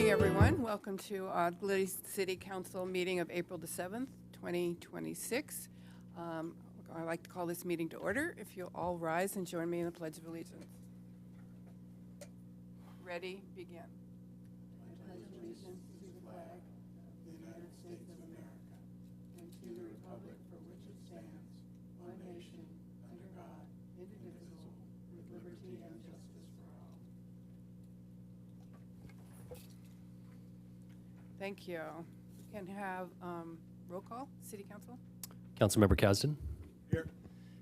morning, everyone. Welcome to Goleta City Council meeting of April the 7th, 2026. I'd like to call this meeting to order. If you'll all rise and join me in the Pledge of Allegiance. Ready, begin. I pledge allegiance to the flag of the United States of America and to the republic for which it stands, one nation, under God, indivisible, with liberty and justice for all. Thank you. We can have roll call, City Council. Councilmember Kasdan. Here.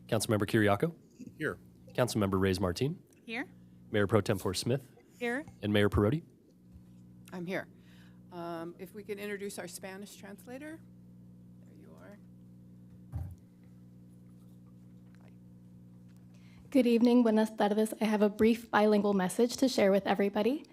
Councilmember Kiriakou. Here. Councilmember Reyes Martin. Here. Mayor Pro Tempore Smith. Here. And Mayor Perotti. I'm here. If we could introduce our Spanish translator. There you are. Hi. Good evening, buenas tardes. I have a brief bilingual message to share with everybody.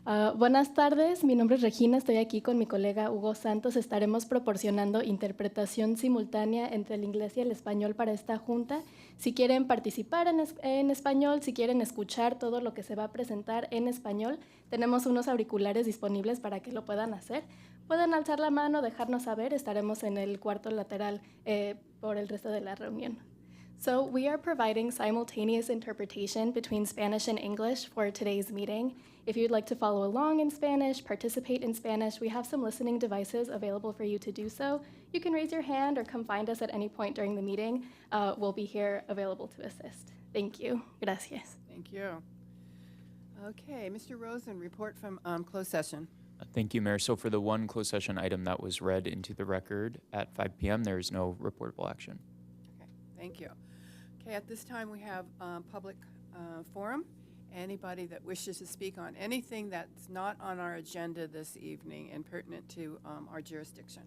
Buenas tardes, mi nombre es Regina, estoy aquí con mi colega Hugo Santos. Estaremos proporcionando interpretación simultánea entre el inglés y el español para esta junta. Si quieren participar en español, si quieren escuchar todo lo que se va a presentar en español, tenemos unos auriculares disponibles para que lo puedan hacer. Pueden alzar la mano, dejarnos saber, estaremos en el cuarto lateral por el resto de la reunión. So we are providing simultaneous interpretation between Spanish and English for today's meeting. If you'd like to follow along in Spanish, participate in Spanish, we have some listening devices available for you to do so. You can raise your hand or come find us at any point during the meeting. We'll be here available to assist. Thank you. Gracias. Thank you. Okay, Mr. Rosen, report from closed session. Thank you, Mayor. So for the one closed session item that was read into the record at 5 p.m., there is no reportable action. Okay, thank you. Okay, at this time we have public forum. Anybody that wishes to speak on anything that's not on our agenda this evening and pertinent to our jurisdiction.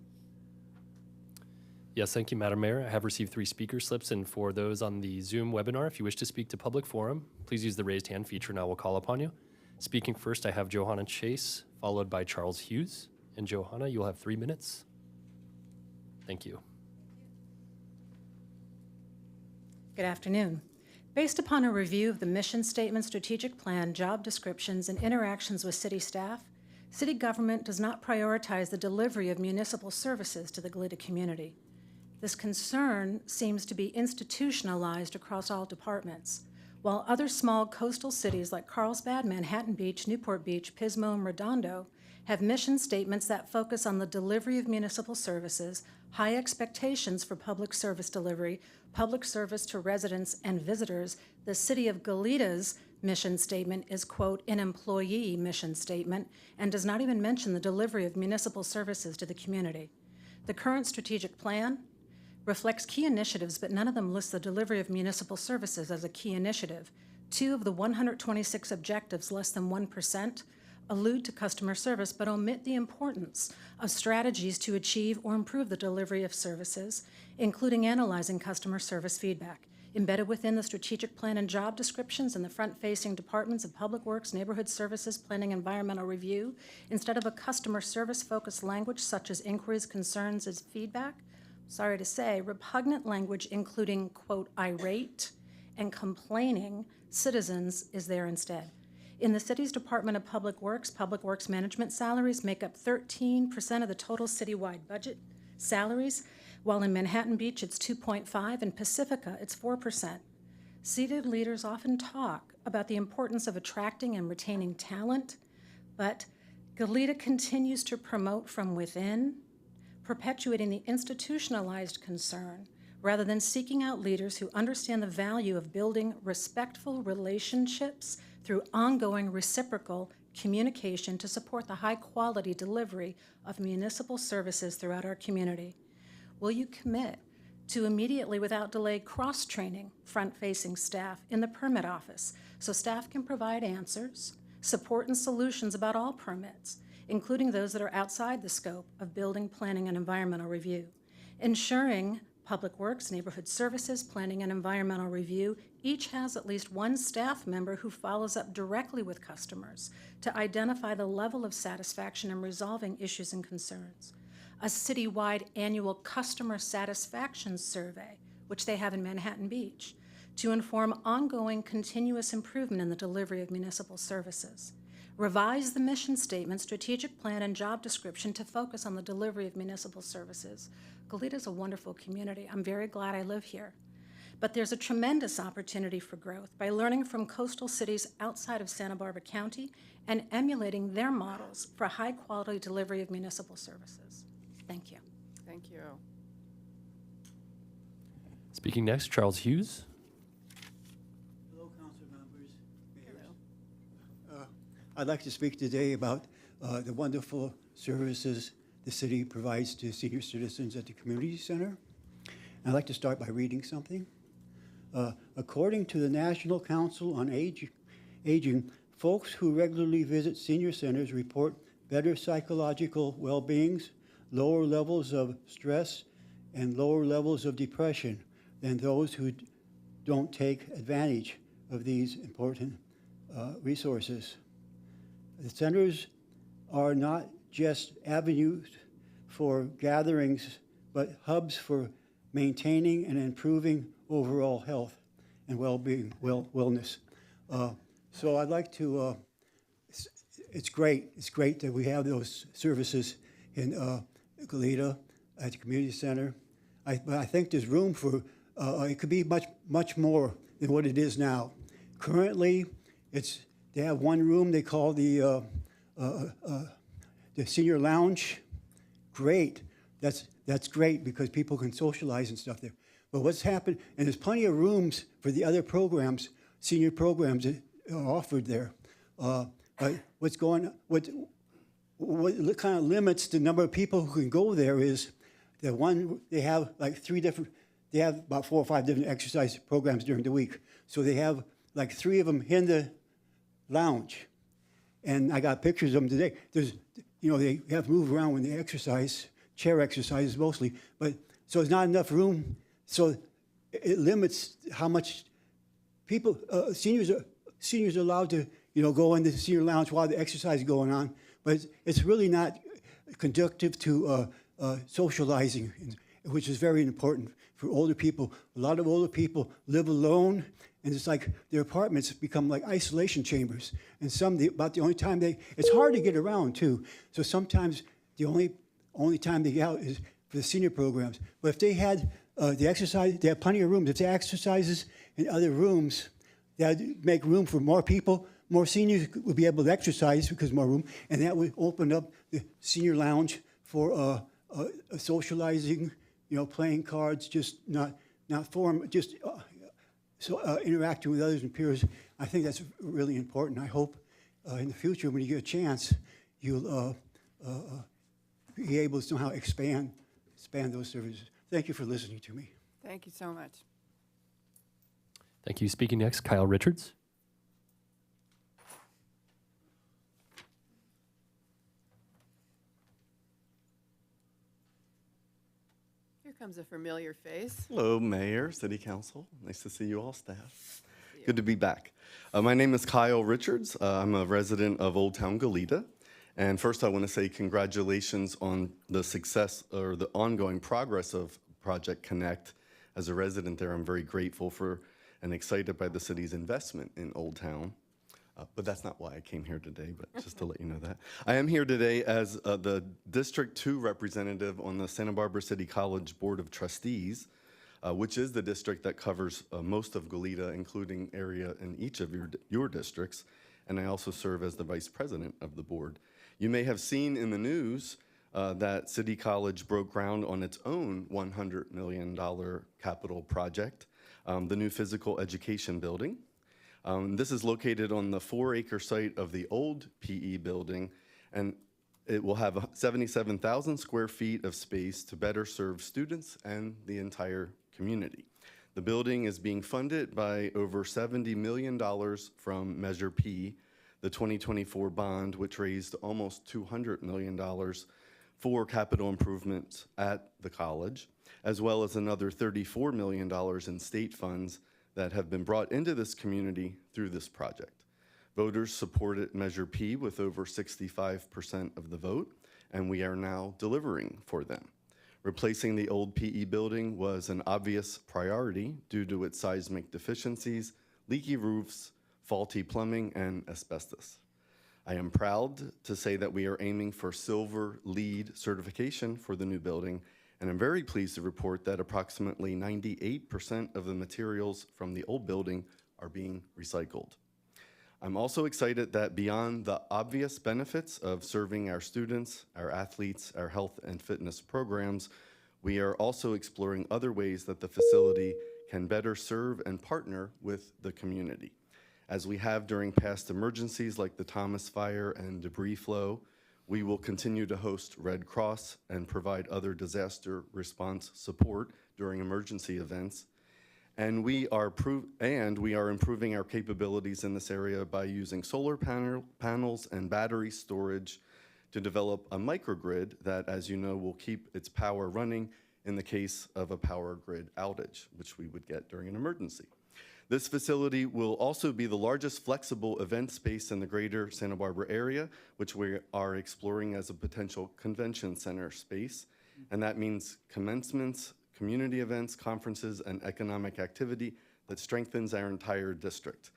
Yes, thank you, Madam Mayor. I have received 3 speaker slips, and for those on the Zoom webinar, if you wish to speak to public forum, please use the raised hand feature and I will call upon you. Speaking first, I have Johanna Chase, followed by Charles Hughes. And Johanna, you'll have 3 minutes. Thank you. Good afternoon. Based upon a review of the mission statement, strategic plan, job descriptions, and interactions with city staff, city government does not prioritize the delivery of municipal services to the Goleta community. This concern seems to be institutionalized across all departments. While other small coastal cities like Carlsbad, Manhattan Beach, Newport Beach, Pismo, and Redondo have mission statements that focus on the delivery of municipal services, high expectations for public service delivery, public service to residents and visitors, the City of Goleta's mission statement is, quote, an employee mission statement and does not even mention the delivery of municipal services to the community. The current strategic plan reflects key initiatives, but none of them lists the delivery of municipal services as a key initiative. 2 of the 126 objectives, less than 1%, allude to customer service, but omit the importance of strategies to achieve or improve the delivery of services, including analyzing customer service feedback. Embedded within the strategic plan and job descriptions in the front-facing departments of Public Works, Neighborhood Services, Planning, Environmental Review, instead of a customer service-focused language such as inquiries, concerns, as feedback, sorry to say, repugnant language including, quote, irate and complaining citizens is there instead. In the city's Department of Public Works management salaries make up 13% of the total citywide budget salaries, while in Manhattan Beach it's 2.5%, and Pacifica it's 4%. Seated leaders often talk about the importance of attracting and retaining talent, but Goleta continues to promote from within, perpetuating the institutionalized concern rather than seeking out leaders who understand the value of building respectful relationships through ongoing reciprocal communication to support the high-quality delivery of municipal services throughout our community. Will you commit to immediately, without delay, cross-training front-facing staff in the permit office so staff can provide answers, support, and solutions about all permits, including those that are outside the scope of building, planning, and environmental review, ensuring Public Works, Neighborhood Services, Planning, and Environmental Review each has at least one staff member who follows up directly with customers to identify the level of satisfaction in resolving issues and concerns. A citywide annual customer satisfaction survey, which they have in Manhattan Beach, to inform ongoing continuous improvement in the delivery of municipal services. revise the mission statement, strategic plan, and job description to focus on the delivery of municipal services. Goleta is a wonderful community. I'm very glad I live here. But there's a tremendous opportunity for growth by learning from coastal cities outside of Santa Barbara County and emulating their models for high-quality delivery of municipal services. Thank you. Thank you. Speaking next, Charles Hughes. Hello, council members, mayors. I'd like to speak today about the wonderful services the city provides to senior citizens at the community center. I'd like to start by reading something. According to the National Council on Aging, folks who regularly visit senior centers report better psychological well-beings, lower levels of stress, and lower levels of depression than those who don't take advantage of these important resources. The centers are not just avenues for gatherings, but hubs for maintaining and improving overall health and well-being, wellness. So I'd like to, it's great that we have those services in Goleta at the community center. But I think there's room for, it could be much more than what it is now. Currently, they have one room they call the senior lounge. Great, that's great because people can socialize and stuff there. But what's happened, and there's plenty of rooms for the other programs, senior programs that are offered there. But what kind of limits the number of people who can go there is they have like they have about 4 or 5 different exercise programs during the week. So they have like 3 of them in the lounge. And I got pictures of them today. They have to move around when they exercise, chair exercises mostly. But so there's not enough room. So it limits how much people, seniors are allowed to, go in the senior lounge while the exercise is going on. But it's really not conducive to socializing, which is very important for older people. A lot of older people live alone, and it's like their apartments become like isolation chambers. And about the only time it's hard to get around too. So sometimes the only time they get out is for the senior programs. But if they had the exercise, they have plenty of rooms. If they exercises in other rooms, that'd make room for more people. More seniors would be able to exercise because more room, and that would open up the senior lounge for socializing, playing cards, just not interacting with others and peers. I think that's really important. I hope in the future, when you get a chance, you'll be able to somehow expand those services. Thank you for listening to me. Thank you so much. Thank you. Speaking next, Kyle Richards. Here comes a familiar face. Hello, Mayor, City Council. Nice to see you all, staff. Good to be back. My name is Kyle Richards. I'm a resident of Old Town Goleta. And first, I want to say congratulations on the success or the ongoing progress of Project Connect. As a resident there, I'm very grateful for and excited by the city's investment in Old Town. But that's not why I came here today, but just to let you know that. I am here today as the District 2 representative on the Santa Barbara City College Board of Trustees, which is the district that covers most of Goleta, including area in each of your districts. And I also serve as the vice president of the board. You may have seen in the news that City College broke ground on its own $100 million capital project, the new physical education building. This is located on the 4-acre site of the old PE building, and it will have 77,000 square feet of space to better serve students and the entire community. The building is being funded by over $70 million from Measure P, the 2024 bond, which raised almost $200 million for capital improvements at the college, as well as another $34 million in state funds that have been brought into this community through this project. Voters supported Measure P with over 65% of the vote, and we are now delivering for them. Replacing the old PE building was an obvious priority due to its seismic deficiencies, leaky roofs, faulty plumbing, and asbestos. I am proud to say that we are aiming for Silver LEED certification for the new building, and I'm very pleased to report that approximately 98% of the materials from the old building are being recycled. I'm also excited that beyond the obvious benefits of serving our students, our athletes, our health and fitness programs, we are also exploring other ways that the facility can better serve and partner with the community. As we have during past emergencies like the Thomas Fire and debris flow, we will continue to host Red Cross and provide other disaster response support during emergency events. And we are improving our capabilities in this area by using solar panels and battery storage to develop a microgrid that, as you know, will keep its power running in the case of a power grid outage, which we would get during an emergency. This facility will also be the largest flexible event space in the greater Santa Barbara area, which we are exploring as a potential convention center space. And that means commencements, community events, conferences, and economic activity that strengthens our entire district.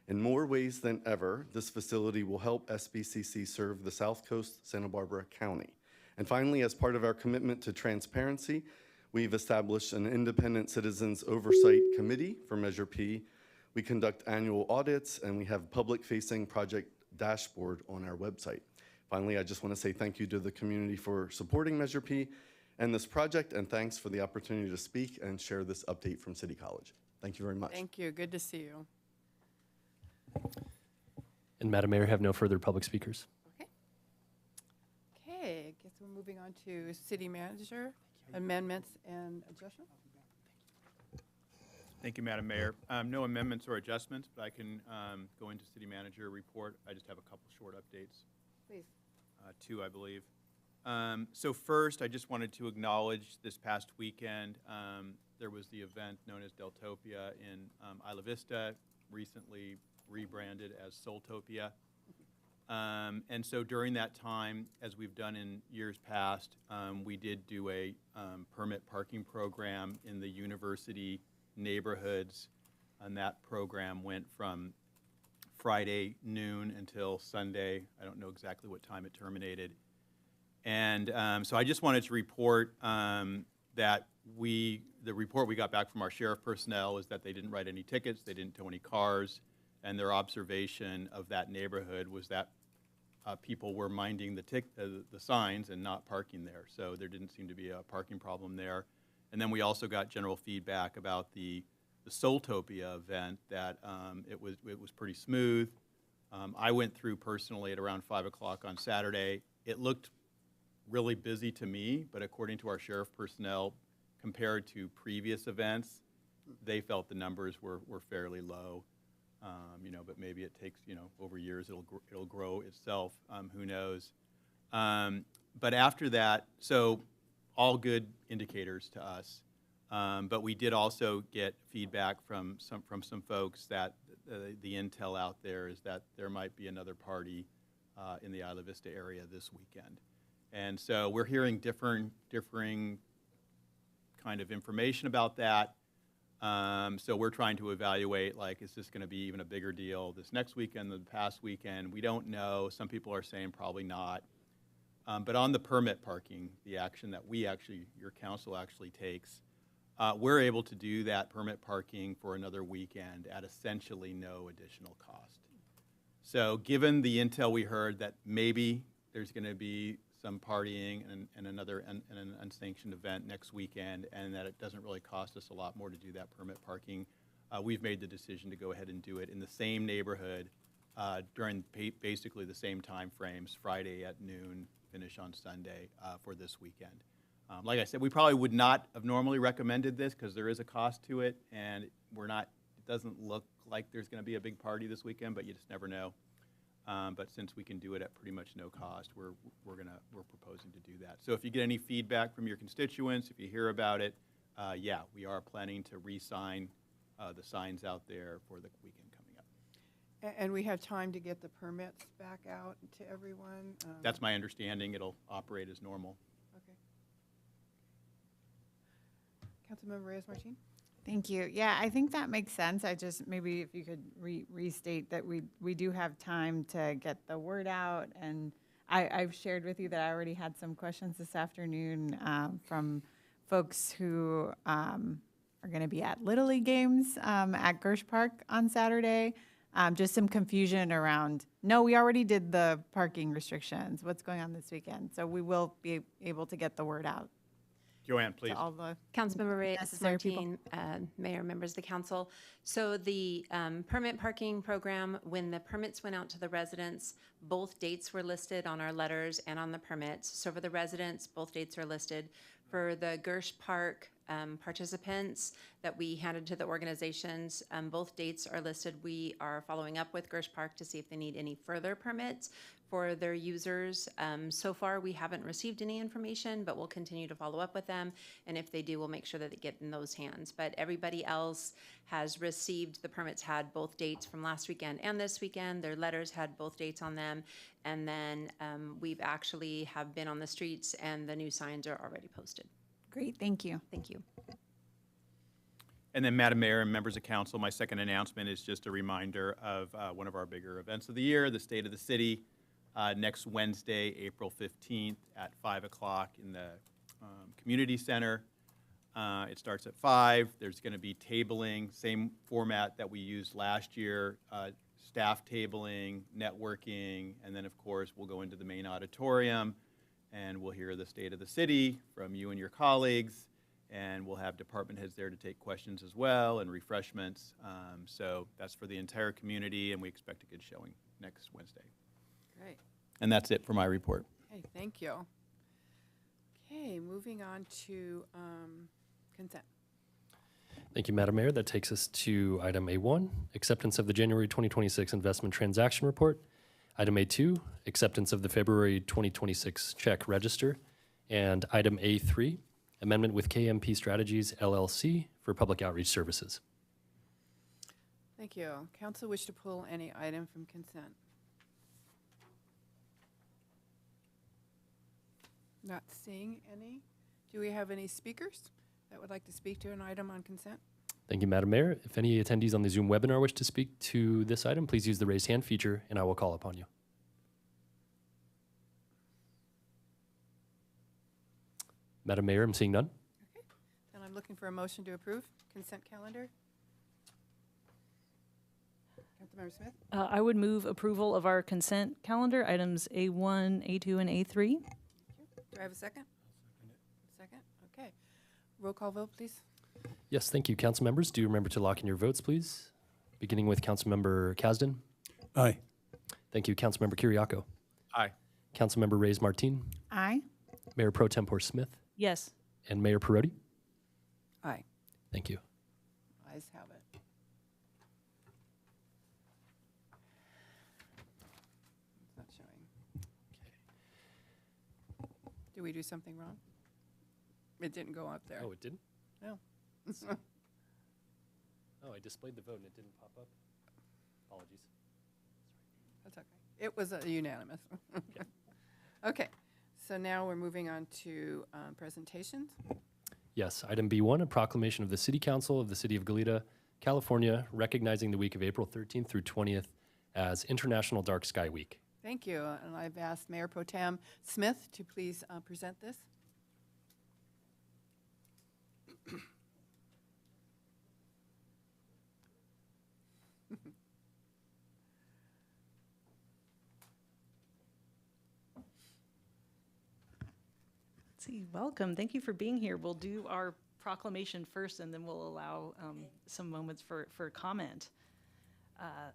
In more ways than ever, this facility will help SBCC serve the South Coast Santa Barbara County. And finally, as part of our commitment to transparency, we've established an independent citizens oversight committee for Measure P. We conduct annual audits, and we have public-facing project dashboard on our website. Finally, I just want to say thank you to the community for supporting Measure P and this project, and thanks for the opportunity to speak and share this update from City College. Thank you very much. Thank you. Good to see you. And Madam Mayor, have no further public speakers. Okay. Okay, I guess we're moving on to city manager amendments and adjustments. Thank you, Madam Mayor. No amendments or adjustments, but I can go into city manager report. I just have a couple short updates. Please. Two, I believe. So first, I just wanted to acknowledge this past weekend, there was the event known as Deltopia in Isla Vista, recently rebranded as Soultopia. And so during that time, as we've done in years past, we did do a permit parking program in the university neighborhoods, and that program went from Friday noon until Sunday. I don't know exactly what time it terminated. And so I just wanted to report that the report we got back from our sheriff personnel is that they didn't write any tickets, they didn't tow any cars, and their observation of that neighborhood was that people were minding the signs and not parking there. So there didn't seem to be a parking problem there. And then we also got general feedback about the Soultopia event, that it was pretty smooth. I went through personally at around 5 o'clock on Saturday. It looked really busy to me, but according to our sheriff personnel, compared to previous events, they felt the numbers were fairly low. But maybe it takes, over years it'll grow itself. Who knows? But after that, so all good indicators to us. But we did also get feedback from some folks that the intel out there is that there might be another party in the Isla Vista area this weekend. And so we're hearing differing kind of information about that. So we're trying to evaluate, is this going to be even a bigger deal this next weekend than the past weekend? We don't know. Some people are saying probably not. But on the permit parking, the action that your council actually takes, we're able to do that permit parking for another weekend at essentially no additional cost. So given the intel we heard that maybe there's going to be some partying and an unsanctioned event next weekend, and that it doesn't really cost us a lot more to do that permit parking, we've made the decision to go ahead and do it in the same neighborhood during basically the same time frames, Friday at noon, finish on Sunday for this weekend. Like I said, we probably would not have normally recommended this because there is a cost to it, and it doesn't look like there's going to be a big party this weekend, but you just never know. But since we can do it at pretty much no cost, we're proposing to do that. So if you get any feedback from your constituents, if you hear about it, we are planning to re-sign the signs out there for the weekend coming up. And we have time to get the permits back out to everyone? That's my understanding. It'll operate as normal. Okay. Councilmember Reyes-Martin? Thank you. Yeah, I think that makes sense. I just, maybe if you could restate that we do have time to get the word out. And I've shared with you that I already had some questions this afternoon from folks who are going to be at Little League games at Gersh Park on Saturday. Just some confusion around, no, we already did the parking restrictions. What's going on this weekend? So we will be able to get the word out Joanne, please. to all the Councilmember Reyes necessary people. Martin, Mayor, members of the council. So the permit parking program, when the permits went out to the residents, both dates were listed on our letters and on the permits. So for the residents, both dates are listed. For the Gersh Park participants that we handed to the organizations, both dates are listed. We are following up with Gersh Park to see if they need any further permits for their users. So far, we haven't received any information, but we'll continue to follow up with them. And if they do, we'll make sure that they get in those hands. But everybody else has received, the permits had both dates from last weekend and this weekend. Their letters had both dates on them. And then we've actually have been on the streets and the new signs are already posted. Great, thank you. Thank you. And then, Madam Mayor and members of council, my second announcement is just a reminder of one of our bigger events of the year, the State of the City, next Wednesday, April 15th at 5 o'clock in the Community Center. It starts at 5. There's going to be tabling, same format that we used last year, staff tabling, networking, and then, of course, we'll go into the main auditorium and we'll hear the state of the city from you and your colleagues, and we'll have department heads there to take questions as well and refreshments. So that's for the entire community, and we expect a good showing next Wednesday. Great. And that's it for my report. Okay, thank you. Okay, moving on to consent. Thank you, Madam Mayor. That takes us to item A1, acceptance of the January 2026 investment transaction report. Item A2, acceptance of the February 2026 check register. And item A3, amendment with KMP Strategies LLC for public outreach services. Thank you. Council wish to pull any item from consent? Not seeing any. Do we have any speakers that would like to speak to an item on consent? Thank you, Madam Mayor. If any attendees on the Zoom webinar wish to speak to this item, please use the raise hand feature and I will call upon you. Madam Mayor, I'm seeing none. Okay, then I'm looking for a motion to approve consent calendar. Councilmember Smith? I would move approval of our consent calendar, items A1, A2, and A3. Do I have a second? Second, okay. Roll call vote, please. Yes, thank you. Council members, do remember to lock in your votes, please. Beginning with Councilmember Kasdan. Aye. Thank you. Councilmember Kiriakou. Aye. Councilmember Reyes Martin. Aye. Mayor Pro Tempore Smith. Yes. And Mayor Perotti. Aye. Thank you. Ayes have it. It's not showing. Did we do something wrong? It didn't go up there. Oh, it didn't? No. Oh, I displayed the vote and it didn't pop up. Apologies. That's okay. It was unanimous. Okay, so now we're moving on to presentations. Yes, item B1, a proclamation of the City Council of the City of Goleta, California, recognizing the week of April 13th through 20th as International Dark Sky Week. Thank you, and I've asked Mayor Pro Tem Smith to please present this. Welcome. Thank you for being here. We'll do our proclamation first, and then we'll allow some moments for comment.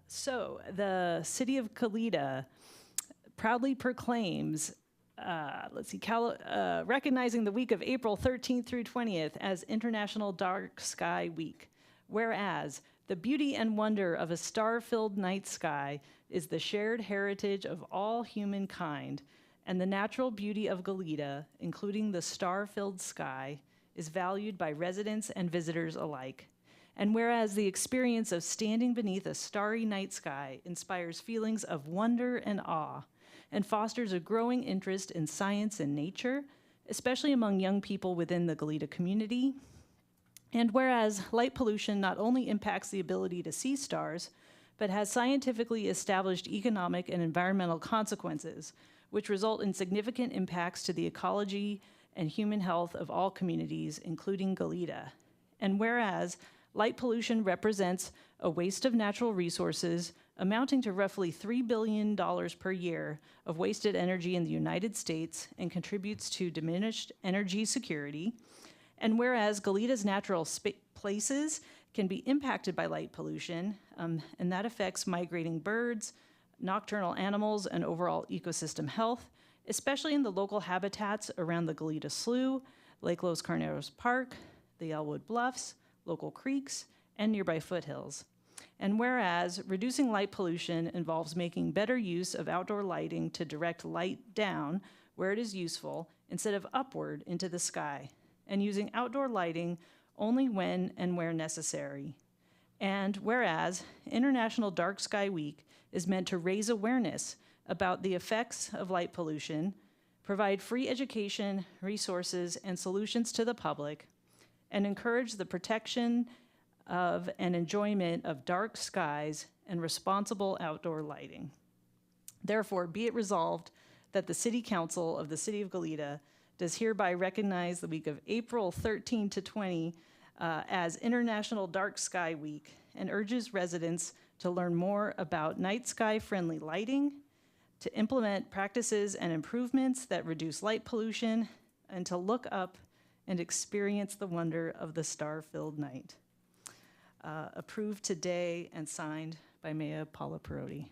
So the City of Goleta proudly proclaims, recognizing the week of April 13th through 20th as International Dark Sky Week. Whereas the beauty and wonder of a star-filled night sky is the shared heritage of all humankind, and the natural beauty of Goleta, including the star-filled sky, is valued by residents and visitors alike. And whereas the experience of standing beneath a starry night sky inspires feelings of wonder and awe, and fosters a growing interest in science and nature, especially among young people within the Goleta community. And whereas light pollution not only impacts the ability to see stars, but has scientifically established economic and environmental consequences, which result in significant impacts to the ecology and human health of all communities, including Goleta. And whereas light pollution represents a waste of natural resources amounting to roughly $3 billion per year of wasted energy in the United States and contributes to diminished energy security. And whereas Goleta's natural places can be impacted by light pollution, and that affects migrating birds, nocturnal animals, and overall ecosystem health, especially in the local habitats around the Goleta Slough, Lake Los Carneros Park, the Elwood Bluffs, local creeks, and nearby foothills. And whereas reducing light pollution involves making better use of outdoor lighting to direct light down where it is useful instead of upward into the sky, and using outdoor lighting only when and where necessary. And whereas International Dark Sky Week is meant to raise awareness about the effects of light pollution, provide free education, resources, and solutions to the public, and encourage the protection of and enjoyment of dark skies and responsible outdoor lighting. Therefore, be it resolved that the City Council of the City of Goleta does hereby recognize the week of April 13 to 20 as International Dark Sky Week and urges residents to learn more about night sky friendly lighting, to implement practices and improvements that reduce light pollution, and to look up and experience the wonder of the star-filled night. Approved today and signed by Mayor Paula Perotti.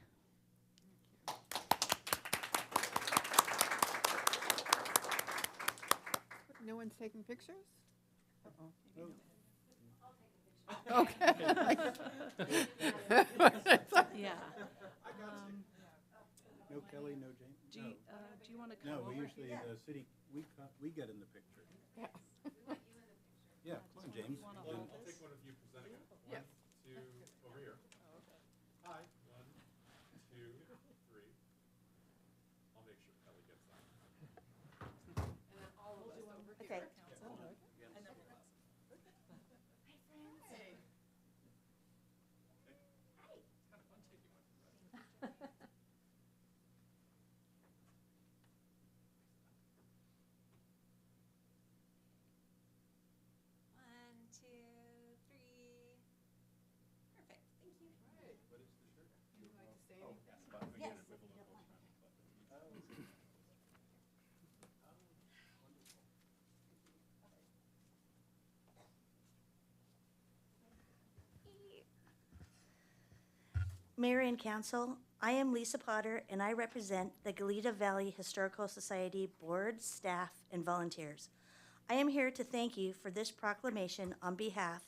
No one's taking pictures? Uh-oh. Okay. Yeah. No Kelly, no James? Do you want to come No, over? we usually, the city, we get in the picture. Yeah. Yeah, come on, James. I'll take one of you presenting it. Yes. One, two, over here. Hi, 1, 2, 3. I'll make sure Kelly gets that. Okay. Mayor and Council, I am Lisa Potter, and I represent the Goleta Valley Historical Society board, staff, and volunteers. I am here to thank you for this proclamation on behalf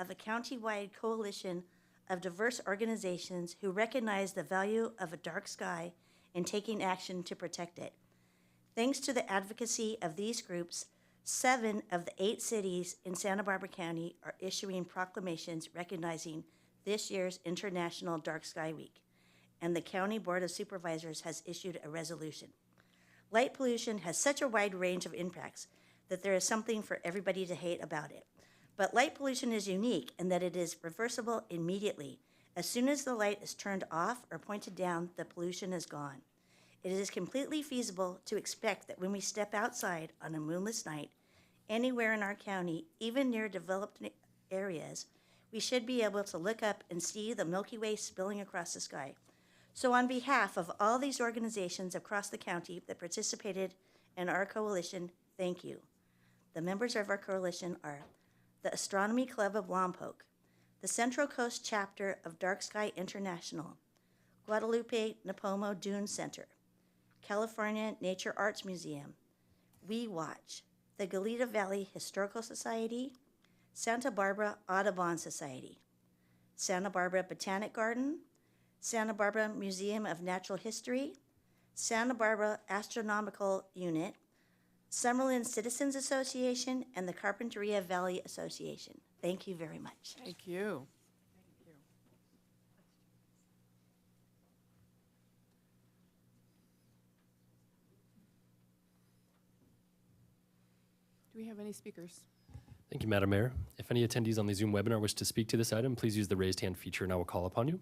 of a county-wide coalition of diverse organizations who recognize the value of a dark sky and taking action to protect it. Thanks to the advocacy of these groups, 7 of the 8 cities in Santa Barbara County are issuing proclamations recognizing this year's International Dark Sky Week, and the County Board of Supervisors has issued a resolution. Light pollution has such a wide range of impacts that there is something for everybody to hate about it. But light pollution is unique in that it is reversible immediately. As soon as the light is turned off or pointed down, the pollution is gone. It is completely feasible to expect that when we step outside on a moonless night, anywhere in our county, even near developed areas, we should be able to look up and see the Milky Way spilling across the sky. So on behalf of all these organizations across the county that participated in our coalition, thank you. The members of our coalition are the Astronomy Club of Lompoc, the Central Coast Chapter of Dark Sky International, Guadalupe Napomo Dune Center, California Nature Arts Museum, We Watch, the Goleta Valley Historical Society, Santa Barbara Audubon Society, Santa Barbara Botanic Garden, Santa Barbara Museum of Natural History, Santa Barbara Astronomical Unit, Summerlin Citizens Association, and the Carpinteria Valley Association. Thank you very much. Thank you. Do we have any speakers? Thank you, Madam Mayor. If any attendees on the Zoom webinar wish to speak to this item, please use the raised hand feature and I will call upon you.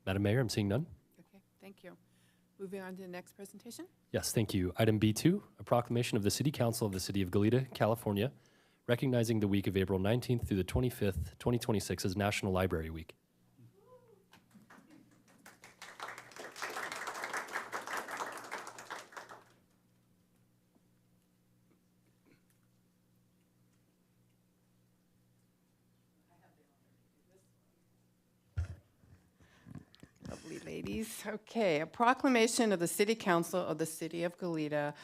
Madam Mayor, I'm seeing none. Okay, thank you. Moving on to the next presentation. Yes, thank you. Item B2, a proclamation of the City Council of the City of Goleta, California, recognizing the week of April 19th through the 25th, 2026 as National Library Week. Lovely ladies. Okay, a proclamation of the City Council of the City of Goleta,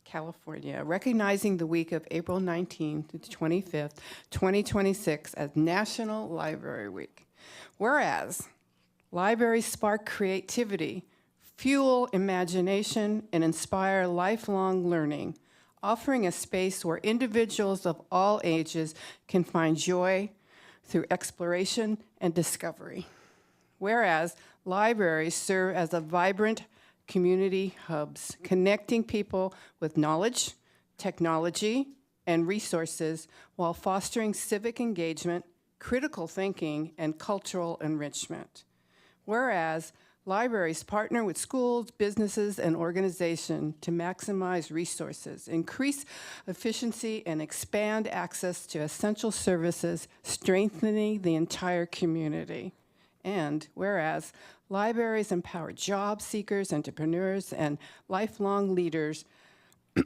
California, recognizing the week of April 19th to 25th, 2026 as National Library Week. Whereas libraries spark creativity, fuel imagination, and inspire lifelong learning, offering a space where individuals of all ages can find joy through exploration and discovery. Whereas libraries serve as a vibrant community hubs, connecting people with knowledge, technology, and resources while fostering civic engagement, critical thinking, and cultural enrichment. Whereas libraries partner with schools, businesses, and organizations to maximize resources, increase efficiency, and expand access to essential services, strengthening the entire community. And whereas libraries empower job seekers, entrepreneurs, and lifelong leaders,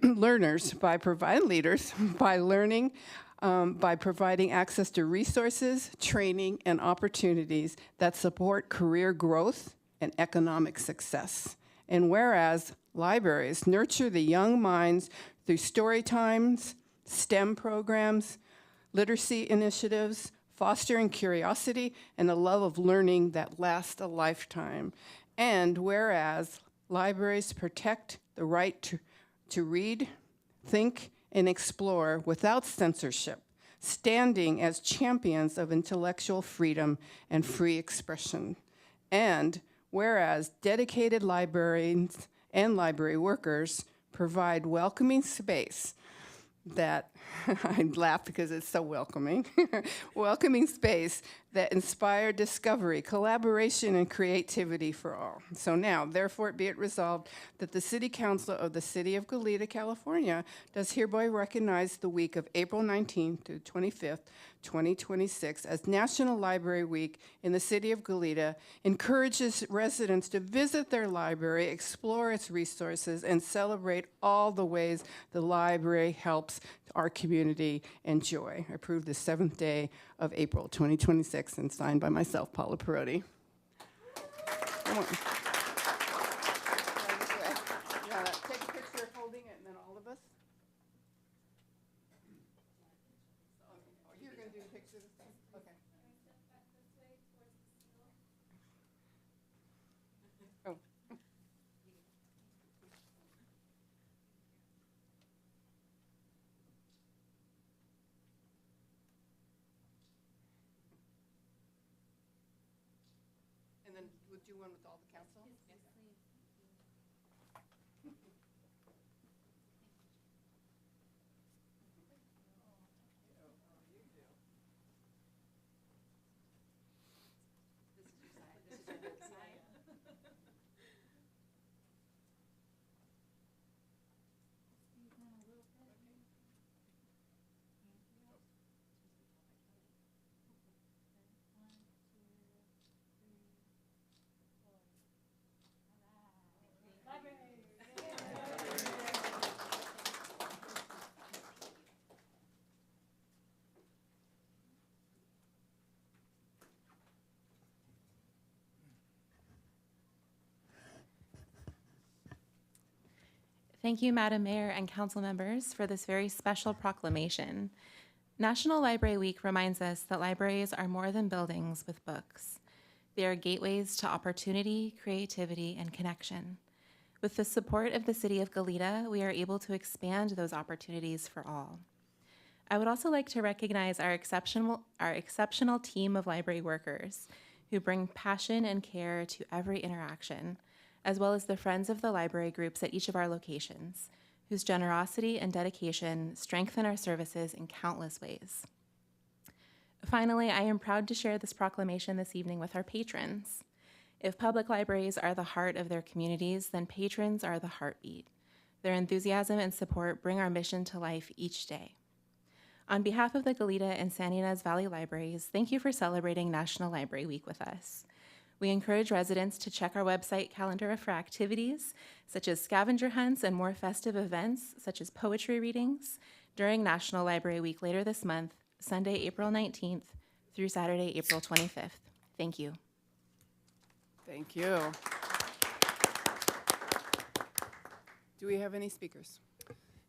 learners by learning, by providing access to resources, training, and opportunities that support career growth and economic success. And whereas libraries nurture the young minds through story times, STEM programs, literacy initiatives, fostering curiosity and a love of learning that lasts a lifetime. And whereas libraries protect the right to read, think, and explore without censorship, standing as champions of intellectual freedom and free expression. And whereas dedicated librarians and library workers provide welcoming space that, I laugh because it's so welcoming, welcoming space that inspire discovery, collaboration, and creativity for all. So now, therefore, be it resolved that the City Council of the City of Goleta, California, does hereby recognize the week of April 19th to 25th, 2026 as National Library Week in the City of Goleta, encourages residents to visit their library, explore its resources, and celebrate all the ways the library helps our community enjoy. Approved the 7th day of April 2026 and signed by myself, Paula Perotti. Come on. Yeah, take a picture of holding it and then all of us. Oh, you're going to do the picture this time? Okay. Oh. And then we'll do one with all the council? Yes, please. Thank you, Madam Mayor and council members, for this very special proclamation. National Library Week reminds us that libraries are more than buildings with books. They are gateways to opportunity, creativity, and connection. With the support of the City of Goleta, we are able to expand those opportunities for all. I would also like to recognize our exceptional team of library workers who bring passion and care to every interaction, as well as the Friends of the Library groups at each of our locations, whose generosity and dedication strengthen our services in countless ways. Finally, I am proud to share this proclamation this evening with our patrons. If public libraries are the heart of their communities, then patrons are the heartbeat. Their enthusiasm and support bring our mission to life each day. On behalf of the Goleta and San Ynez Valley Libraries, thank you for celebrating National Library Week with us. We encourage residents to check our website calendar for activities such as scavenger hunts and more festive events such as poetry readings during National Library Week later this month, Sunday, April 19th through Saturday, April 25th. Thank you. Thank you. Do we have any speakers?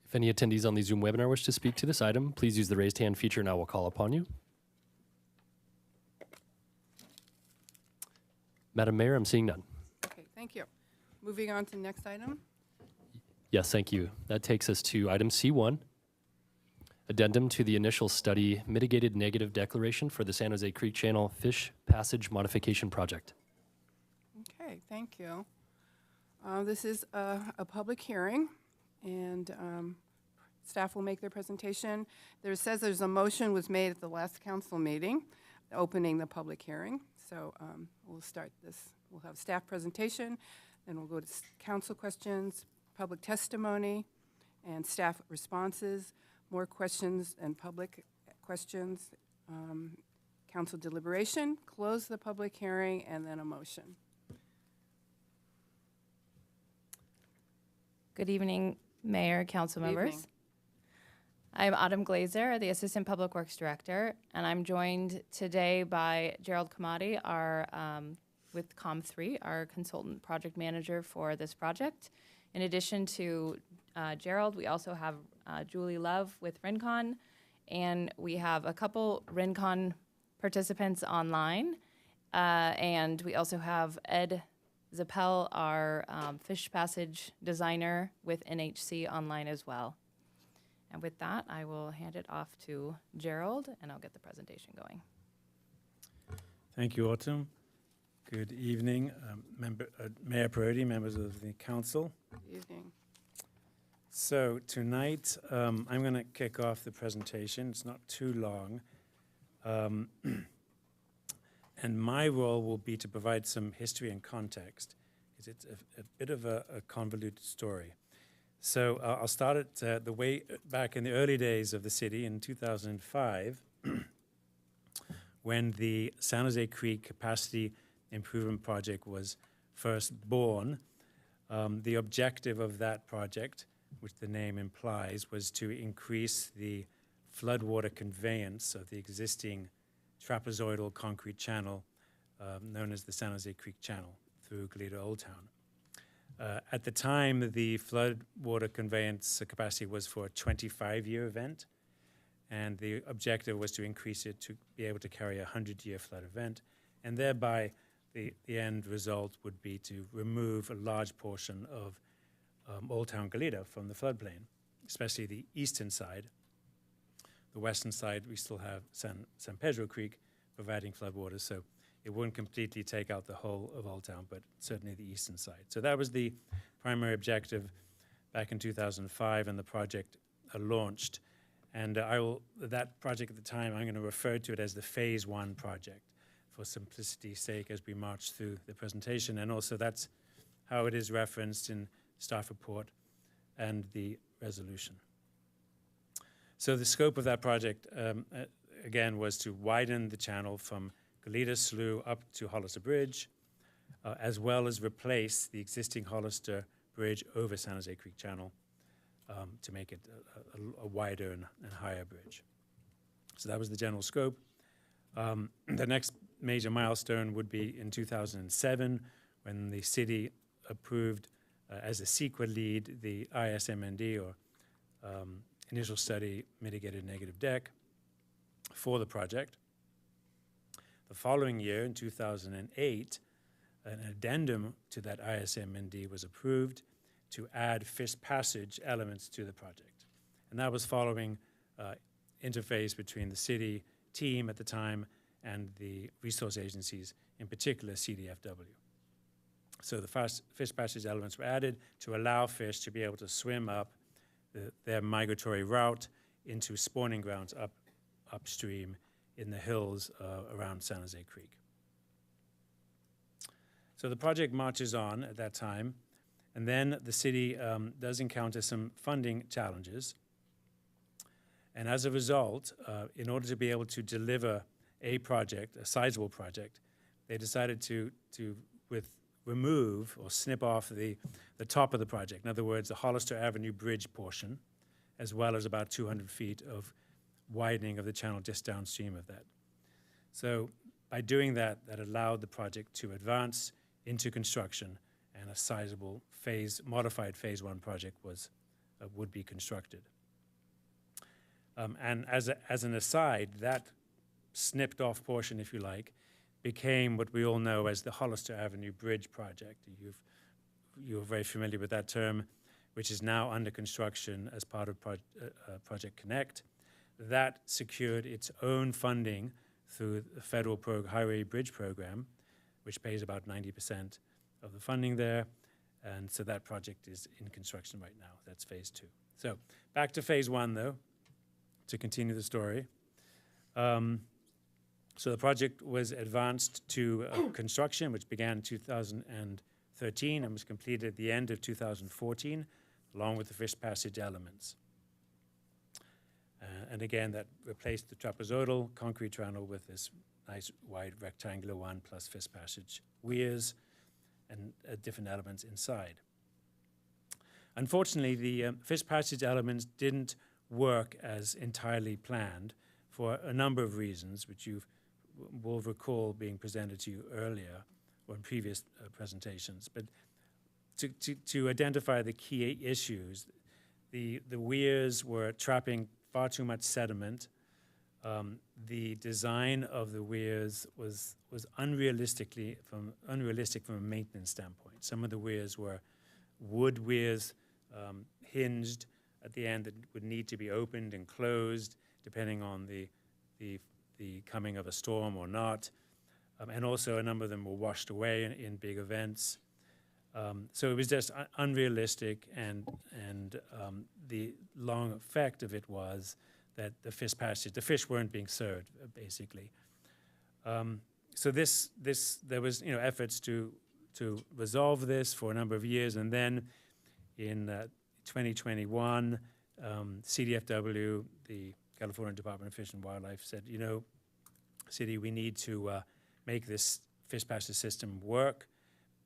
If any attendees on the Zoom webinar wish to speak to this item, please use the raised hand feature and I will call upon you. Madam Mayor, I'm seeing none. Okay, thank you. Moving on to the next item. Yes, thank you. That takes us to item C1, addendum to the initial study mitigated negative declaration for the San Jose Creek Channel Fish Passage Modification Project. Okay, thank you. This is a public hearing, and staff will make their presentation. There says there's a motion was made at the last council meeting opening the public hearing. So we'll start this. We'll have staff presentation, then we'll go to council questions, public testimony, and staff responses, more questions and public questions, council deliberation, close the public hearing, and then a motion. Good evening, Mayor, council members. Evening. I'm Autumn Glazer, the Assistant Public Works Director, and I'm joined today by Gerald Kamadi, with COM3, our consultant project manager for this project. In addition to Gerald, we also have Julie Love with Rincon, and we have a couple Rincon participants online, and we also have Ed Zappel, our fish passage designer with NHC online as well. And with that, I will hand it off to Gerald, and I'll get the presentation going. Thank you, Autumn. Good evening, Mayor Perotti, members of the council. Good evening. So tonight, I'm going to kick off the presentation. It's not too long. And my role will be to provide some history and context, because it's a bit of a convoluted story. So I'll start at the way back in the early days of the city in 2005, when the San Jose Creek Capacity Improvement Project was first born. The objective of that project, which the name implies, was to increase the floodwater conveyance of the existing trapezoidal concrete channel known as the San Jose Creek Channel through Goleta Old Town. At the time, the floodwater conveyance capacity was for a 25-year event, and the objective was to increase it to be able to carry a 100-year flood event, and thereby the end result would be to remove a large portion of Old Town Goleta from the floodplain, especially the eastern side. The western side, we still have San Pedro Creek providing floodwaters, so it wouldn't completely take out the whole of Old Town, but certainly the eastern side. So that was the primary objective back in 2005, and the project launched. And that project at the time, I'm going to refer to it as the Phase 1 project for simplicity's sake as we march through the presentation. And also that's how it is referenced in staff report and the resolution. So the scope of that project, again, was to widen the channel from Goleta Slough up to Hollister Bridge, as well as replace the existing Hollister Bridge over San Jose Creek Channel to make it a wider and higher bridge. So that was the general scope. The next major milestone would be in 2007, when the city approved as a CEQA lead the ISMND, or Initial Study Mitigated Negative Deck, for the project. The following year, in 2008, an addendum to that ISMND was approved to add fish passage elements to the project. And that was following interface between the city team at the time and the resource agencies, in particular CDFW. So the fish passage elements were added to allow fish to be able to swim up their migratory route into spawning grounds upstream in the hills around San Jose Creek. So the project marches on at that time, and then the city does encounter some funding challenges. And as a result, in order to be able to deliver a project, a sizable project, they decided to remove or snip off the top of the project. In other words, the Hollister Avenue Bridge portion, as well as about 200 feet of widening of the channel just downstream of that. So by doing that, that allowed the project to advance into construction, and a sizable modified phase 1 project would be constructed. And as an aside, that snipped off portion, if you like, became what we all know as the Hollister Avenue Bridge project. You're very familiar with that term, which is now under construction as part of Project Connect. That secured its own funding through the federal Highway Bridge Program, which pays about 90% of the funding there. And so that project is in construction right now. That's phase 2. So back to phase 1, though, to continue the story. So the project was advanced to construction, which began in 2013 and was completed at the end of 2014, along with the Fish Passage elements. And again, that replaced the trapezoidal concrete channel with this nice wide rectangular one plus Fish Passage weirs and different elements inside. Unfortunately, the Fish Passage elements didn't work as entirely planned for a number of reasons, which you will recall being presented to you earlier or in previous presentations. But to identify the key issues, the weirs were trapping far too much sediment. The design of the weirs was unrealistic from a maintenance standpoint. Some of the weirs were wood weirs, hinged at the end that would need to be opened and closed depending on the coming of a storm or not. And also a number of them were washed away in big events. So it was just unrealistic, and the long effect of it was that the fish weren't being served, basically. So there was efforts to resolve this for a number of years, and then in 2021, CDFW, the California Department of Fish and Wildlife, said, City, we need to make this fish passage system work.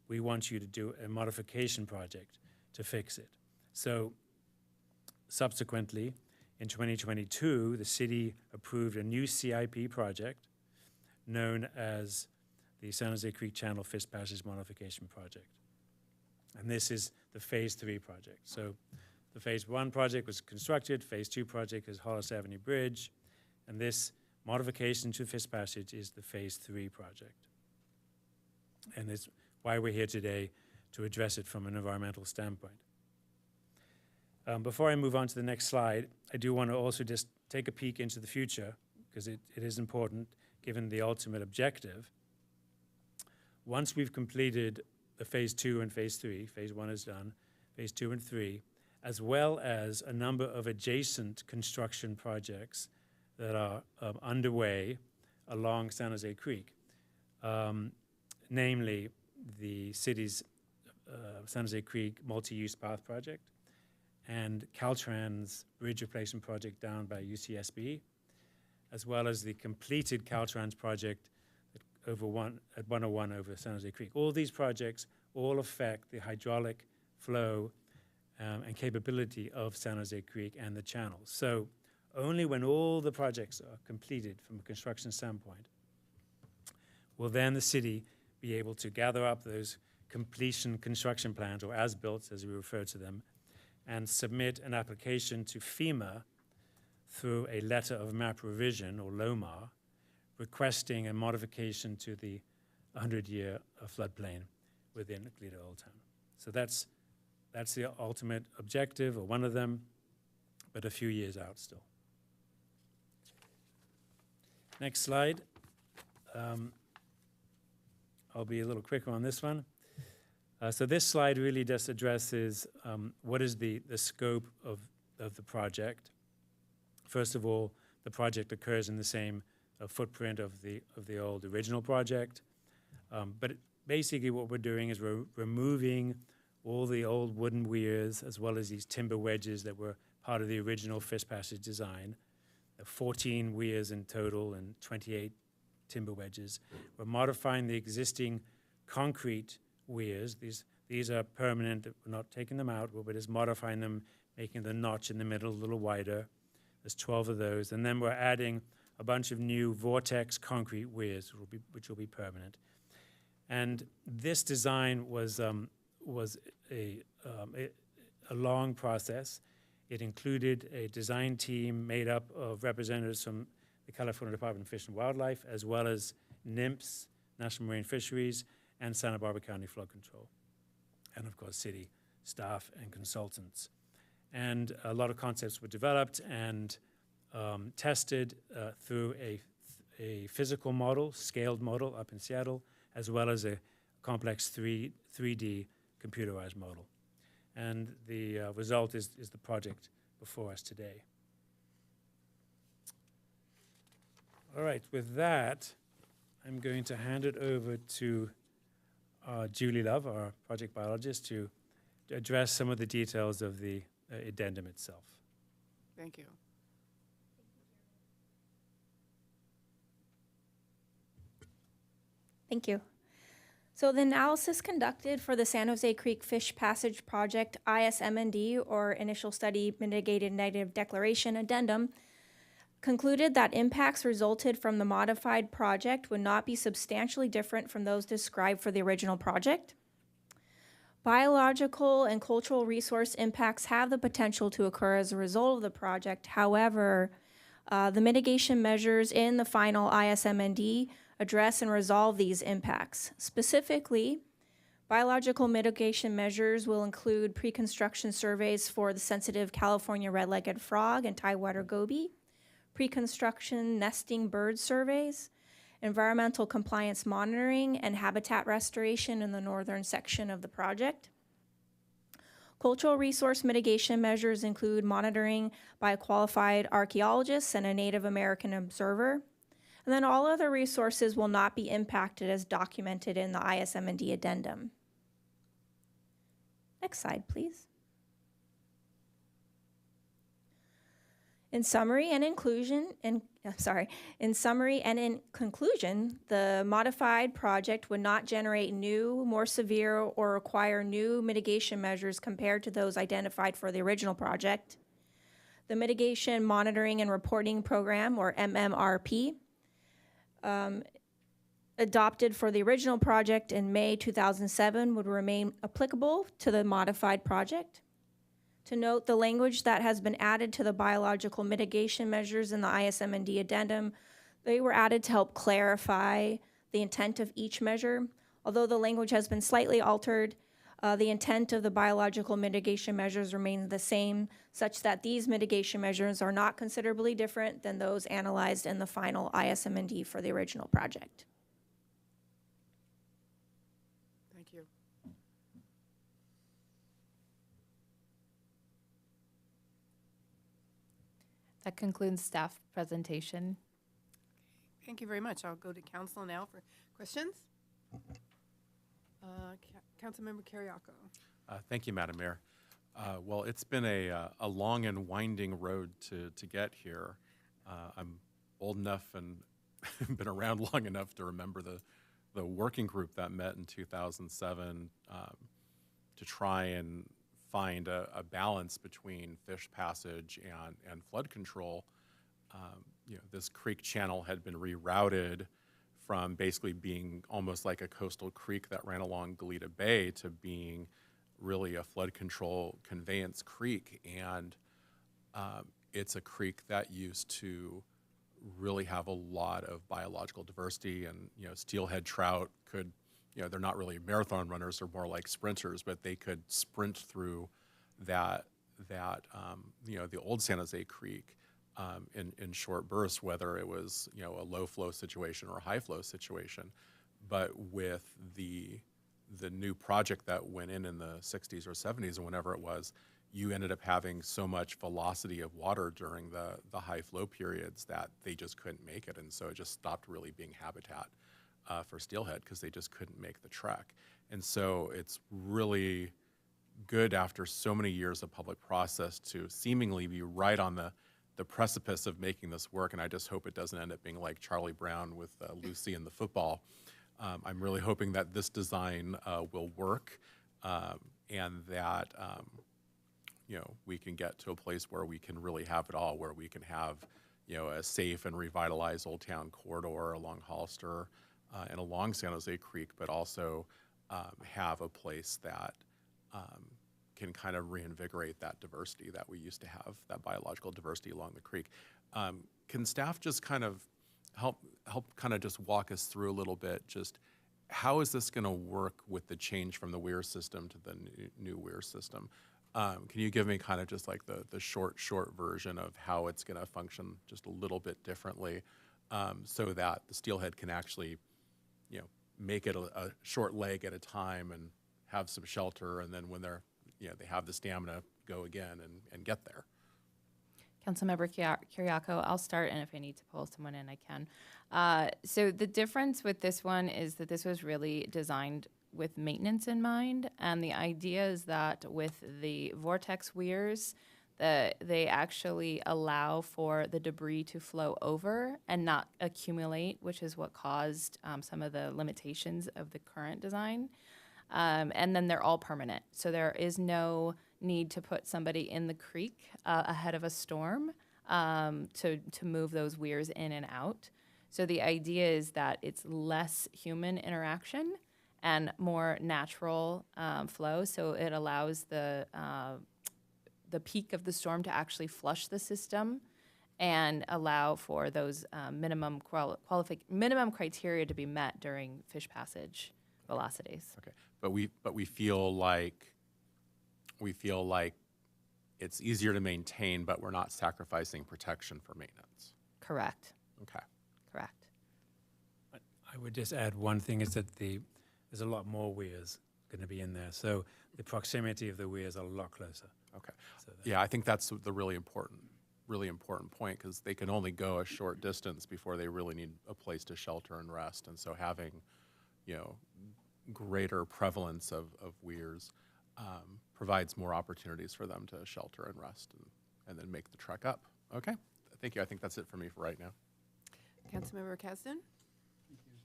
We want you to do a modification project to fix it. So subsequently, in 2022, the city approved a new CIP project known as the San Jose Creek Channel Fish Passage Modification Project. And this is the phase 3 project. So the phase 1 project was constructed, phase 2 project is Hollis Avenue Bridge, and this modification to Fish Passage is the phase 3 project. And it's why we're here today, to address it from an environmental standpoint. Before I move on to the next slide, I do want to also just take a peek into the future, because it is important given the ultimate objective. Once we've completed the phase 2 and phase 3, phase 1 is done, phase 2 and 3, as well as a number of adjacent construction projects that are underway along San Jose Creek, namely the city's San Jose Creek multi-use path project and Caltrans bridge replacement project down by UCSB, as well as the completed Caltrans project at 101 over San Jose Creek. All these projects all affect the hydraulic flow and capability of San Jose Creek and the channels. So only when all the projects are completed from a construction standpoint will then the city be able to gather up those completion construction plans, or as-built as we refer to them, and submit an application to FEMA through a letter of map revision, or LOMAR, requesting a modification to the 100-year floodplain within Goleta Old Town. So that's the ultimate objective, or one of them, but a few years out still. Next slide. I'll be a little quicker on this one. So this slide really just addresses what is the scope of the project. First of all, the project occurs in the same footprint of the old original project. But basically what we're doing is we're removing all the old wooden weirs as well as these timber wedges that were part of the original Fish Passage design. 14 weirs in total and 28 timber wedges. We're modifying the existing concrete weirs. These are permanent. We're not taking them out. We're just modifying them, making the notch in the middle a little wider. There's 12 of those. And then we're adding a bunch of new Vortex concrete weirs, which will be permanent. And this design was a long process. It included a design team made up of representatives from the California Department of Fish and Wildlife, as well as NMFS, National Marine Fisheries, and Santa Barbara County Flood Control, and of course city staff and consultants. And a lot of concepts were developed and tested through a physical model, scaled model up in Seattle, as well as a complex 3D computerized model. And the result is the project before us today. All right, with that, I'm going to hand it over to Julie Love, our project biologist, to address some of the details of the addendum itself. Thank you. Thank you. So the analysis conducted for the San Jose Creek Fish Passage Project ISMND, or Initial Study Mitigated Negative Declaration Addendum, concluded that impacts resulted from the modified project would not be substantially different from those described for the original project. Biological and cultural resource impacts have the potential to occur as a result of the project. However, the mitigation measures in the final ISMND address and resolve these impacts. Specifically, biological mitigation measures will include pre-construction surveys for the sensitive California red-legged frog and tidewater goby, pre-construction nesting bird surveys, environmental compliance monitoring, and habitat restoration in the northern section of the project. Cultural resource mitigation measures include monitoring by a qualified archaeologist and a Native American observer. And then all other resources will not be impacted as documented in the ISMND addendum. Next slide, please. In summary and in conclusion, the modified project would not generate new, more severe, or require new mitigation measures compared to those identified for the original project. The Mitigation Monitoring and Reporting Program, or MMRP, adopted for the original project in May 2007 would remain applicable to the modified project. To note, the language that has been added to the biological mitigation measures in the ISMND addendum, they were added to help clarify the intent of each measure. Although the language has been slightly altered, the intent of the biological mitigation measures remains the same, such that these mitigation measures are not considerably different than those analyzed in the final ISMND for the original project. Thank you. That concludes staff presentation. Thank you very much. I'll go to council now for questions. Councilmember Carriaco. Thank you, Madam Mayor. Well, it's been a long and winding road to get here. I'm old enough and been around long enough to remember the working group that met in 2007 to try and find a balance between fish passage and flood control. This creek channel had been rerouted from basically being almost like a coastal creek that ran along Goleta Bay to being really a flood control conveyance creek. And it's a creek that used to really have a lot of biological diversity, and steelhead trout could, they're not really marathon runners, they're more like sprinters, but they could sprint through the old San Jose Creek in short bursts, whether it was a low flow situation or a high flow situation. But with the new project that went in the 60s or 70s or whenever it was, you ended up having so much velocity of water during the high flow periods that they just couldn't make it. And so it just stopped really being habitat for steelhead because they just couldn't make the trek. And so it's really good after so many years of public process to seemingly be right on the precipice of making this work. And I just hope it doesn't end up being like Charlie Brown with Lucy and the football. I'm really hoping that this design will work and that we can get to a place where we can really have it all, where we can have a safe and revitalized Old Town corridor along Hollister and along San Jose Creek, but also have a place that can kind of reinvigorate that diversity that we used to have, that biological diversity along the creek. Can staff just kind of help kind of just walk us through a little bit, just how is this going to work with the change from the Weir system to the new Weir system? Can you give me kind of just like the short version of how it's going to function just a little bit differently so that the steelhead can actually, make it a short leg at a time and have some shelter, and then when they're, they have the stamina, go again and get there? Councilmember Kiriakou, I'll start, and if I need to pull someone in, I can. So the difference with this one is that this was really designed with maintenance in mind, and the idea is that with the vortex weirs, they actually allow for the debris to flow over and not accumulate, which is what caused some of the limitations of the current design. And then they're all permanent, so there is no need to put somebody in the creek ahead of a storm to move those weirs in and out. So the idea is that it's less human interaction and more natural flow. So it allows the peak of the storm to actually flush the system and allow for those minimum criteria to be met during fish passage velocities. Okay, but we feel like it's easier to maintain, but we're not sacrificing protection for maintenance. Correct. Okay. Correct. I would just add one thing is that there's a lot more weirs going to be in there. So the proximity of the weirs are a lot closer. Okay. So yeah, I think that's the really important point, because they can only go a short distance before they really need a place to shelter and rest. And so having, greater prevalence of weirs provides more opportunities for them to shelter and rest and then make the trek up. Okay. Thank you. I think that's it for me for right now. Councilmember Kasdan? Thank you.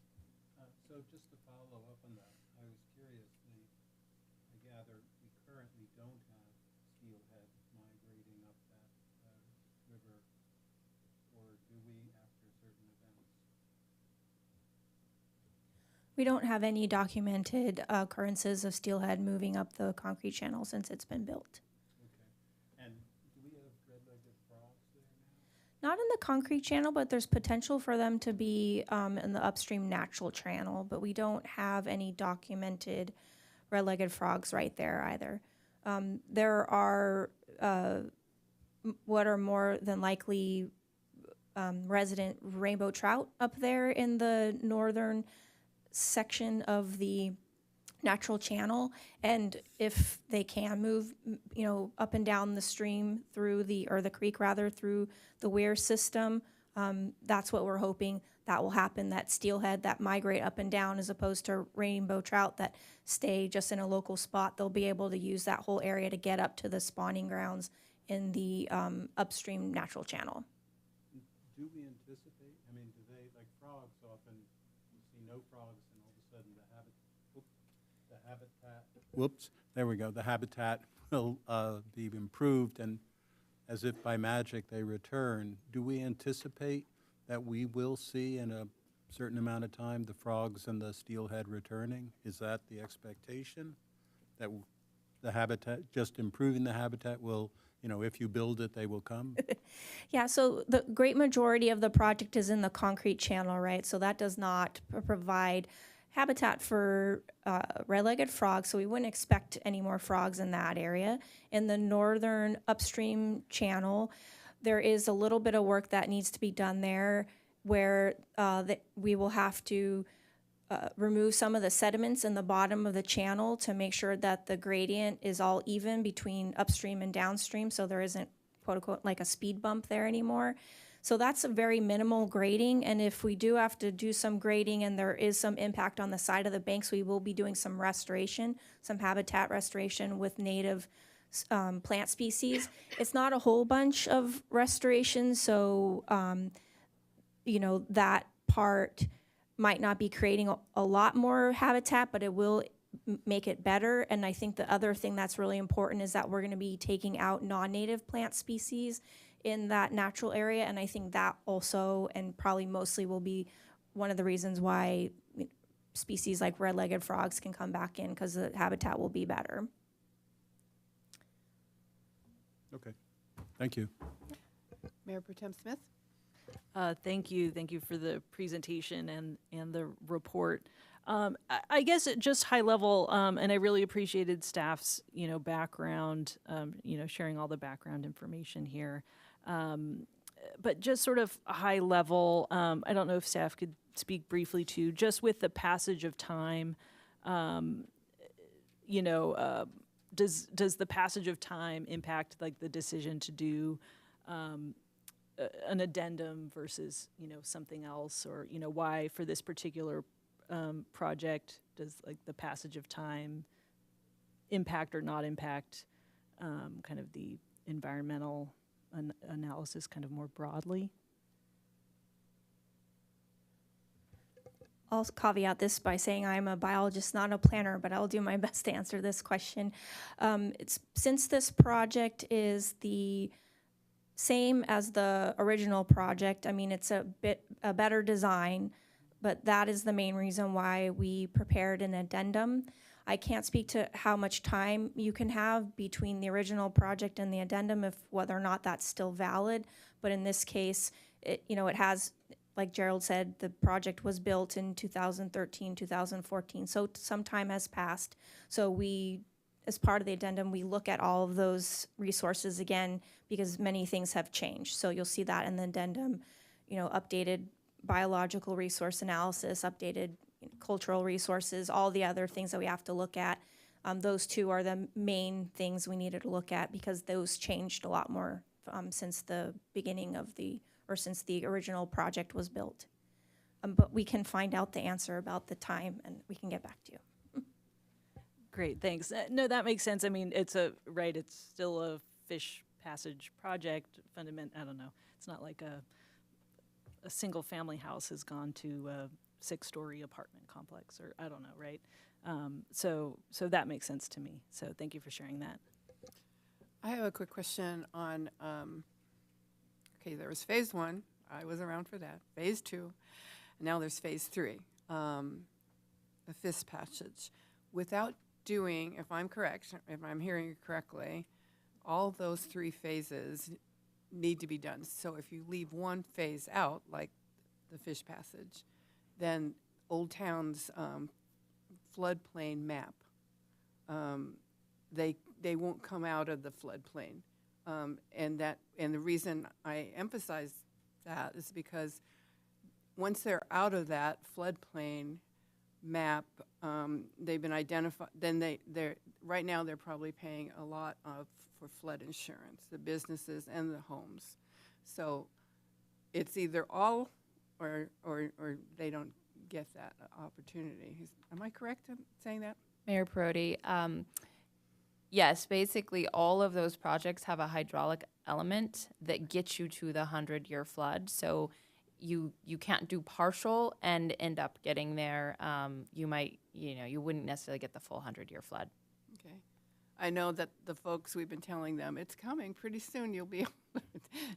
So just to follow up on that, I was curious, I gather we currently don't have steelhead migrating up that river, or do we after certain events? We don't have any documented occurrences of steelhead moving up the concrete channel since it's been built. Okay. And do we have red-legged frogs there now? Not in the concrete channel, but there's potential for them to be in the upstream natural channel, but we don't have any documented red-legged frogs right there either. There are what are more than likely resident rainbow trout up there in the northern section of the natural channel, and if they can move, up and down the stream through the creek rather, through the Weir system, that's what we're hoping that will happen. That steelhead that migrate up and down, as opposed to rainbow trout that stay just in a local spot, they'll be able to use that whole area to get up to the spawning grounds in the upstream natural channel. Do we anticipate, do they, like frogs often, you see no frogs and all of a sudden the habitat will be improved, and as if by magic they return. Do we anticipate that we will see in a certain amount of time the frogs and the steelhead returning? Is that the expectation? That the habitat, just improving the habitat will, if you build it, they will come? Yeah, so the great majority of the project is in the concrete channel, right? So that does not provide habitat for red-legged frogs, so we wouldn't expect any more frogs in that area. In the northern upstream channel, there is a little bit of work that needs to be done there, where we will have to remove some of the sediments in the bottom of the channel to make sure that the gradient is all even between upstream and downstream, so there isn't, quote unquote, like a speed bump there anymore. So that's a very minimal grading, and if we do have to do some grading and there is some impact on the side of the banks, we will be doing some restoration, some habitat restoration with native plant species. It's not a whole bunch of restoration, so that part might not be creating a lot more habitat, but it will make it better. And I think the other thing that's really important is that we're going to be taking out non-native plant species in that natural area, and I think that also, and probably mostly, will be one of the reasons why species like red-legged frogs can come back in, because the habitat will be better. Okay, thank you. Mayor Pro Tem Smith? Thank you for the presentation and the report. I guess just high level, and I really appreciated staff's background, sharing all the background information here. But just sort of high level, I don't know if staff could speak briefly to just with the passage of time. Does the passage of time impact like the decision to do an addendum versus something else, or why for this particular project does like the passage of time impact or not impact kind of the environmental analysis kind of more broadly? I'll caveat this by saying I'm a biologist, not a planner, but I'll do my best to answer this question. Since this project is the same as the original project, I mean, it's a better design, but that is the main reason why we prepared an addendum. I can't speak to how much time you can have between the original project and the addendum, if whether or not that's still valid. But in this case, it has, like Gerald said, the project was built in 2013, 2014, so some time has passed. So we, as part of the addendum, we look at all of those resources again, because many things have changed. So you'll see that in the addendum, updated biological resource analysis, updated cultural resources, all the other things that we have to look at. Those two are the main things we needed to look at, because those changed a lot more since the beginning of since the original project was built. But we can find out the answer about the time, and we can get back to you. Great, thanks. No, that makes sense. I mean, it's still a fish passage project. I don't know. It's not like a single family house has gone to a 6-story apartment complex, or I don't know, right? So that makes sense to me. So thank you for sharing that. I have a quick question on, okay, there was phase 1. I was around for that. Phase 2. And now there's phase 3, the fish passage. Without doing, if I'm correct, if I'm hearing you correctly, all those 3 phases need to be done. So if you leave one phase out, like the fish passage, then Old Town's floodplain map, they won't come out of the floodplain. And the reason I emphasize that is because once they're out of that floodplain map, they've been identified, then right now they're probably paying a lot for flood insurance, the businesses and the homes. So it's either all or they don't get that opportunity. Am I correct in saying that? Mayor Perotti, yes, basically all of those projects have a hydraulic element that gets you to the 100-year flood. So you can't do partial and end up getting there. You might, you wouldn't necessarily get the full 100-year flood. Okay. I know that the folks, we've been telling them it's coming pretty soon. You'll be able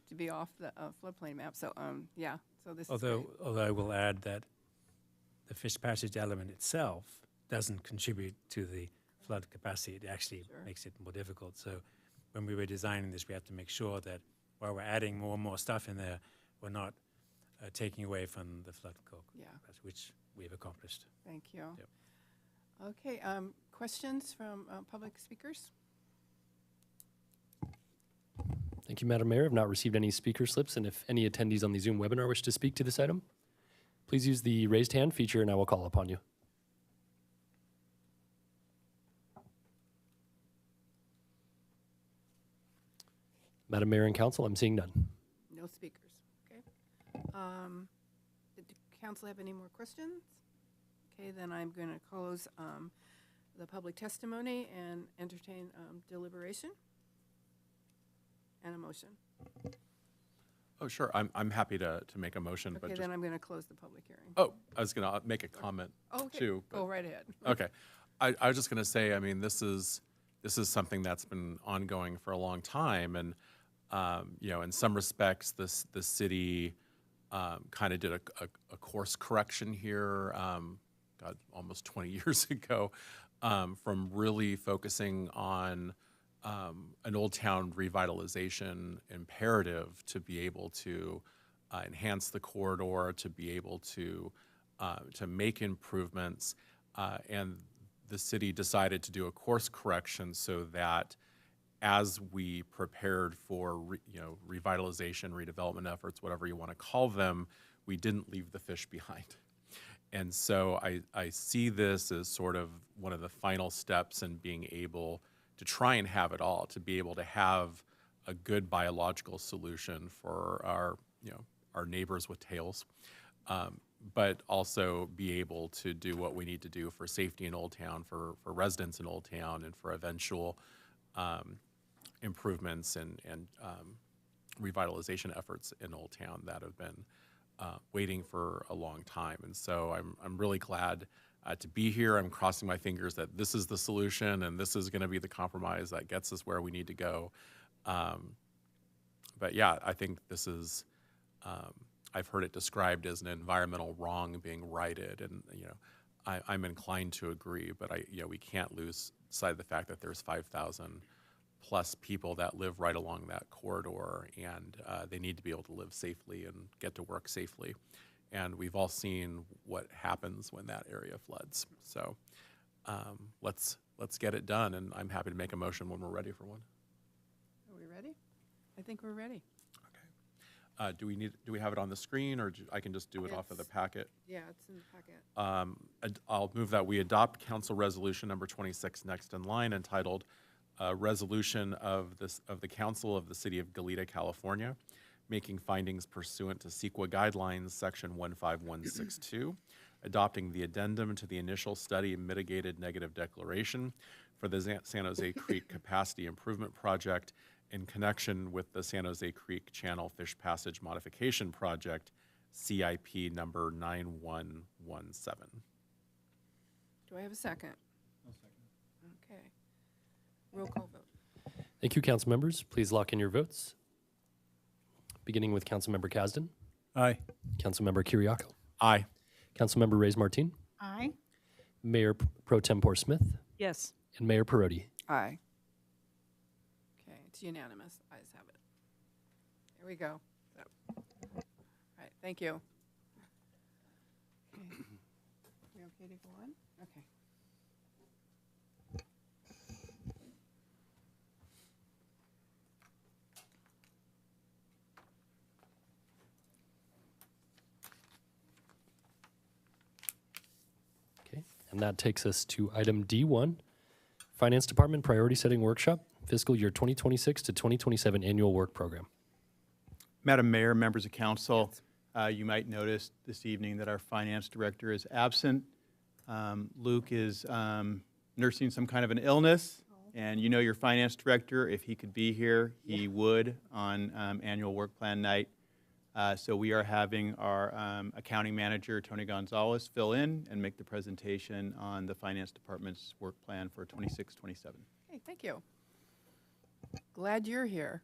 to be off the floodplain map. So yeah. So this. Although I will add that the fish passage element itself doesn't contribute to the flood capacity. It actually makes it more difficult. So when we were designing this, we had to make sure that while we're adding more and more stuff in there, we're not taking away from the flood capacity, which we've accomplished. Thank you. Yep. Okay. Questions from public speakers? Thank you, Madam Mayor. I've not received any speaker slips, and if any attendees on the Zoom webinar wish to speak to this item, Please use the raised hand feature and I will call upon you. Madam Mayor and Council, I'm seeing none. No speakers, okay. Did the council have any more questions? Okay, then I'm going to close the public testimony and entertain deliberation and a motion. Oh, sure. I'm happy to make a motion, but Okay, just, then I'm going to close the public hearing. oh, I was going to make a comment Okay, too. but- go right ahead. Okay. I was just going to say, I mean, this is something that's been ongoing for a long time. And, you know, in some respects, the city kind of did a course correction here, God, almost 20 years ago, from really focusing on an Old Town revitalization imperative to be able to enhance the corridor, to be able to make improvements. And the city decided to do a course correction so that as we prepared for revitalization, redevelopment efforts, whatever you want to call them, we didn't leave the fish behind. And so I see this as sort of one of the final steps in being able to try and have it all, to be able to have a good biological solution for our neighbors with tails, but also be able to do what we need to do for safety in Old Town, for residents in Old Town, and for eventual improvements and revitalization efforts in Old Town that have been waiting for a long time. And so I'm really glad to be here. I'm crossing my fingers that this is the solution and this is going to be the compromise that gets us where we need to go. But yeah, I think this is, I've heard it described as an environmental wrong being righted, and I'm inclined to agree. But we can't lose sight of the fact that there's 5,000 plus people that live right along that corridor, and they need to be able to live safely and get to work safely. And we've all seen what happens when that area floods. So let's get it done, and I'm happy to make a motion when we're ready for one. Are we ready? I think we're ready. Do we have it on the screen, or I can just do it off of the packet? Yeah, it's in the packet. I'll move that we adopt Council Resolution number 26 next in line, entitled Resolution of the Council of the City of Goleta, California, making findings pursuant to CEQA Guidelines, Section 15162, adopting the addendum to the initial study mitigated negative declaration for the San Jose Creek Capacity Improvement Project in connection with the San Jose Creek Channel Fish Passage Modification Project, CIP number 9117. Do I have a second? No second. Okay. Roll call vote. Thank you, council members. Please lock in your votes. Beginning with Councilmember Kasdan. Aye. Councilmember Kiriakou. Aye. Councilmember Reyes Martin. Aye. Mayor Pro Tempore Smith. Yes. And Mayor Perotti. Aye. Okay, it's unanimous. Ayes have it. Here we go. All right, thank you. Okay. We okay to go on? Okay. Okay, and that takes us to item D1, Finance Department Priority Setting Workshop, Fiscal Year 2026 to 2027 Annual Work Program. Madam Mayor, members of council, you might notice this evening that our finance director is absent. Luke is nursing some kind of an illness, and you know your finance director, if he could be here, he would on annual work plan night. So we are having our accounting manager, Tony Gonzalez, fill in and make the presentation on the finance department's work plan for 26-27. Hey, thank you. Glad you're here.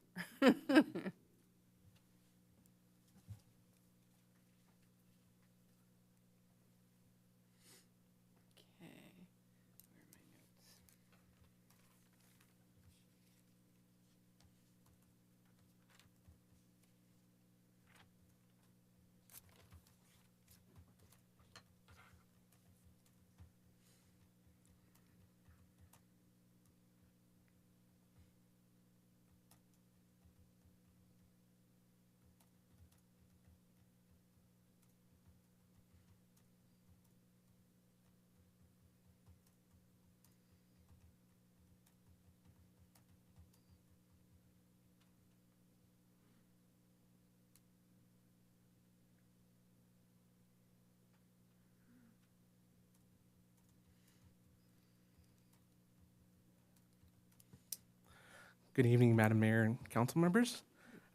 Good evening, Madam Mayor and council members.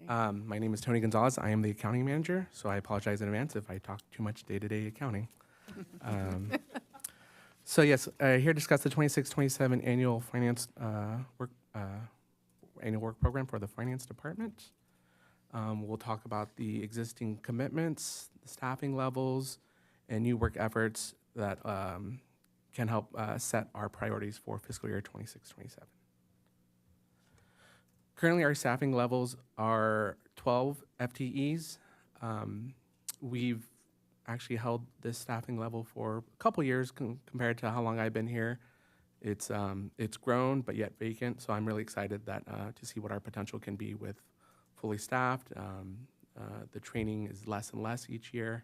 My name is Tony Gonzalez. I am the accounting manager, so I apologize in advance if I talk too much day-to-day accounting. So yes, here to discuss the 26-27 annual finance annual work program for the finance department. We'll talk about the existing commitments, the staffing levels, and new work efforts that can help set our priorities for fiscal year 26-27. Currently, our staffing levels are 12 FTEs. We've actually held this staffing level for a couple years compared to how long I've been here. It's grown, but yet vacant, so I'm really excited that to see what our potential can be with fully staffed. The training is less and less each year,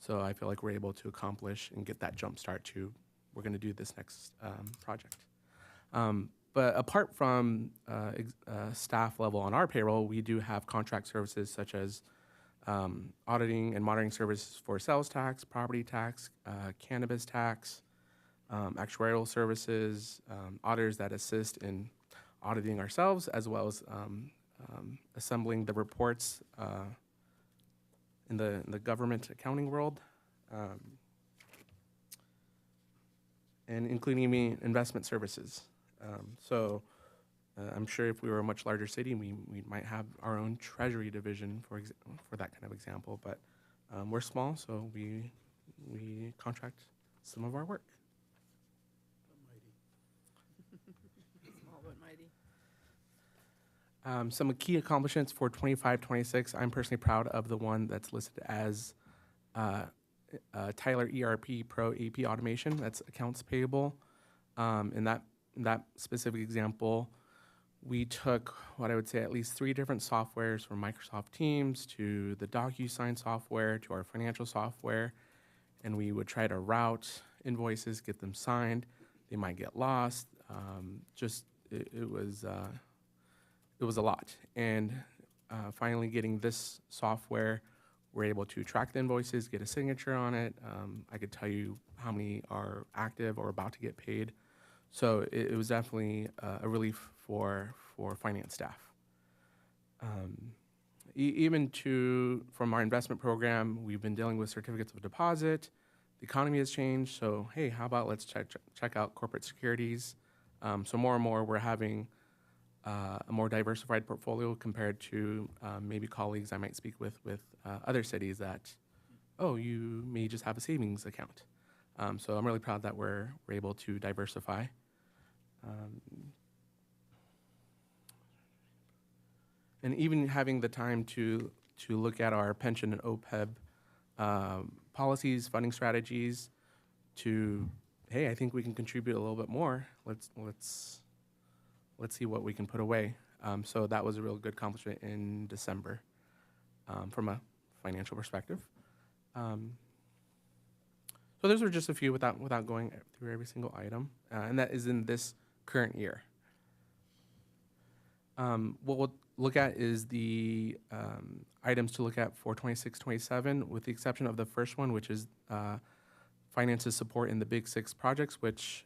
so I feel like we're able to accomplish and get that jump start to we're going to do this next project. But apart from staff level on our payroll, we do have contract services such as auditing and monitoring services for sales tax, property tax, cannabis tax, actuarial services, auditors that assist in auditing ourselves, as well as assembling the reports in the government accounting world, and including investment services. So I'm sure if we were a much larger city, we might have our own treasury division for that kind of example. But we're small, so we contract some of our work. Small but mighty. Some key accomplishments for 25-26. I'm personally proud of the one that's listed as Tyler ERP Pro AP Automation. That's accounts payable. In that specific example, we took what I would say at least 3 different softwares from Microsoft Teams to the DocuSign software to our financial software, and we would try to route invoices, get them signed. They might get lost. It was a lot. And finally getting this software, we're able to track the invoices, get a signature on it. I could tell you how many are active or about to get paid. So it was definitely a relief for finance staff. Even from our investment program, we've been dealing with certificates of deposit. The economy has changed, so hey, how about let's check out corporate securities. So more and more we're having a more diversified portfolio compared to maybe colleagues I might speak with other cities that, oh, you may just have a savings account. So I'm really proud that we're able to diversify. And even having the time to look at our pension and OPEB policies, funding strategies, to, hey, I think we can contribute a little bit more. Let's see what we can put away. So that was a real good accomplishment in December from a financial perspective. So those are just a few without going through every single item, and that is in this current year. What we'll look at is the items to look at for 26-27, with the exception of the first one, which is finances support in the Big 6 projects, which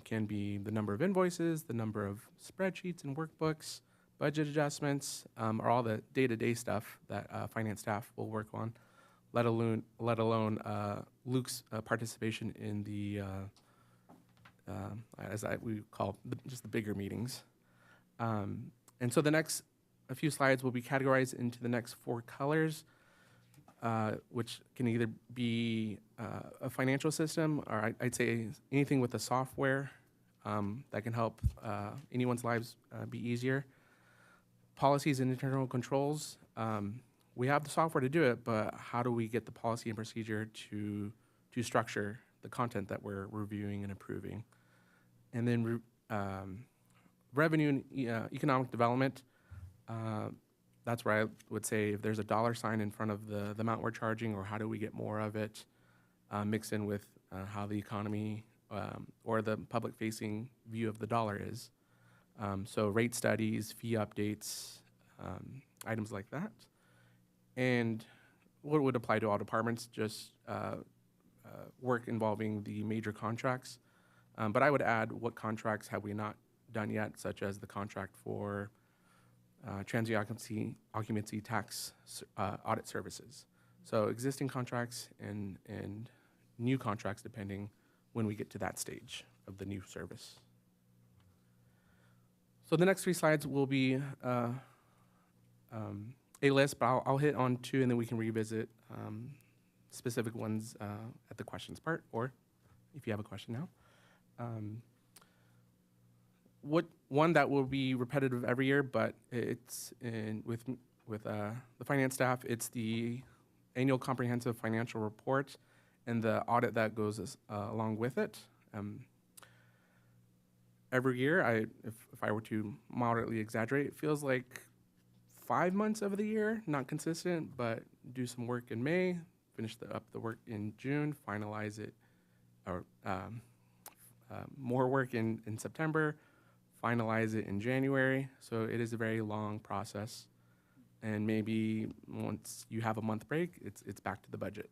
can be the number of invoices, the number of spreadsheets and workbooks, budget adjustments, or all the day-to-day stuff that finance staff will work on, let alone Luke's participation in the, as we call just the bigger meetings. And so the next few slides will be categorized into the next 4 colors, which can either be a financial system, or I'd say anything with the software that can help anyone's lives be easier. Policies and internal controls. We have the software to do it, but how do we get the policy and procedure to structure the content that we're reviewing and approving? And then revenue and economic development. That's where I would say if there's a dollar sign in front of the amount we're charging, or how do we get more of it, mixed in with how the economy or the public-facing view of the dollar is. So rate studies, fee updates, items like that. And what would apply to all departments, just work involving the major contracts. But I would add, what contracts have we not done yet, such as the contract for transient occupancy tax audit services. So existing contracts and new contracts depending when we get to that stage of the new service. So the next 3 slides will be a list, but I'll hit on 2 and then we can revisit specific ones at the questions part, or if you have a question now. One that will be repetitive every year, but it's with the finance staff, it's the annual comprehensive financial report and the audit that goes along with it. Every year, if I were to moderately exaggerate, it feels like 5 months of the year, not consistent, but do some work in May, finish up the work in June, finalize it, or more work in September, finalize it in January. So it is a very long process. And maybe once you have a month break, it's back to the budget.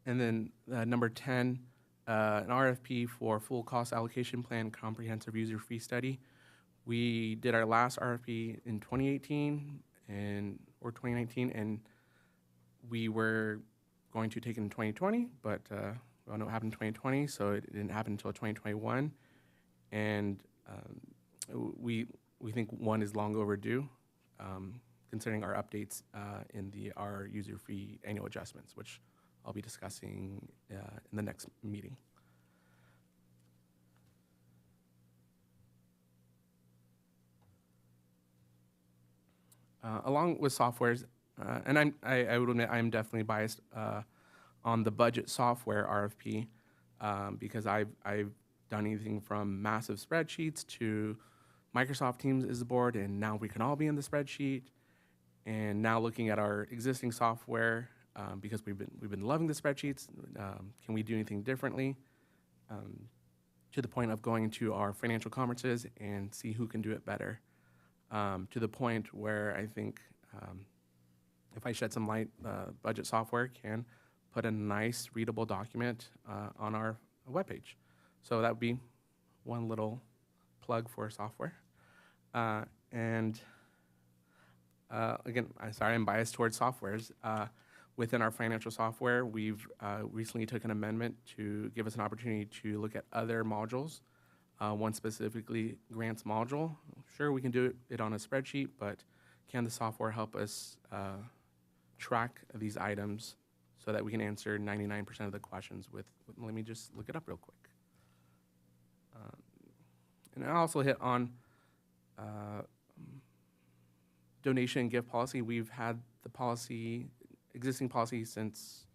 And then number 10, an RFP for full cost allocation plan comprehensive user fee study. We did our last RFP in 2018 or 2019, and we were going to take it in 2020, but we all know what happened in 2020, so it didn't happen until 2021. And we think one is long overdue, considering our updates in our user fee annual adjustments, which I'll be discussing in the next meeting. Along with softwares, and I would admit I'm definitely biased on the budget software RFP because I've done anything from massive spreadsheets to Microsoft Teams is the board, and now we can all be in the spreadsheet. And now looking at our existing software, because we've been loving the spreadsheets, can we do anything differently? To the point of going to our financial conferences and see who can do it better. To the point where I think if I shed some light, budget software can put a nice readable document on our webpage. So that would be one little plug for software. Again, I'm biased towards softwares. Within our financial software, we've recently took an amendment to give us an opportunity to look at other modules. One specifically grants module. Sure, we can do it on a spreadsheet, but can the software help us track these items so that we can answer 99% of the questions with, let me just look it up real quick. And I also hit on donation and gift policy. We've had the existing policy since,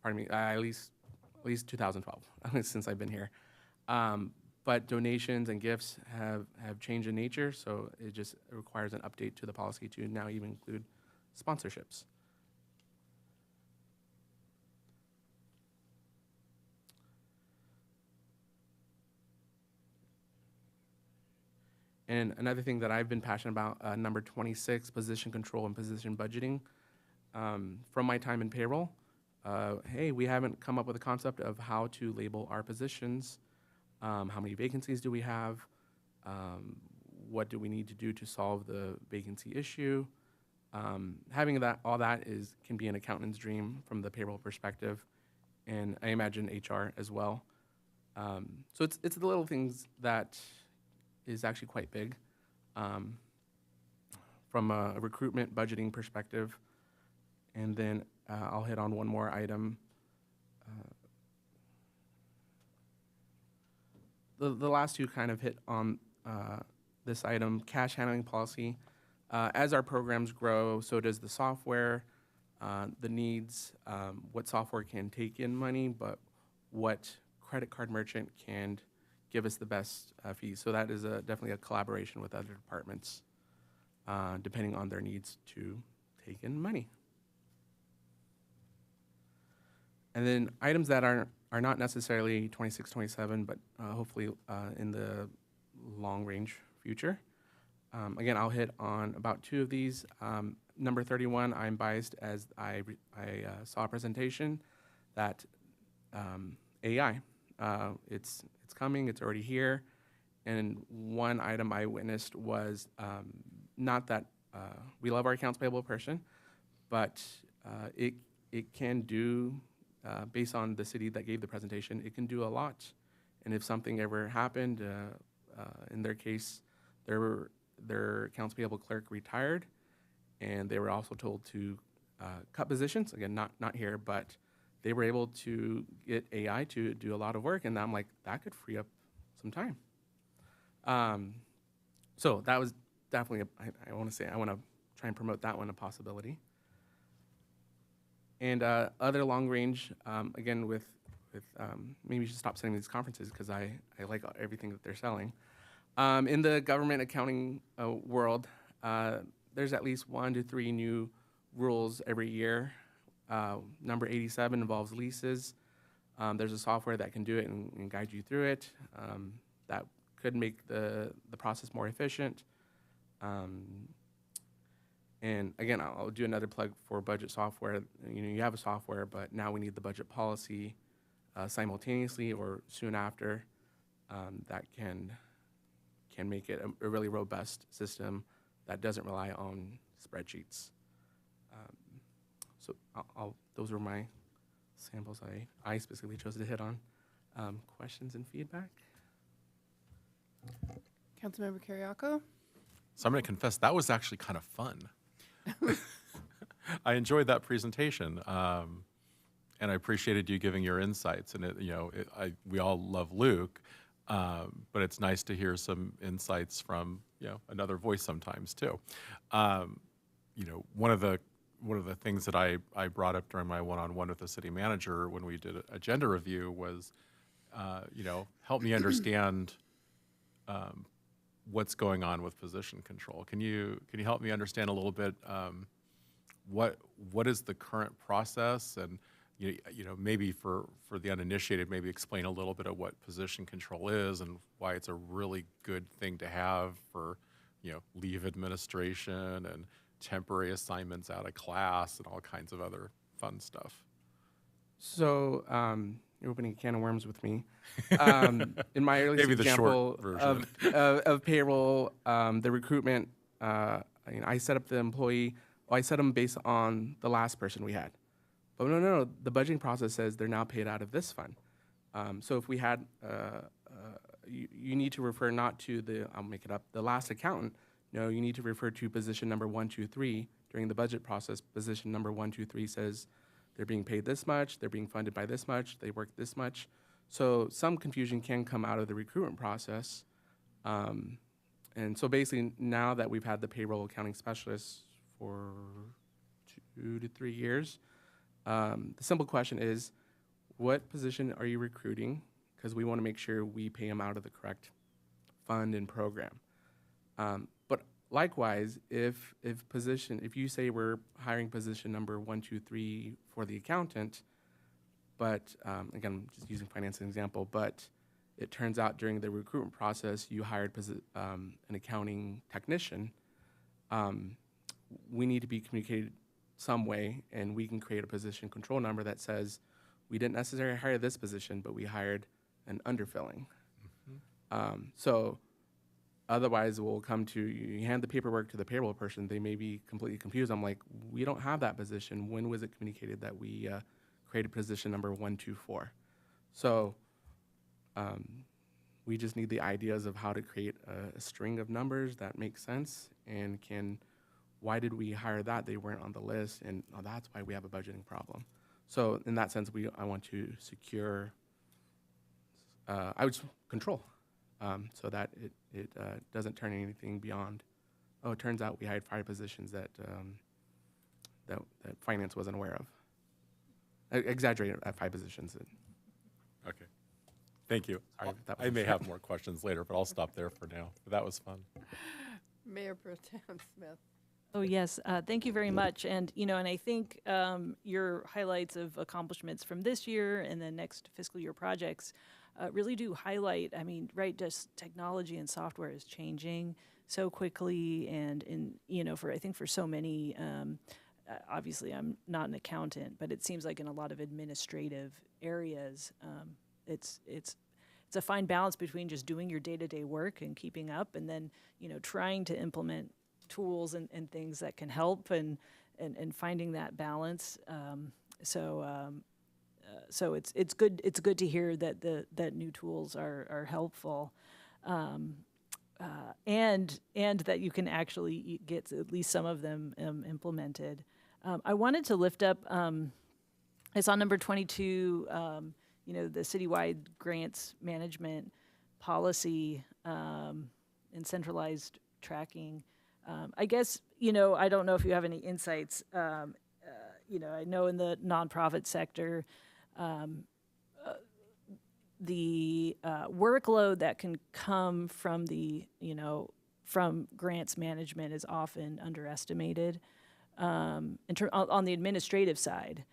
at least 2012, since I've been here. But donations and gifts have changed in nature, so it just requires an update to the policy to now even include sponsorships. And another thing that I've been passionate about, number 26, position control and position budgeting. From my time in payroll, hey, we haven't come up with a concept of how to label our positions. How many vacancies do we have? What do we need to do to solve the vacancy issue? Having all that can be an accountant's dream from the payroll perspective, and I imagine HR as well. So it's the little things that is actually quite big from a recruitment budgeting perspective. And then I'll hit on one more item. The last two kind of hit on this item, cash handling policy. As our programs grow, so does the software, the needs, what software can take in money, but what credit card merchant can give us the best fees. So that is definitely a collaboration with other departments, depending on their needs to take in money. And then items that are not necessarily 26, 27, but hopefully in the long range future. Again, I'll hit on about 2 of these. Number 31, I'm biased as I saw a presentation that AI It's coming. It's already here. And one item I witnessed was not that we love our accounts payable person, but it can do, based on the city that gave the presentation, it can do a lot. And if something ever happened, in their case, their accounts payable clerk retired, and they were also told to cut positions. Again, not here, but they were able to get AI to do a lot of work, and I'm like, that could free up some time. So that was definitely, I want to try and promote that one, a possibility. And other long range, again, with maybe you should stop sending these conferences because I like everything that they're selling. In the government accounting world, there's at least 1 to 3 new rules every year. Number 87 involves leases. There's a software that can do it and guide you through it. That could make the process more efficient. And again, I'll do another plug for budget software. You have a software, but now we need the budget policy simultaneously or soon after. That can make it a really robust system that doesn't rely on spreadsheets. So those were my samples I specifically chose to hit on. Questions and feedback? Councilmember Carriaco? So I'm going to confess, that was actually kind of fun. I enjoyed that presentation, and I appreciated you giving your insights. And we all love Luke, but it's nice to hear some insights from another voice sometimes too. One of the things that I brought up during my one-on-one with the city manager when we did agenda review was, help me understand what's going on with position control. Can you help me understand a little bit what is the current process, and maybe for the uninitiated, maybe explain a little bit of what position control is and why it's a really good thing to have for leave administration and temporary assignments out of class and all kinds of other fun stuff. So you're opening a can of worms with me. In my earliest Maybe the example short version. of payroll, the recruitment, I set up the employee. Well, I set them based on the last person we had. But no, the budgeting process says they're now paid out of this fund. So if we had, you need to refer not to I'll make it up, the last accountant. No, you need to refer to position number 1, 2, 3 during the budget process. Position number 1, 2, 3 says they're being paid this much, they're being funded by this much, they work this much. So some confusion can come out of the recruitment process. And so basically now that we've had the payroll accounting specialists for 2 to 3 years, the simple question is, what position are you recruiting? Because we want to make sure we pay them out of the correct fund and program. But likewise, if you say we're hiring position number 1, 2, 3 for the accountant, but again, I'm just using finance as an example, but it turns out during the recruitment process you hired an accounting technician, we need to be communicated some way, and we can create a position control number that says we didn't necessarily hire this position, but we hired an underfilling. So otherwise, we'll come to, you hand the paperwork to the payroll person, they may be completely confused. I'm like, we don't have that position. When was it communicated that we created position number 1, 2, 4? So we just need the ideas of how to create a string of numbers that make sense and why did we hire that? They weren't on the list, and that's why we have a budgeting problem. So in that sense, I want to secure, control, so that it doesn't turn anything beyond, oh, it turns out we hired 5 positions that finance wasn't aware of. Exaggerated at 5 positions. Okay. Thank you. I may have more questions later, but I'll stop there for now. But that was fun. Mayor Pro Tem Smith. Oh, yes. Thank you very much. And, and I think your highlights of accomplishments from this year and the next fiscal year projects really do highlight, just technology and software is changing so quickly. And I think for so many, obviously I'm not an accountant, but it seems like in a lot of administrative areas, it's a fine balance between just doing your day-to-day work and keeping up, and then, you know, trying to implement tools and things that can help, and finding that balance. So it's good to hear that that new tools are helpful, and that you can actually get at least some of them implemented. I wanted to lift up, it's on number 22, you know, the citywide grants management policy and centralized tracking. I guess, you know, I don't know if you have any insights. You know, I know in the nonprofit sector, the workload that can come from the, you know, from grants management is often underestimated. On the administrative side,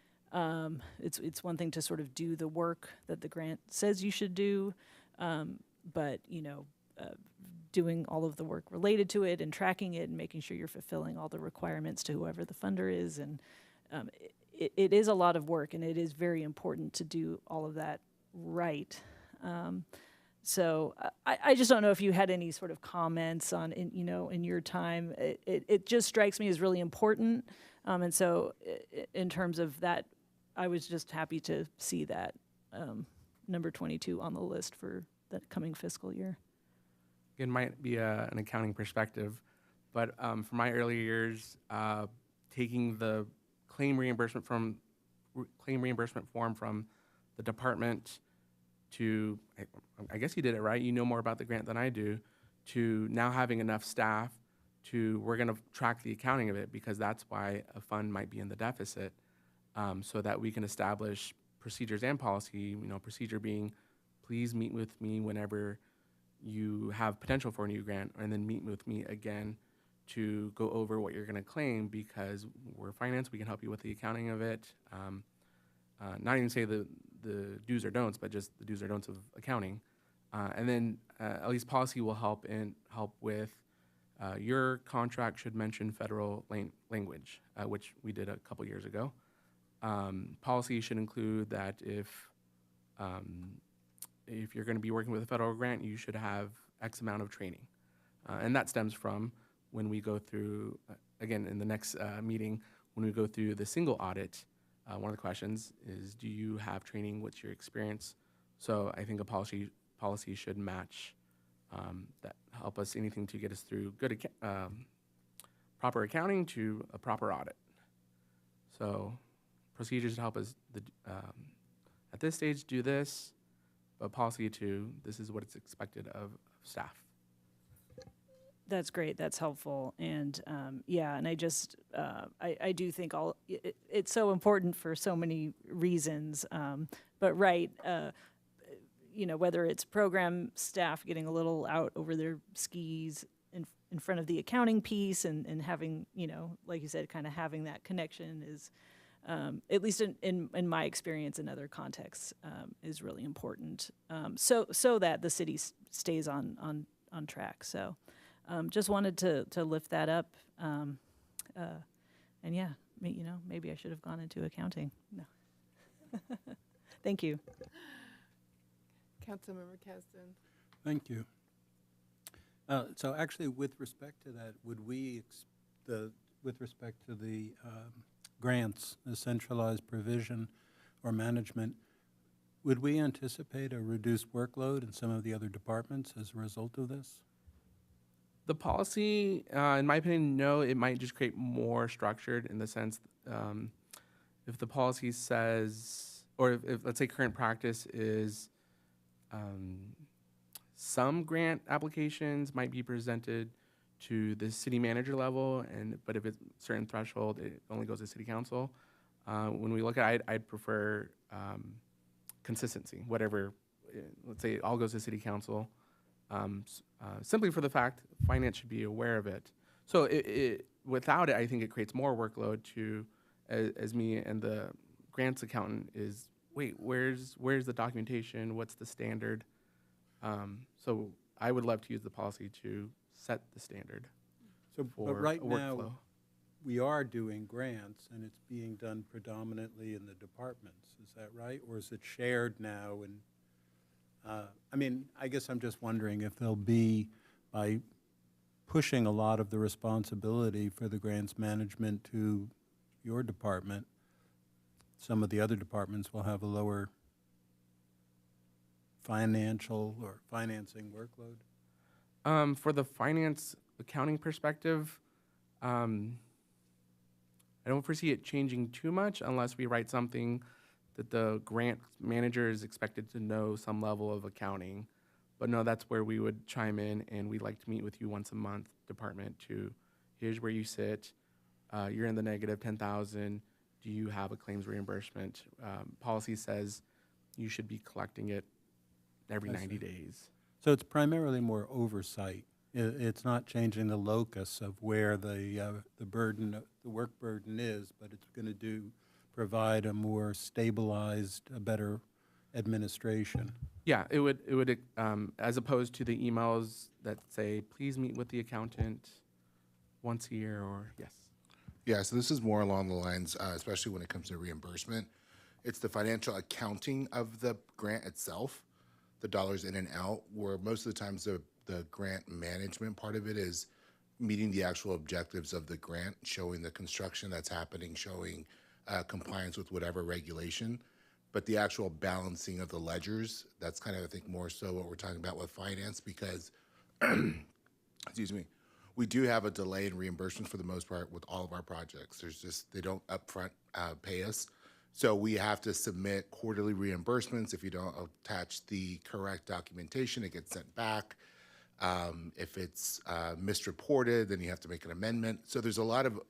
it's one thing to sort of do the work that the grant says you should do, but, you know, doing all of the work related to it and tracking it and making sure you're fulfilling all the requirements to whoever the funder is. And it is a lot of work, and it is very important to do all of that right. So I just don't know if you had any sort of comments on, you know, in your time. It just strikes me as really important. And so in terms of that, I was just happy to see that number 22 on the list for the coming fiscal year. It might be an accounting perspective, but from my early years, taking the claim reimbursement form from the department to, I guess you did it right, you know more about the grant than I do, to now having enough staff to, we're gonna track the accounting of it, because that's why a fund might be in the deficit, so that we can establish procedures and policy, you know, procedure being, please meet with me whenever you have potential for a new grant, and then meet with me again to go over what you're gonna claim, because we're finance, we can help you with the accounting of it. Not even say the do's or don'ts, but just the do's or don'ts of accounting. And then at least policy will help with your contract should mention federal language, which we did a couple years ago. Policy should include that if you're going to be working with a federal grant, you should have X amount of training. And that stems from when we go through, again, in the next meeting, when we go through the single audit, one of the questions is, do you have training? What's your experience? So I think a policy should match that, help us anything to get us through good proper accounting to a proper audit. So procedures to help us at this stage do this, but policy to this is what it's expected of staff. That's great. That's helpful. And yeah, and I just, I do think it's so important for so many reasons. But right, you know, whether it's program staff getting a little out over their skis in front of the accounting piece, and having, you know, like you said, kind of having that connection is, at least in my experience in other contexts, is really important. So that the city stays on track. So. Just wanted to lift that up, and yeah, you know, maybe I should have gone into accounting. No, thank you. Councilmember Caston. Thank you. So actually, with respect to that, would we, with respect to the grants, the centralized provision or management, would we anticipate a reduced workload in some of the other departments as a result of this? The policy, in my opinion, no, it might just create more structured in the sense, if the policy says, or if let's say current practice is some grant applications might be presented to the city manager level, but if it's a certain threshold, it only goes to city council. When we look at it, I'd prefer consistency, whatever, let's say it all goes to city council. Simply for the fact finance should be aware of it. So without it, I think it creates more workload to, as me and the grants accountant is, wait, where's the documentation? What's the standard? So I would love to use the policy to set the standard. So, for but right a workflow. now, we are doing grants, and it's being done predominantly in the departments. Is that right, or is it shared now? And I mean, I guess I'm just wondering if there'll be, by pushing a lot of the responsibility for the grants management to your department, some of the other departments will have a lower financial or financing workload? For the finance accounting perspective, I don't foresee it changing too much unless we write something that the grant manager is expected to know some level of accounting. But no, that's where we would chime in, and we'd like to meet with you once a month, department, to here's where you sit. You're in the negative 10,000. Do you have a claims reimbursement? Policy says you should be collecting it every I 90 see. days. So it's primarily more oversight. It's not changing the locus of where the burden, the work burden is, but it's going to provide a more stabilized, a better administration. Yeah, it would, as opposed to the emails that say, please meet with the accountant once a year, or yes. Yeah, so this is more along the lines, especially when it comes to reimbursement. It's the financial accounting of the grant itself, the dollars in and out, where most of the times the grant management part of it is meeting the actual objectives of the grant, showing the construction that's happening, showing compliance with whatever regulation. But the actual balancing of the ledgers, that's kind of, I think, more so what we're talking about with finance, because, excuse me, we do have a delay in reimbursement for the most part with all of our projects. They don't upfront pay us. So we have to submit quarterly reimbursements. If you don't attach the correct documentation, it gets sent back. If it's misreported, then you have to make an amendment. So there's a lot of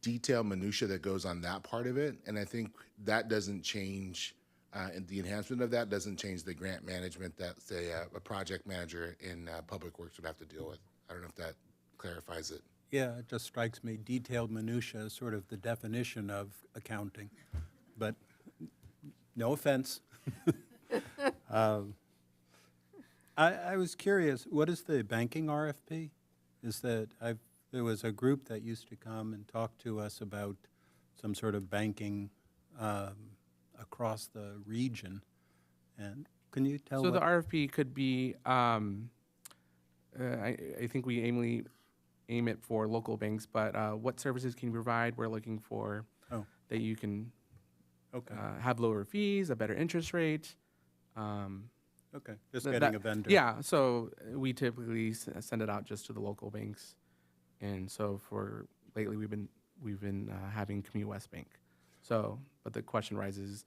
detail minutia that goes on that part of it. And I think that doesn't change, and the enhancement of that doesn't change the grant management that, say, a project manager in Public Works would have to deal with. I don't know if that clarifies it. Yeah, it just strikes me, detailed minutia is sort of the definition of accounting. But no offense. I was curious, what is the banking RFP? There was a group that used to come and talk to us about some sort of banking across the region. And can you tell? So the RFP could be, I think we aim it for local banks, but what services can you provide? We're looking for that you can have lower fees, a better interest rate. Okay, just getting a vendor. Yeah, so we typically send it out just to the local banks. And so for lately, we've been having Community West Bank. So, but the question rises,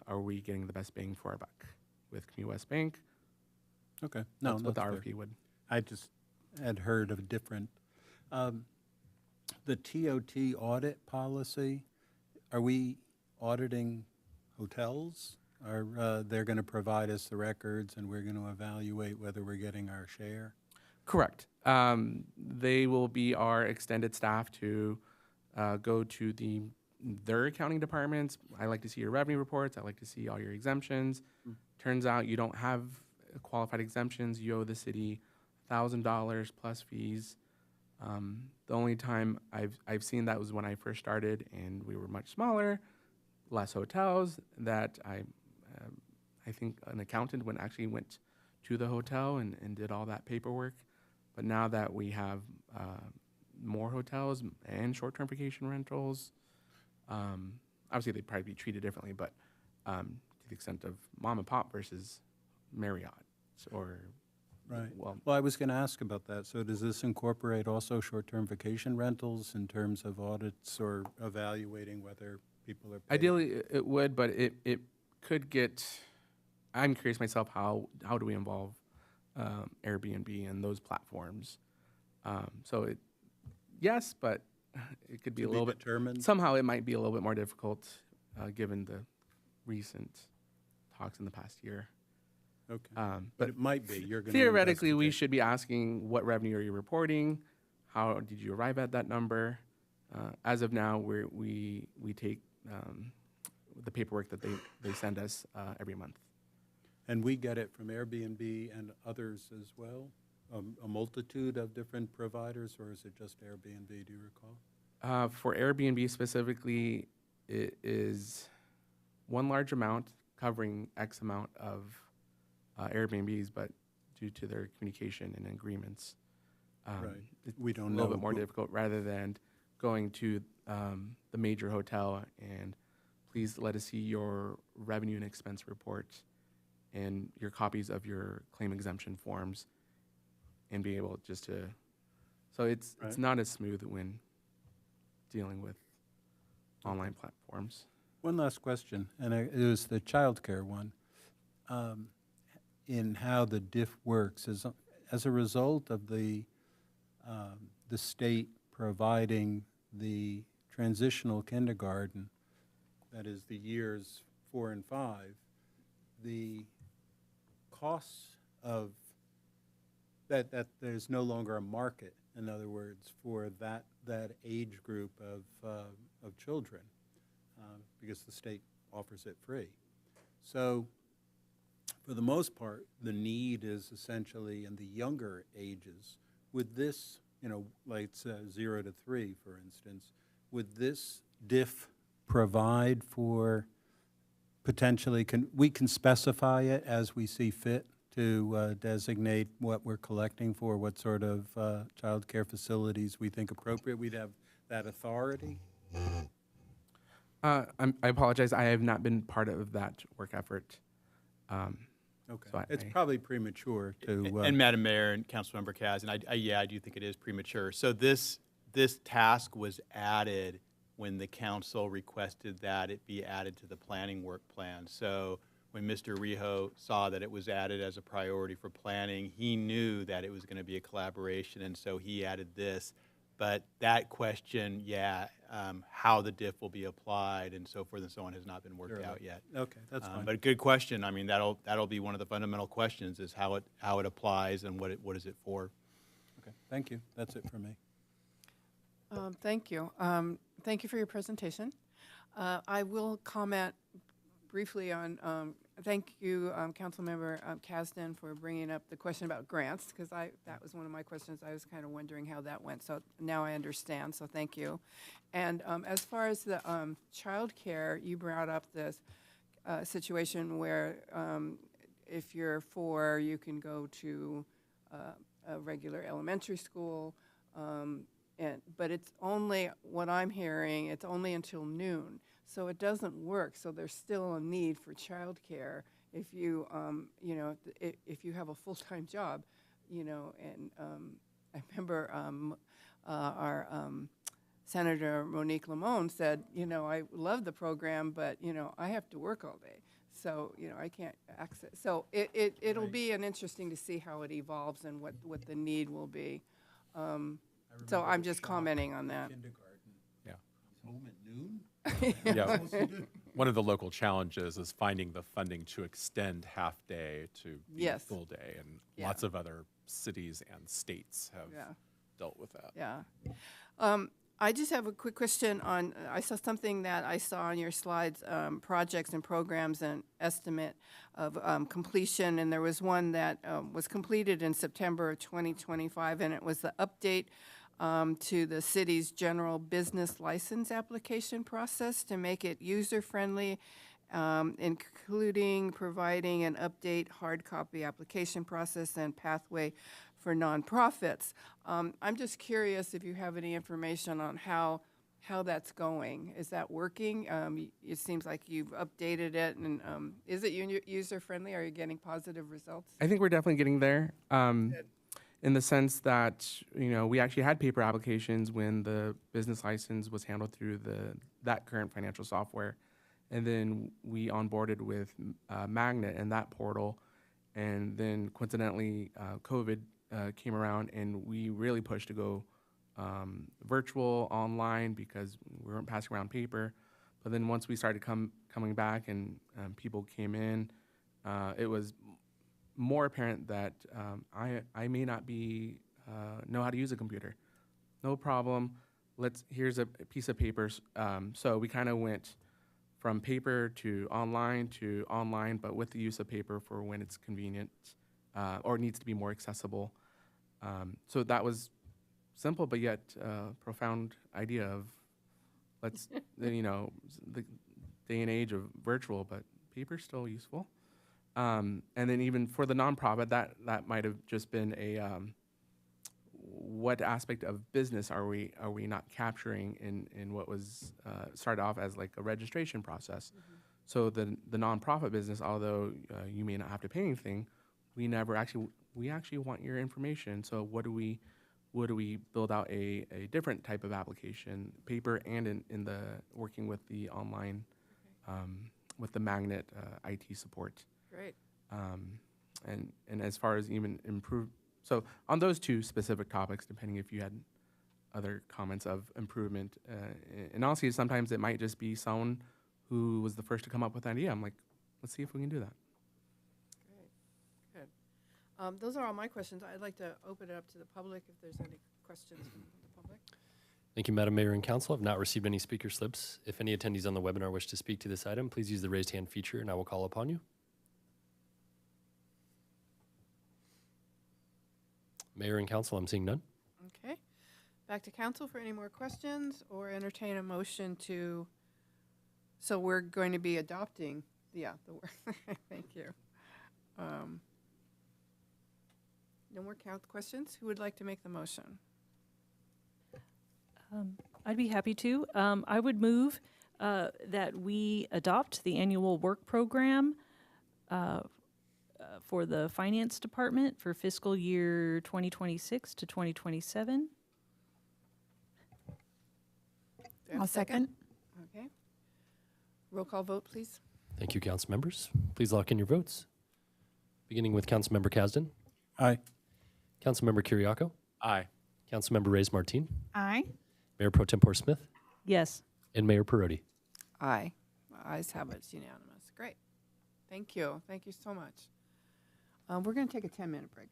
are we getting the best bang for our buck with Community West Bank? Okay, no, that's what the fair. RFP would. I just had heard of different, the TOT audit policy, are we auditing hotels? Are they going to provide us the records and we're going to evaluate whether we're getting our share? Correct. They will be our extended staff to go to their accounting departments. I like to see your revenue reports. I like to see all your exemptions. Turns out you don't have qualified exemptions. You owe the city $1,000 plus fees. The only time I've seen that was when I first started, and we were much smaller, less hotels. That I think an accountant went to the hotel and did all that paperwork. But now that we have more hotels and short-term vacation rentals, obviously they'd probably be treated differently, but to the extent of mom and pop versus Marriott or Right. Well, I was going to ask about that. So does this incorporate also short-term vacation rentals in terms of audits or evaluating whether people are paid? Ideally, it would, but it could get. I'm curious myself. How do we involve Airbnb and those platforms? So yes, but it could be a little bit determined. Somehow it might be a little bit more difficult given the recent talks in the past year. Okay, but it might be. You're going theoretically, we should be asking, what revenue are you reporting? How did you arrive at that number? As of now, we take the paperwork that they send us every month. And we get it from Airbnb and others as well? A multitude of different providers, or is it just Airbnb, do you recall? For Airbnb specifically, it is one large amount covering X amount of Airbnbs, but due to their communication and agreements, Right. it's We don't a little know bit more who- difficult rather than going to the major hotel and please let us see your revenue and expense report and your copies of your claim exemption forms and be able just to, so it's Right. not as smooth when dealing with online platforms. One last question, and it was the childcare one. In how the DIF works, as a result of the state providing the transitional kindergarten, that is the years 4 and 5, the costs of that there's no longer a market, in other words, for that age group of children, because the state offers it free. So, for the most part, the need is essentially in the younger ages. With this, like it's 0 to 3, for instance, would this DIF provide for potentially, we can specify it as we see fit to designate what we're collecting for, what sort of childcare facilities we think appropriate? We'd have that authority? I apologize. I have not been part of that work effort. Okay. So It's probably premature to. And Madam Mayor and Councilmember Kaz, and I do think it is premature. So this task was added when the council requested that it be added to the planning work plan. So when Mr. Rijo saw that it was added as a priority for planning, he knew that it was going to be a collaboration, and so he added this. But that question, how the DIF will be applied and so forth and so on has not been worked out yet. Okay, that's fine. But a good question. I mean, that'll be one of the fundamental questions is how it applies and what is it for. Okay, thank you. That's it for me. Thank you. Thank you for your presentation. I will comment briefly on, thank you, Councilmember Kasdan, for bringing up the question about grants, because that was one of my questions. I was kind of wondering how that went, so now I understand, so thank you. And as far as the child care, you brought up this situation where if you're 4, you can go to a regular elementary school, but it's only, what I'm hearing, it's only until noon. So it doesn't work. So there's still a need for childcare if you, if you have a full-time job, And I remember our Senator Monique Limon said, I love the program, but I have to work all day, so I can't access. So it'll be interesting to see how it evolves and what the need will be. So I'm just commenting on that. Yeah. Home at noon? Yeah. One of the local challenges is finding the funding to extend half-day to be Yes. full day, and Yeah. lots of other cities and states have dealt with that. Yeah. I just have a quick question on, I saw something that I saw on your slides, projects and programs and estimate of completion, and there was one that was completed in September of 2025, and it was the update to the city's general business license application process to make it user-friendly, including providing an update hard copy application process and pathway for nonprofits. I'm just curious if you have any information on how that's going. Is that working? It seems like you've updated it, and is it user-friendly? Are you getting positive results? I think we're definitely getting there. In the sense that, we actually had paper applications when the business license was handled through that current financial software. And then we onboarded with Magnet and that portal. And then coincidentally, COVID came around and we really pushed to go virtual, online, because we weren't passing around paper. But then once we started coming back and people came in, it was more apparent that I may not know how to use a computer. No problem. Here's a piece of paper. So we kind of went from paper to online, but with the use of paper for when it's convenient or needs to be more accessible. So that was simple, but yet profound idea of the day and age of virtual, but paper's still useful. And then even for the nonprofit, that might have just been a what aspect of business are we not capturing in what was started off as like a registration process. So the nonprofit business, although you may not have to pay anything, we actually want your information. So what do we build out a different type of application, paper and in the working with the online, with the Magnet IT support. Great. And as far as even improve, so on those two specific topics, depending if you had other comments of improvement, and honestly, sometimes it might just be someone who was the first to come up with an idea. I'm like, let's see if we can do that. Good. Those are all my questions. I'd like to open it up to the public if there's any questions from the public. Thank you, Madam Mayor and Council. I've not received any speaker slips. If any attendees on the webinar wish to speak to this item, please use the raised hand feature and I will call upon you. Mayor and Council, I'm seeing none. Okay. Back to council for any more questions or entertain a motion to, so we're going to be adopting, the word. Thank you. No more questions? Who would like to make the motion? I'd be happy to. I would move that we adopt the annual work program for the Finance Department for fiscal year 2026 to 2027. I'll second. Okay. Roll call vote, please. Thank you, council members. Please lock in your votes. Beginning with Councilmember Kasdan. Aye. Councilmember Kiriakou. Aye. Councilmember Reyes Martin. Aye. Mayor Pro Tempore Smith. Yes. And Mayor Perotti. Aye. Ayes have it. It's unanimous. Great. Thank you. Thank you so much. We're going to take a 10-minute break.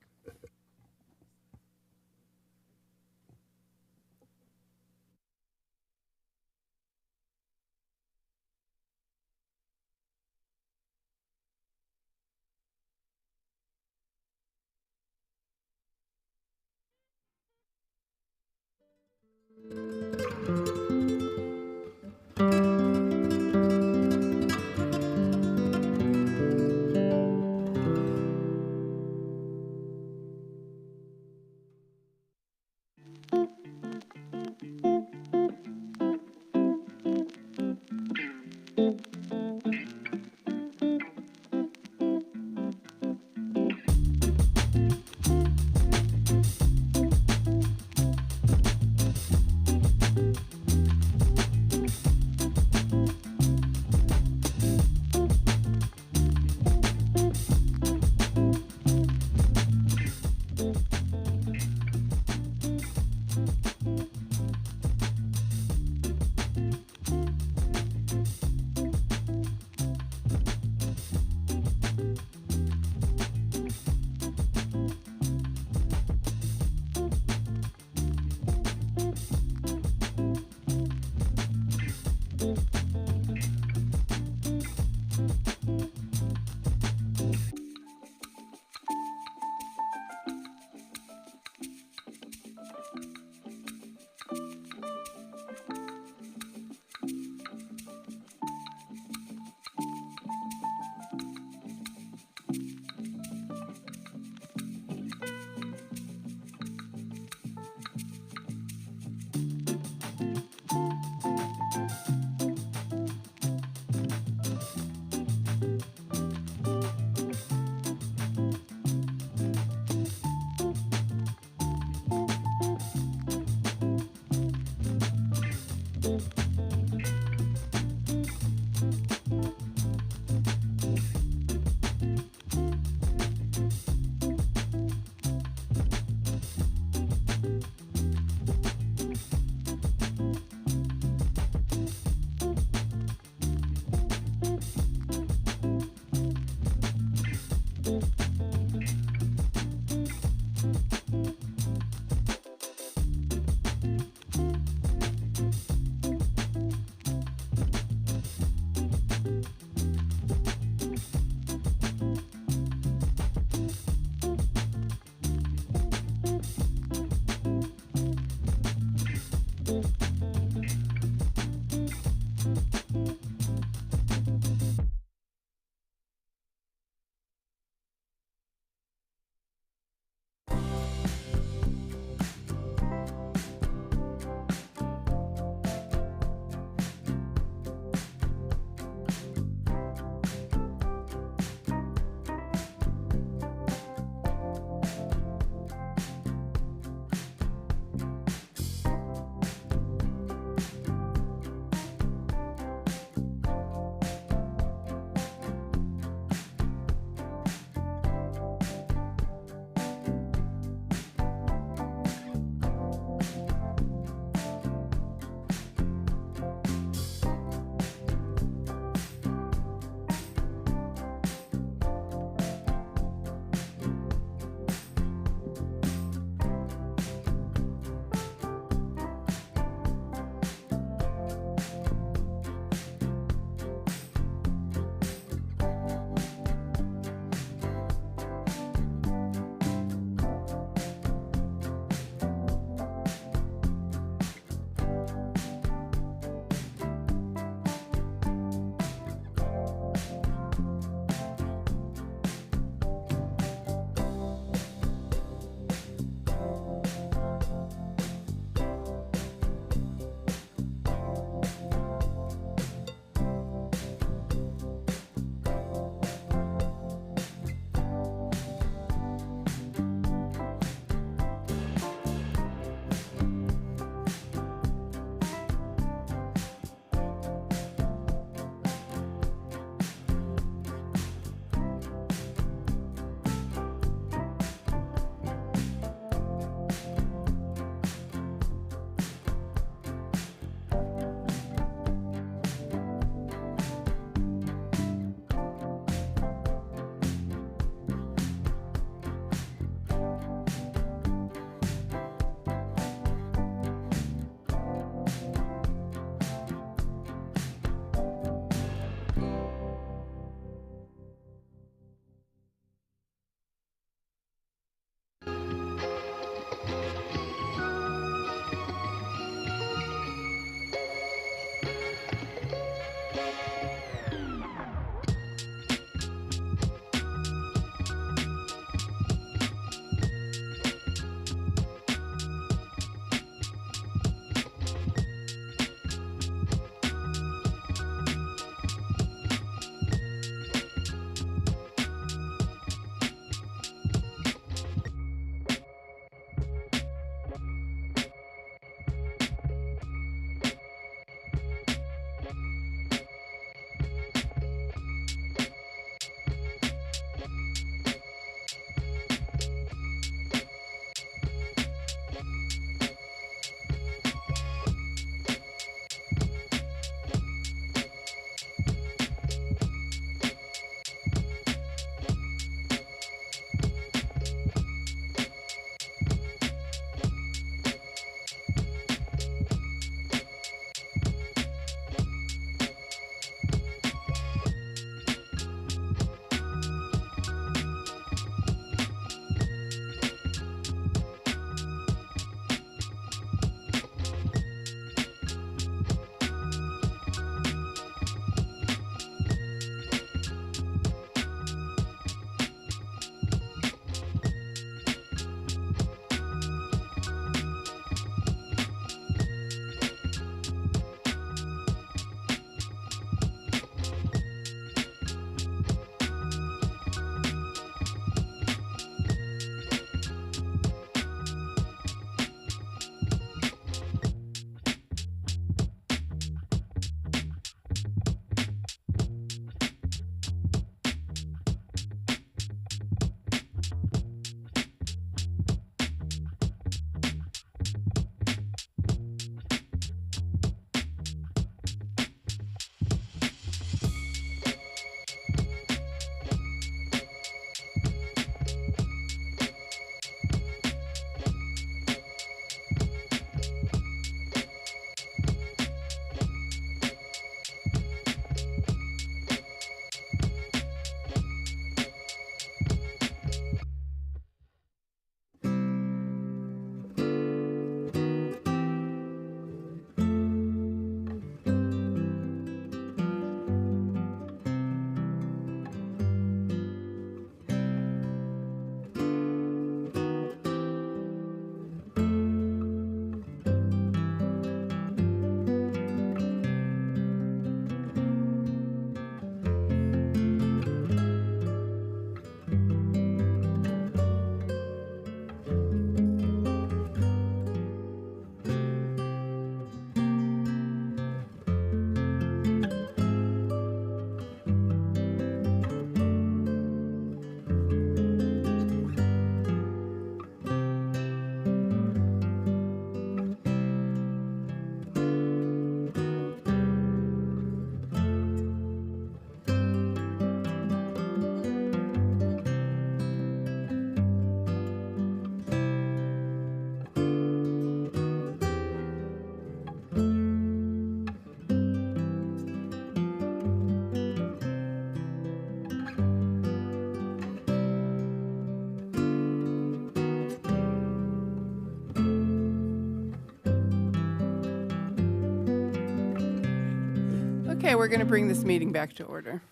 Okay, we're going to bring this meeting back to order.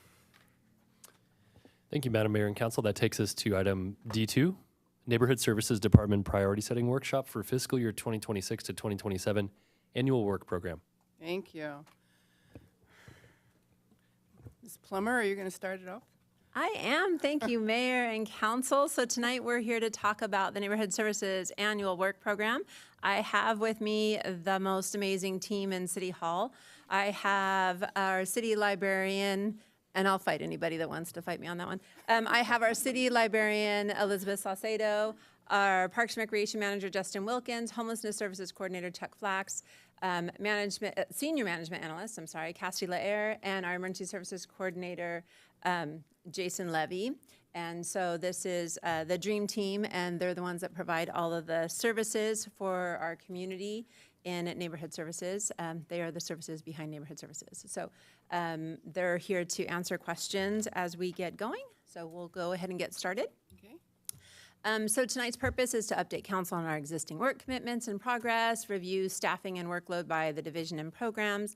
Thank you, Madam Mayor and Council. That takes us to item D2, Neighborhood Services Department Priority Setting Workshop for fiscal year 2026 to 2027 Annual Work Program. Thank you. Ms. Plummer, are you going to start it off? I am. Thank you, Mayor and Council. So tonight we're here to talk about the Neighborhood Services Annual Work Program. I have with me the most amazing team in City Hall. I have our city librarian, and I'll fight anybody that wants to fight me on that one. I have our city librarian, Elizabeth Saucedo, our Parks and Recreation Manager, Justin Wilkins, Homelessness Services Coordinator, Chuck Flax, Senior Management Analyst, Cassidy Laer, and our Emergency Services Coordinator, Jason Levy. And so this is the Dream Team, and they're the ones that provide all of the services for our community in Neighborhood Services. They are the services behind Neighborhood Services. So they're here to answer questions as we get going. So we'll go ahead and get started. Okay. So tonight's purpose is to update council on our existing work commitments and progress, review staffing and workload by the division and programs,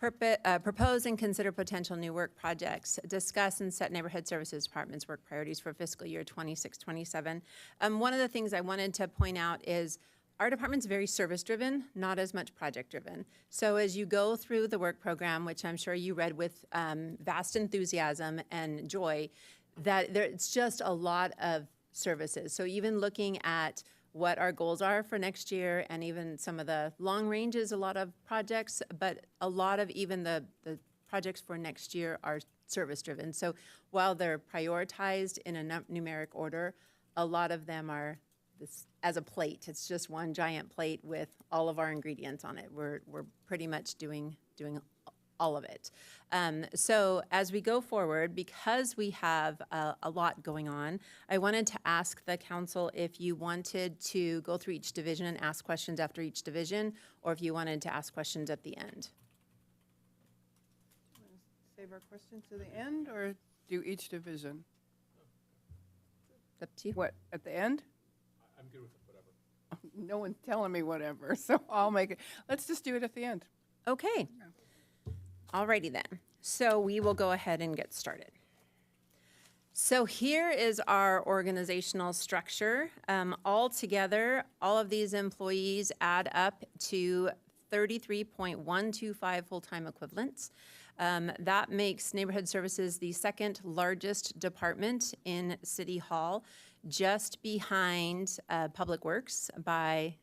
propose and consider potential new work projects, discuss and set Neighborhood Services Department's work priorities for fiscal year 26-27. One of the things I wanted to point out is our department's very service-driven, not as much project-driven. So as you go through the work program, which I'm sure you read with vast enthusiasm and joy, that it's just a lot of services. So even looking at what our goals are for next year and even some of the long ranges, a lot of projects, but a lot of even the projects for next year are service-driven. So while they're prioritized in a numeric order, a lot of them are this as a plate. It's just one giant plate with all of our ingredients on it. We're pretty much doing all of it. So as we go forward, because we have a lot going on, I wanted to ask the council if you wanted to go through each division and ask questions after each division, or if you wanted to ask questions at the end. Save our questions to the end, or do each division? Up to you. What, at the end? I'm good with whatever. No one's telling me whatever, so I'll make it. Let's just do it at the end. Okay. Alrighty then. So we will go ahead and get started. So here is our organizational structure. All together, all of these employees add up to 33.125 full-time equivalents. That makes Neighborhood Services the second largest department in City Hall, just behind Public Works by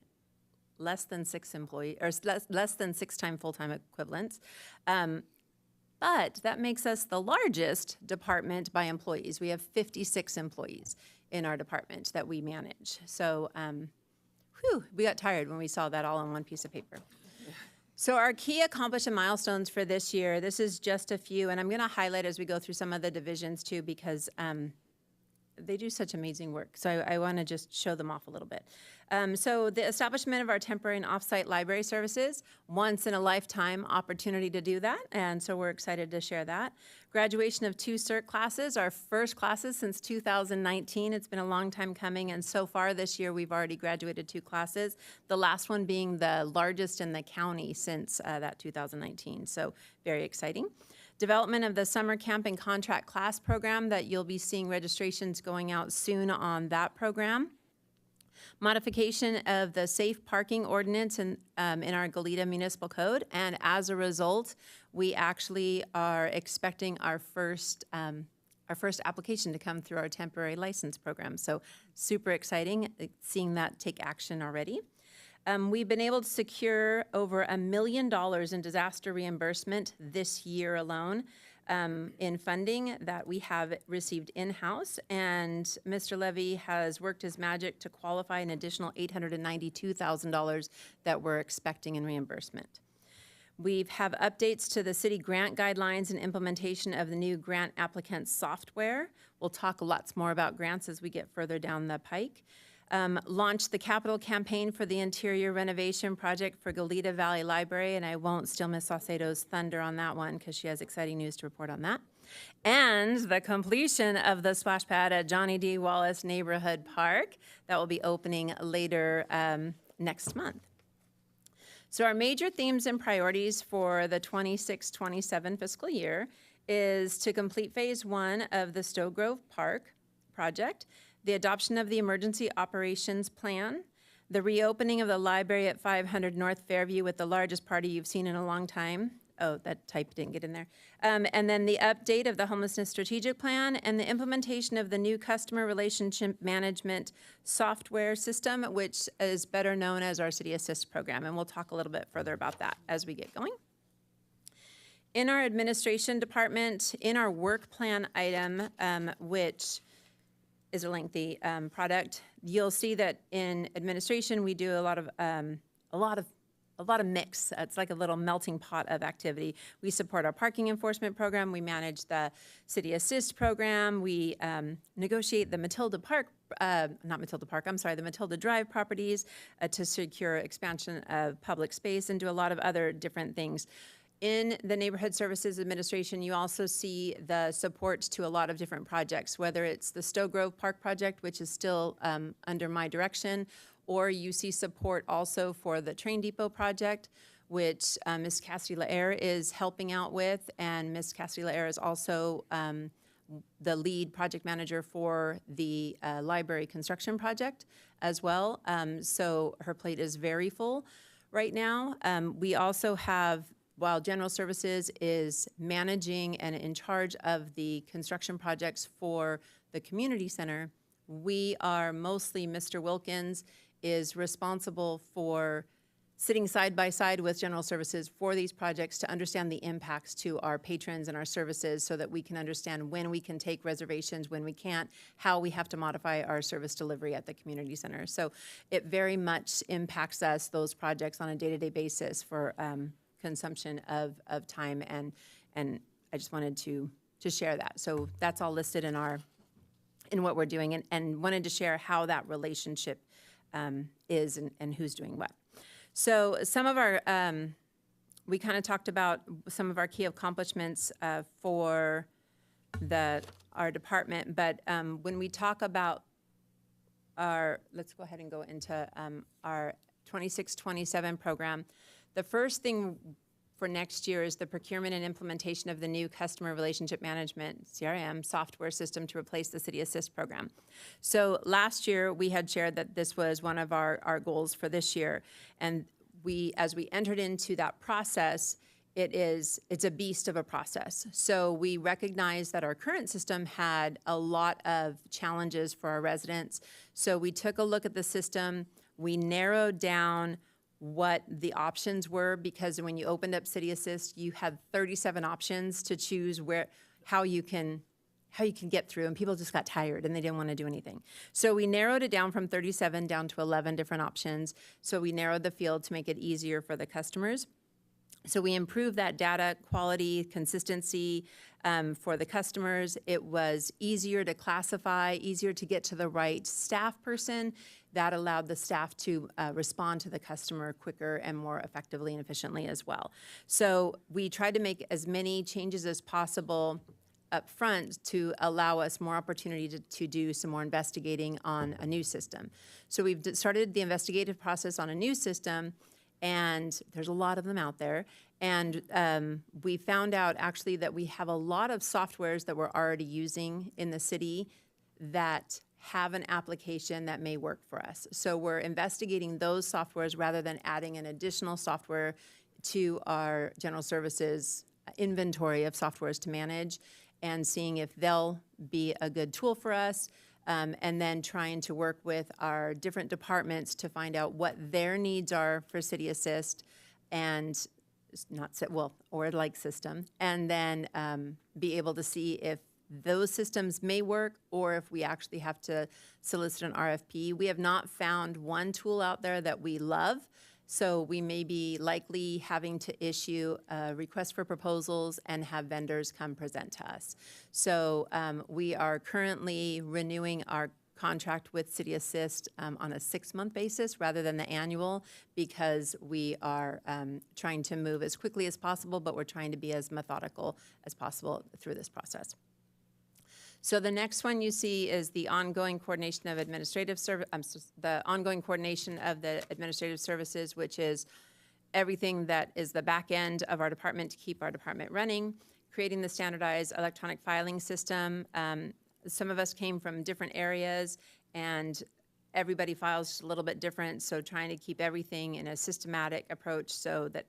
less than 6 employees, or less than 6 time full-time equivalents. But that makes us the largest department by employees. We have 56 employees in our department that we manage. So, we got tired when we saw that all on one piece of paper. So our key accomplishment milestones for this year, this is just a few, and I'm going to highlight as we go through some of the divisions too, because they do such amazing work. So I want to just show them off a little bit. So the establishment of our temporary and off-site library services, once in a lifetime opportunity to do that. And so we're excited to share that. Graduation of 2 CERT classes, our first classes since 2019. It's been a long time coming. And so far this year, we've already graduated 2 classes. The last one being the largest in the county since that 2019. So very exciting. Development of the summer camp and contract class program that you'll be seeing registrations going out soon on that program. Modification of the safe parking ordinance in our Goleta Municipal Code. And as a result, we actually are expecting our first application to come through our temporary license program. So super exciting seeing that take action already. We've been able to secure over $1 million in disaster reimbursement this year alone in funding that we have received in-house, and Mr. Levy has worked his magic to qualify an additional $892,000 that we're expecting in reimbursement. We have updates to the city grant guidelines and implementation of the new grant applicant software. We'll talk lots more about grants as we get further down the pike. Launched the capital campaign for the interior renovation project for Goleta Valley Library, and I won't steal Ms. Saucedo's thunder on that one because she has exciting news to report on that. And the completion of the splash pad at Johnny D. Wallace Neighborhood Park that will be opening later next month. So our major themes and priorities for the 26-27 fiscal year is to complete phase 1 of the Stowe Grove Park project, the adoption of the emergency operations plan, the reopening of the library at 500 North Fairview with the largest party you've seen in a long time. Oh, that type didn't get in there. And then the update of the homelessness strategic plan and the implementation of the new customer relationship management software system, which is better known as our City Assist program. And we'll talk a little bit further about that as we get going. In our administration department, in our work plan item, which is a lengthy product, you'll see that in administration we do a lot of mix. It's like a little melting pot of activity. We support our parking enforcement program. We manage the City Assist program. We negotiate the Matilda Drive properties to secure expansion of public space and do a lot of other different things. In the Neighborhood Services Administration, you also see the support to a lot of different projects, whether it's the Stowe Grove Park project, which is still under my direction, or you see support also for the Train Depot project, which Ms. Cassidy LaAire is helping out with, and Ms. Cassidy LaAire is also the lead project manager for the library construction project as well. So her plate is very full right now. We also have, while General Services is managing and in charge of the construction projects for the community center, we are mostly, Mr. Wilkins is responsible for sitting side by side with General Services for these projects to understand the impacts to our patrons and our services so that we can understand when we can take reservations, when we can't, how we have to modify our service delivery at the community center. So it very much impacts us, those projects, on a day-to-day basis for consumption of time, and I just wanted to share that. So that's all listed in what we're doing, and wanted to share how that relationship is and who's doing what. So some of our, we kind of talked about some of our key accomplishments for our department, but when we talk about let's go ahead and go into our 26-27 program. The first thing for next year is the procurement and implementation of the new customer relationship management, CRM, software system to replace the City Assist program. So last year, we had shared that this was one of our goals for this year. And as we entered into that process, it's a beast of a process. So we recognized that our current system had a lot of challenges for our residents. So we took a look at the system. We narrowed down what the options were, because when you opened up City Assist, you had 37 options to choose how you can get through, and people just got tired and they didn't want to do anything. So we narrowed it down from 37 down to 11 different options. So we narrowed the field to make it easier for the customers. So we improved that data quality, consistency for the customers. It was easier to classify, easier to get to the right staff person. That allowed the staff to respond to the customer quicker and more effectively and efficiently as well. So we tried to make as many changes as possible up front to allow us more opportunity to do some more investigating on a new system. So we've started the investigative process on a new system, and there's a lot of them out there. And we found out actually that we have a lot of softwares that we're already using in the city that have an application that may work for us. So we're investigating those softwares rather than adding an additional software to our General Services inventory of softwares to manage, and seeing if they'll be a good tool for us, and then trying to work with our different departments to find out what their needs are for City Assist, and or like system, and then be able to see if those systems may work or if we actually have to solicit an RFP. We have not found one tool out there that we love, so we may be likely having to issue a request for proposals and have vendors come present to us. So we are currently renewing our contract with City Assist on a 6-month basis rather than the annual, because we are trying to move as quickly as possible, but we're trying to be as methodical as possible through this process. So the next one you see is the ongoing coordination of administrative services, which is everything that is the back end of our department to keep our department running, creating the standardized electronic filing system. Some of us came from different areas, and everybody files just a little bit different, so trying to keep everything in a systematic approach so that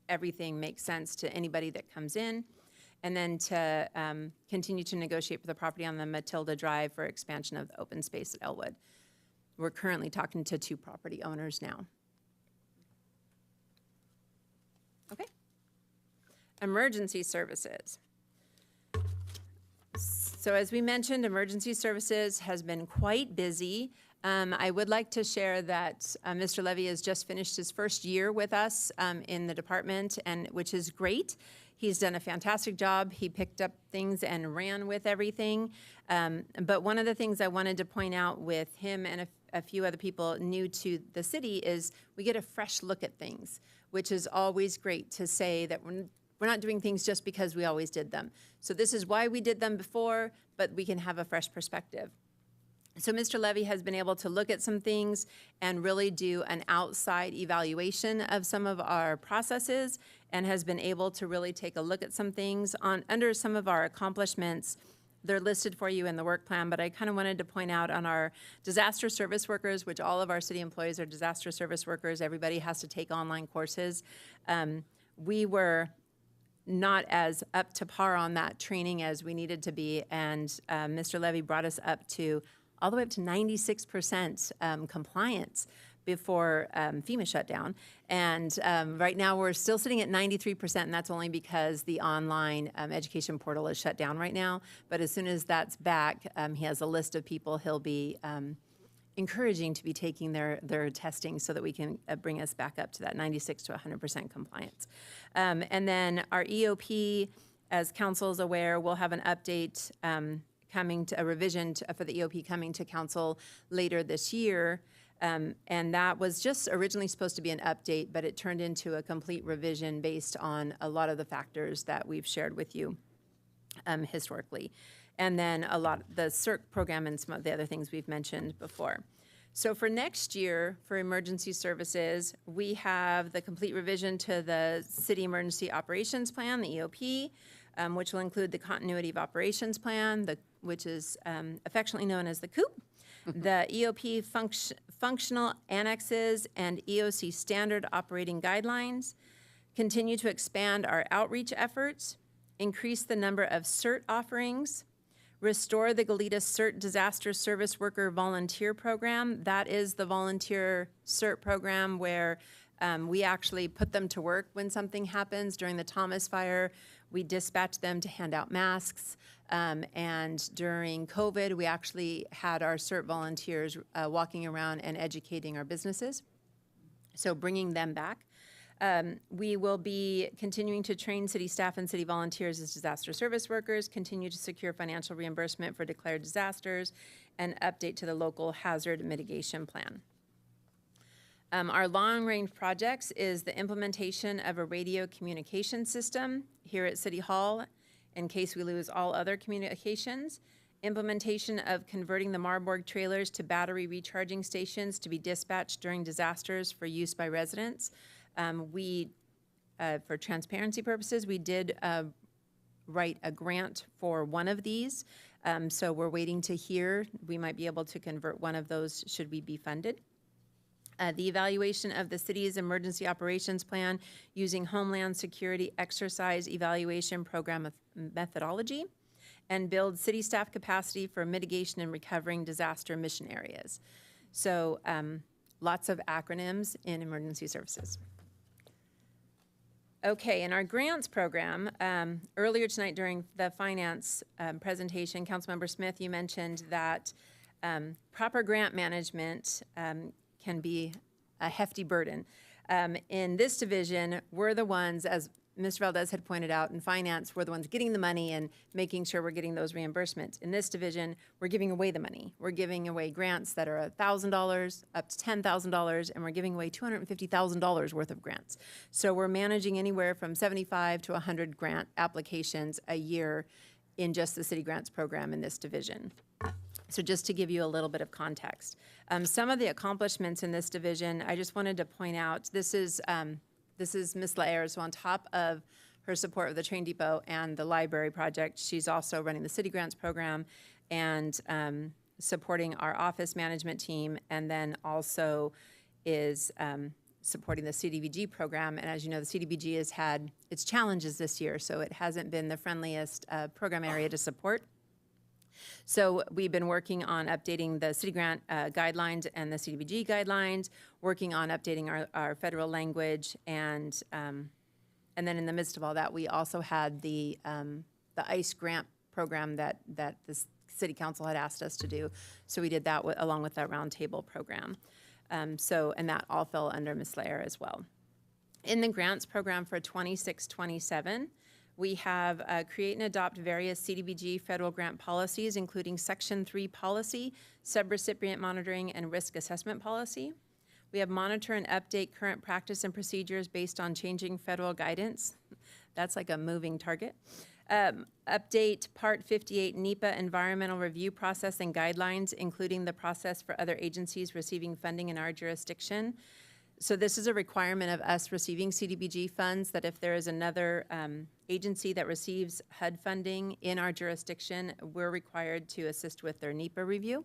everything makes sense to anybody that comes in. And then to continue to negotiate for the property on the Matilda Drive for expansion of the open space at Elwood. We're currently talking to 2 property owners now. Okay. Emergency services. So as we mentioned, emergency services has been quite busy. I would like to share that Mr. Levy has just finished his first year with us in the department, and which is great. He's done a fantastic job. He picked up things and ran with everything. But one of the things I wanted to point out with him and a few other people new to the city is we get a fresh look at things, which is always great to say that we're not doing things just because we always did them. So this is why we did them before, but we can have a fresh perspective. So Mr. Levy has been able to look at some things and really do an outside evaluation of some of our processes, and has been able to really take a look at some things under some of our accomplishments. They're listed for you in the work plan, but I kind of wanted to point out on our disaster service workers, which all of our city employees are disaster service workers. Everybody has to take online courses. We were not as up to par on that training as we needed to be, and Mr. Levy brought us up to all the way up to 96% compliance before FEMA shut down. And right now we're still sitting at 93%, and that's only because the online education portal is shut down right now. But as soon as that's back, he has a list of people he'll be encouraging to be taking their testing so that we can bring us back up to that 96 to 100% compliance. And then our EOP, as council is aware, we'll have an update coming to a revision for the EOP coming to council later this year. And that was just originally supposed to be an update, but it turned into a complete revision based on a lot of the factors that we've shared with you historically. And then a lot the CERC program and some of the other things we've mentioned before. So for next year, for emergency services, we have the complete revision to the City Emergency Operations Plan, the EOP, which will include the Continuity of Operations Plan, which is affectionately known as the COOP, the EOP functional annexes and EOC standard operating guidelines, continue to expand our outreach efforts, increase the number of CERT offerings, restore the Goleta CERT Disaster Service Worker Volunteer Program. That is the volunteer CERT program where we actually put them to work when something happens. During the Thomas Fire, we dispatched them to hand out masks. And during COVID, we actually had our CERT volunteers walking around and educating our businesses. So bringing them back. We will be continuing to train city staff and city volunteers as disaster service workers, continue to secure financial reimbursement for declared disasters, and update to the local hazard mitigation plan. Our long-range projects is the implementation of a radio communication system here at City Hall in case we lose all other communications, implementation of converting the Marburg trailers to battery recharging stations to be dispatched during disasters for use by residents. For transparency purposes, we did write a grant for one of these, so we're waiting to hear. We might be able to convert one of those should we be funded. The evaluation of the city's emergency operations plan using Homeland Security Exercise Evaluation Program methodology, and build city staff capacity for mitigation and recovering disaster mission areas. So lots of acronyms in emergency services. Okay, in our grants program, earlier tonight during the finance presentation, Councilmember Smith, you mentioned that proper grant management can be a hefty burden. In this division, we're the ones, as Mr. Valdez had pointed out, in finance, we're the ones getting the money and making sure we're getting those reimbursements. In this division, we're giving away the money. We're giving away grants that are $1,000 up to $10,000, and we're giving away $250,000 worth of grants. So we're managing anywhere from 75 to 100 grant applications a year in just the city grants program in this division. So just to give you a little bit of context. Some of the accomplishments in this division, I just wanted to point out, this is this is Ms. Laer. So on top of her support of the train depot and the library project, she's also running the city grants program and supporting our office management team, and then also is supporting the CDBG program. And as you know, the CDBG has had its challenges this year, so it hasn't been the friendliest program area to support. So we've been working on updating the city grant guidelines and the CDBG guidelines, working on updating our federal language, and then in the midst of all that, we also had the ICE grant program that the city council had asked us to do. So we did that along with that roundtable program. And that all fell under Ms. Laer as well. In the grants program for 26-27, we have create and adopt various CDBG federal grant policies, including Section 3 policy, subrecipient monitoring, and risk assessment policy. We have monitor and update current practice and procedures based on changing federal guidance. That's like a moving target. Update Part 58 NEPA environmental review process and guidelines, including the process for other agencies receiving funding in our jurisdiction. So this is a requirement of us receiving CDBG funds, that if there is another agency that receives HUD funding in our jurisdiction, we're required to assist with their NEPA review.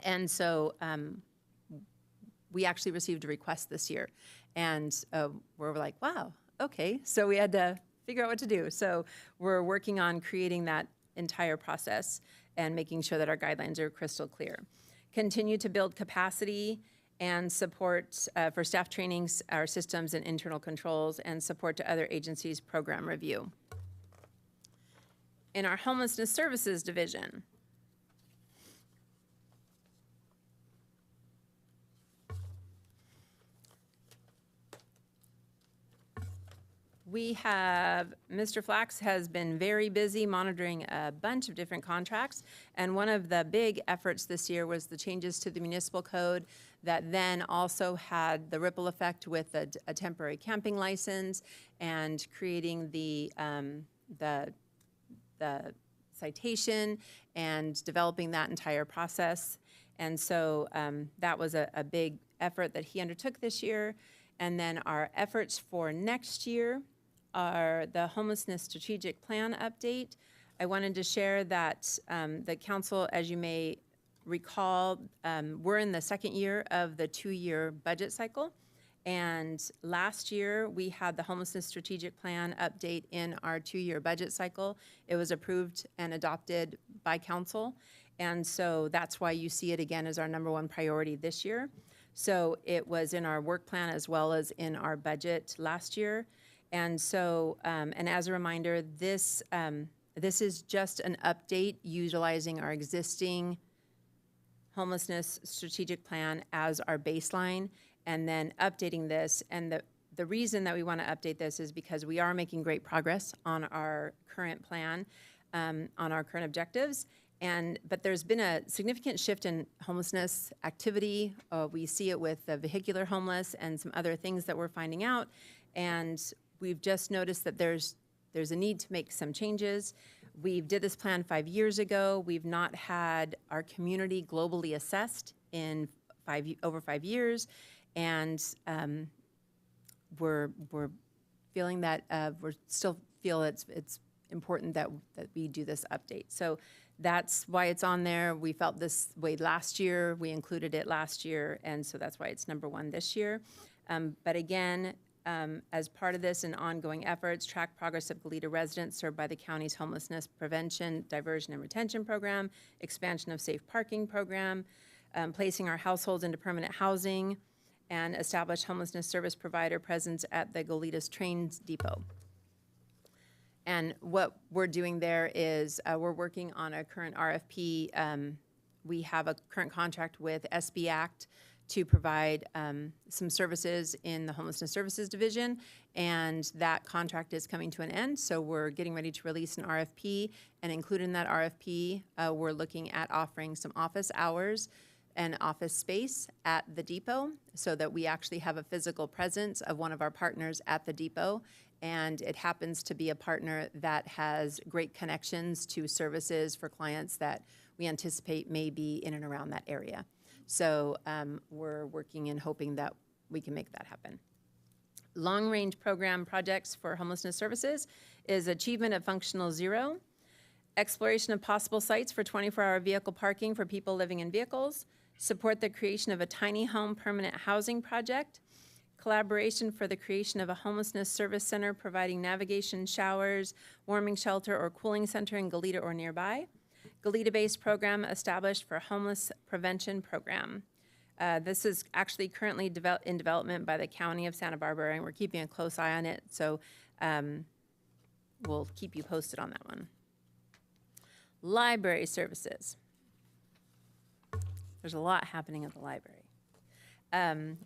And so we actually received a request this year, and we're like, wow, okay. So we had to figure out what to do. So we're working on creating that entire process and making sure that our guidelines are crystal clear. Continue to build capacity and support for staff trainings, our systems and internal controls, and support to other agencies' program review. In our homelessness services division, we have, Mr. Flax has been very busy monitoring a bunch of different contracts, and one of the big efforts this year was the changes to the municipal code that then also had the ripple effect with a temporary camping license and creating the citation and developing that entire process. And so that was a big effort that he undertook this year. And then our efforts for next year are the homelessness strategic plan update. I wanted to share that the council, as you may recall, we're in the second year of the 2-year budget cycle. And last year, we had the homelessness strategic plan update in our 2-year budget cycle. It was approved and adopted by council. And so that's why you see it again as our #1 priority this year. So it was in our work plan as well as in our budget last year. And so, and as a reminder, this is just an update utilizing our existing homelessness strategic plan as our baseline, and then updating this. And the reason that we want to update this is because we are making great progress on our current plan, on our current objectives. But there's been a significant shift in homelessness activity. We see it with the vehicular homeless and some other things that we're finding out. And we've just noticed that there's a need to make some changes. We did this plan 5 years ago. We've not had our community globally assessed in over 5 years. And we're feeling that we still feel it's important that we do this update. So that's why it's on there. We felt this way last year. We included it last year, and so that's why it's #1 this year. But again, as part of this and ongoing efforts, track progress of Goleta residents served by the county's homelessness prevention, diversion, and retention program, expansion of safe parking program, placing our households into permanent housing, and establish homelessness service provider presence at the Goleta's train depot. And what we're doing there is we're working on a current RFP. We have a current contract with SB Act to provide some services in the Homelessness Services Division, and that contract is coming to an end, so we're getting ready to release an RFP, and included in that RFP, we're looking at offering some office hours and office space at the depot so that we actually have a physical presence of one of our partners at the depot, and it happens to be a partner that has great connections to services for clients that we anticipate may be in and around that area. So we're working and hoping that we can make that happen. long-range program projects for homelessness services is achievement of functional zero, exploration of possible sites for 24-hour vehicle parking for people living in vehicles, support the creation of a tiny home permanent housing project, collaboration for the creation of a homelessness service center providing navigation, showers, warming shelter, or cooling center in Goleta or nearby, Goleta-based program established for homeless prevention program. This is actually currently in development by the County of Santa Barbara, and we're keeping a close eye on it, so we'll keep you posted on that one. Library services. There's a lot happening at the library.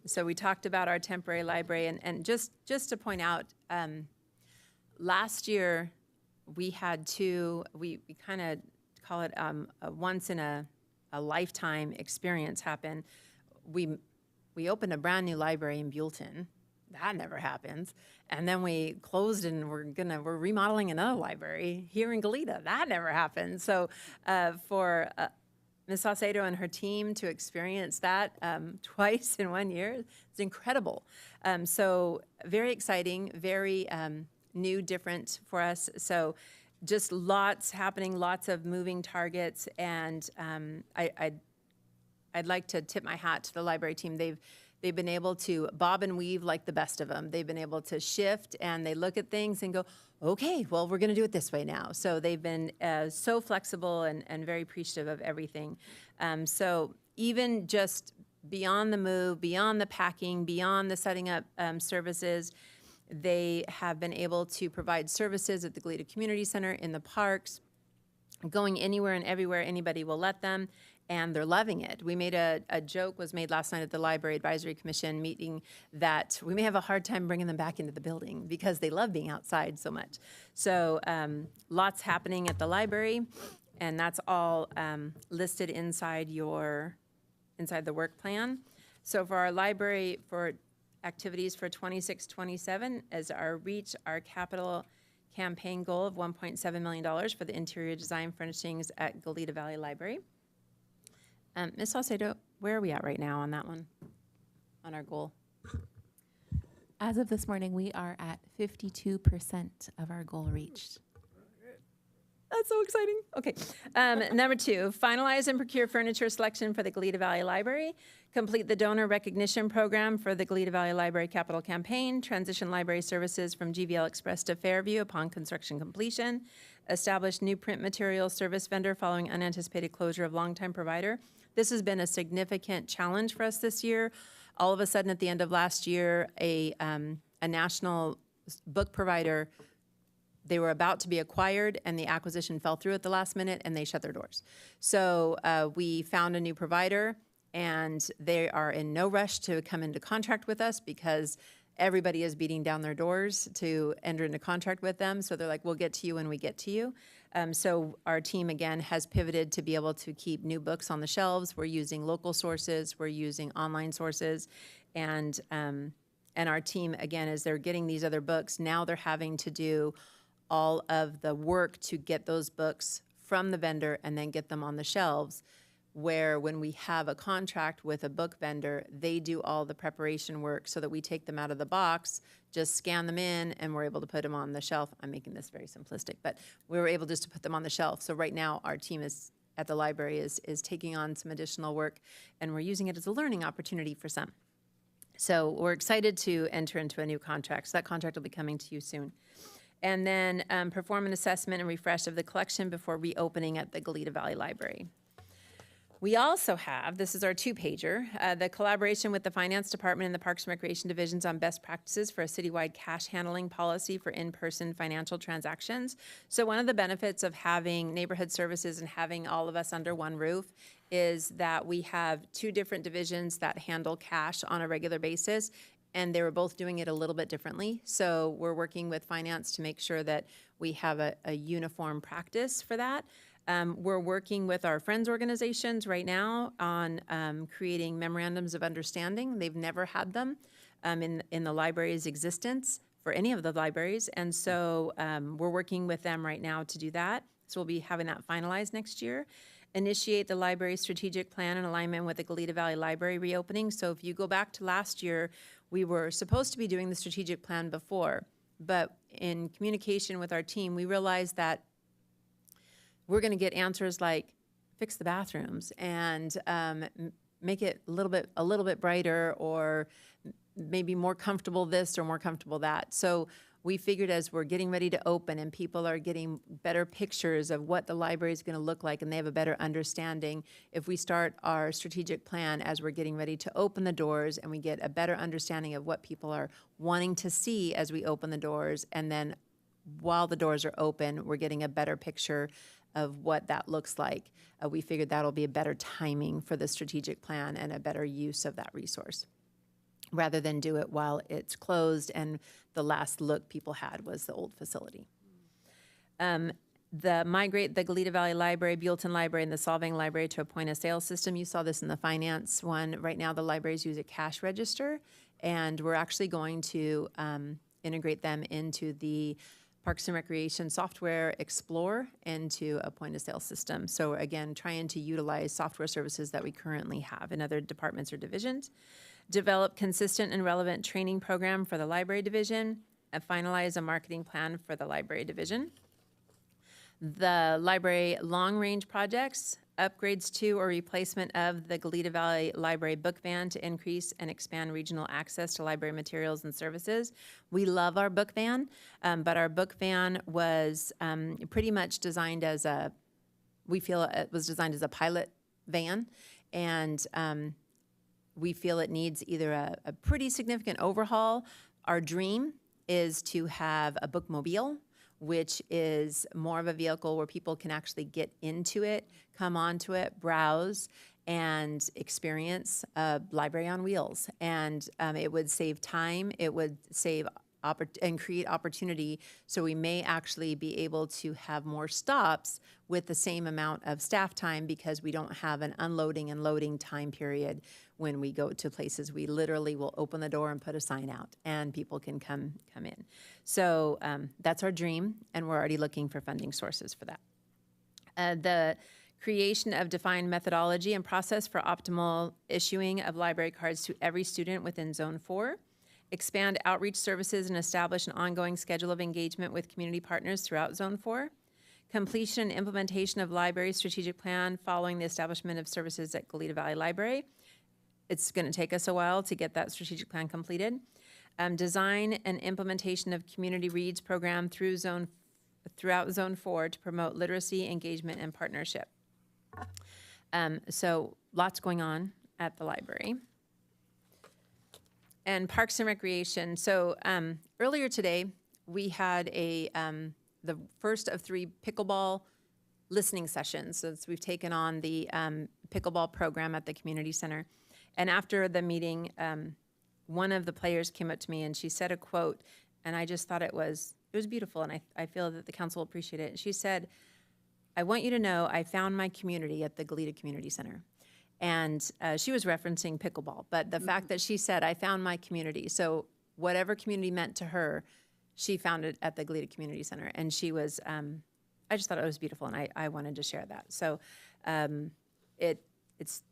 So we talked about our temporary library, and just to point out, last year we had we kind of call it a once in a lifetime experience happen. We opened a brand new library in Buellton. That never happens. And then we closed and we're remodeling another library here in Goleta. That never happens. So for Ms. Saucedo and her team to experience that twice in 1 year, it's incredible. So very exciting, very new, different for us. So just lots happening, lots of moving targets, and I'd like to tip my hat to the library team. They've been able to bob and weave like the best of them. They've been able to shift, and they look at things and go, okay, well, we're going to do it this way now. So they've been so flexible and very appreciative of everything. So even just beyond the move, beyond the packing, beyond the setting up services, they have been able to provide services at the Goleta Community Center, in the parks, going anywhere and everywhere anybody will let them, and they're loving it. We made a joke was made last night at the Library Advisory Commission meeting that we may have a hard time bringing them back into the building because they love being outside so much. So lots happening at the library, and that's all listed inside the work plan. So for our library, for activities for 26-27, as our reach our capital campaign goal of $1.7 million for the interior design furnishings at Goleta Valley Library. Ms. Saucedo, where are we at right now on that one, on our goal? As of this morning, we are at 52% of our goal reached. That's so exciting. Okay. Number 2, finalize and procure furniture selection for the Goleta Valley Library. Complete the donor recognition program for the Goleta Valley Library Capital Campaign. Transition library services from GVL Express to Fairview upon construction completion. Establish new print material service vendor following unanticipated closure of longtime provider. This has been a significant challenge for us this year. All of a sudden, at the end of last year, a national book provider, they were about to be acquired, and the acquisition fell through at the last minute, and they shut their doors. So we found a new provider, and they are in no rush to come into contract with us because everybody is beating down their doors to enter into contract with them. So they're like, we'll get to you when we get to you. So our team, again, has pivoted to be able to keep new books on the shelves. We're using local sources. We're using online sources. And our team, again, as they're getting these other books, now they're having to do all of the work to get those books from the vendor and then get them on the shelves, where when we have a contract with a book vendor, they do all the preparation work so that we take them out of the box, just scan them in, and we're able to put them on the shelf. I'm making this very simplistic, but we were able just to put them on the shelf. So right now, our team at the library is taking on some additional work, and we're using it as a learning opportunity for some. So we're excited to enter into a new contract. So that contract will be coming to you soon. And then perform an assessment and refresh of the collection before reopening at the Goleta Valley Library. We also have, this is our 2-pager, the collaboration with the Finance Department and the Parks and Recreation Divisions on best practices for a citywide cash handling policy for in-person financial transactions. So one of the benefits of having neighborhood services and having all of us under one roof is that we have 2 different divisions that handle cash on a regular basis, and they were both doing it a little bit differently. So we're working with finance to make sure that we have a uniform practice for that. We're working with our friends organizations right now on creating memorandums of understanding. They've never had them in the library's existence for any of the libraries. And so we're working with them right now to do that. So we'll be having that finalized next year. Initiate the library's strategic plan in alignment with the Goleta Valley Library reopening. So if you go back to last year, we were supposed to be doing the strategic plan before, but in communication with our team, we realized that we're going to get answers like fix the bathrooms and make it a little bit brighter, or maybe more comfortable this or more comfortable that. So we figured as we're getting ready to open and people are getting better pictures of what the library is going to look like and they have a better understanding, if we start our strategic plan as we're getting ready to open the doors and we get a better understanding of what people are wanting to see as we open the doors, and then while the doors are open, we're getting a better picture of what that looks like. We figured that'll be a better timing for the strategic plan and a better use of that resource, rather than do it while it's closed and the last look people had was the old facility. The migrate the Goleta Valley Library, Buellton Library, and the Solvang Library to a point-of-sale system. You saw this in the finance one. Right now, the libraries use a cash register, and we're actually going to integrate them into the Parks and Recreation software Explore into a point-of-sale system. So again, trying to utilize software services that we currently have in other departments or divisions. Develop consistent and relevant training program for the library division, and finalize a marketing plan for the library division. The library long-range projects, upgrades to or replacement of the Goleta Valley Library book van to increase and expand regional access to library materials and services. We love our book van, but our book van was pretty much designed as we feel it was designed as a pilot van, and we feel it needs either a pretty significant overhaul. Our dream is to have a bookmobile, which is more of a vehicle where people can actually get into it, come onto it, browse, and experience a library on wheels. And it would save time, it would save and create opportunity, so we may actually be able to have more stops with the same amount of staff time, because we don't have an unloading and loading time period when we go to places. We literally will open the door and put a sign out, and people can come in. So that's our dream, and we're already looking for funding sources for that. The creation of defined methodology and process for optimal issuing of library cards to every student within Zone 4. Expand outreach services and establish an ongoing schedule of engagement with community partners throughout Zone 4. Completion and implementation of library strategic plan following the establishment of services at Goleta Valley Library. It's going to take us a while to get that strategic plan completed. Design and implementation of community reads program throughout Zone 4 to promote literacy, engagement, and partnership. So lots going on at the library. And Parks and Recreation. So earlier today, we had the first of 3 pickleball listening sessions. So we've taken on the pickleball program at the community center. And after the meeting, one of the players came up to me and she said a quote, and I just thought it was beautiful, and I feel that the council will appreciate it. She said, "I want you to know I found my community at the Goleta Community Center." And she was referencing pickleball, but the fact that she said, "I found my community," so whatever community meant to her, she found it at the Goleta Community Center. And she was, I just thought it was beautiful, and I wanted to share that. So